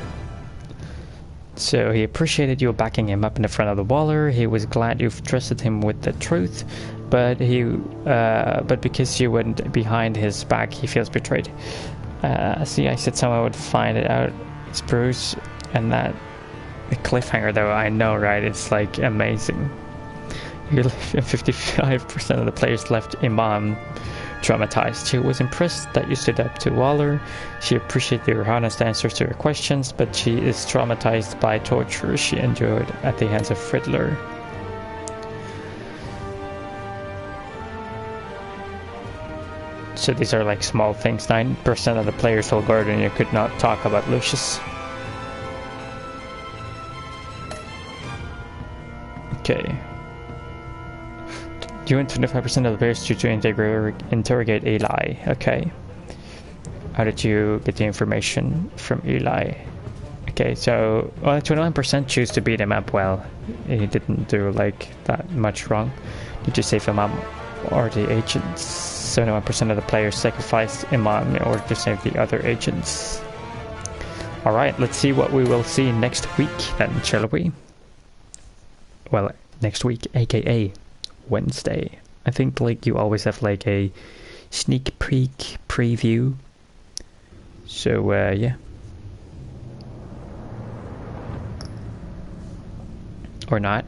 So he appreciated you backing him up in the front of the Waller. He was glad you've trusted him with the truth, but because you went behind his back, he feels betrayed. See, I said someone would find it out. It's Bruce, and that the cliffhanger, though, I know, right? It's like amazing. 55% of the players left Imam traumatized. She was impressed that you stood up to Waller. She appreciated your honest answers to her questions, but she is traumatized by torture she endured at the hands of Riddler. So these are like small things. 9% of the players told Gordon you could not talk about Lucius. Okay. You and 25% of the players choose to interrogate Eli. Okay. How did you get the information from Eli? Okay, so 29% choose to beat him up. Well, he didn't do like that much wrong. Did you save him up or the agents? 71% of the players sacrificed Imam in order to save the other agents. Alright, let's see what we will see next week then, shall we? Well, next week, aka Wednesday. I think like you always have like a sneak peek preview. So yeah. Or not.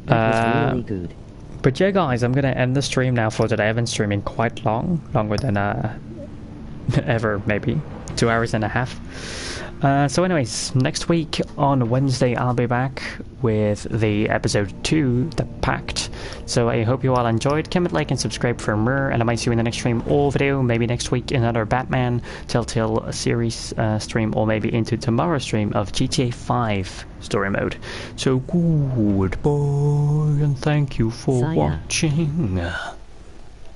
That was really good. But yeah, guys, I'm gonna end the stream now for today. I've been streaming quite longer than ever, maybe 2 hours and a half. So anyways, next week on Wednesday I'll be back with the episode 2, The Pact. So I hope you all enjoyed. Comment, like, and subscribe for more, and I might see you in the next stream or video. Maybe next week another Batman Telltale series stream, or maybe into tomorrow's stream of GTA 5 story mode. So goodbye, and thank you for watching.